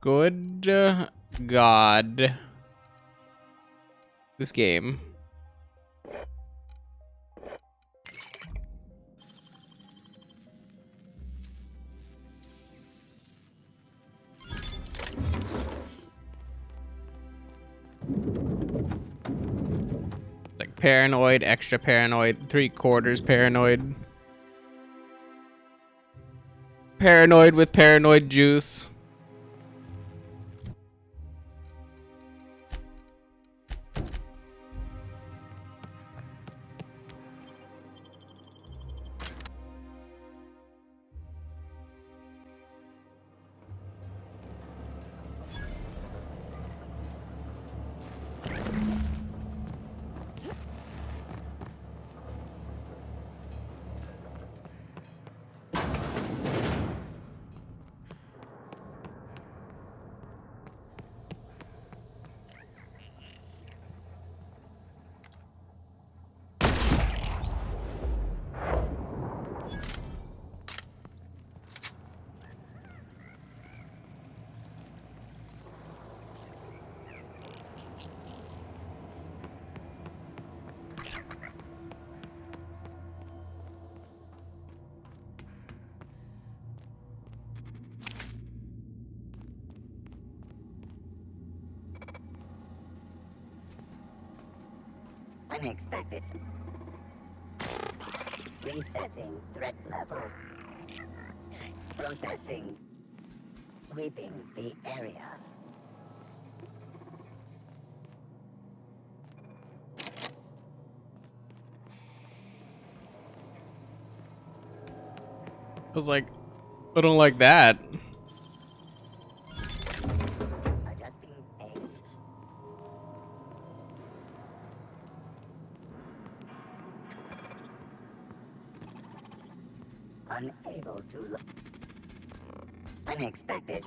Good God. This game. Like paranoid, extra paranoid, 3/4 paranoid. Paranoid with paranoid juice. Unexpected. Resetting threat level. Processing. Sweeping the area. I was like, I don't like that. Adjusting aim. Unable to look. Unexpected.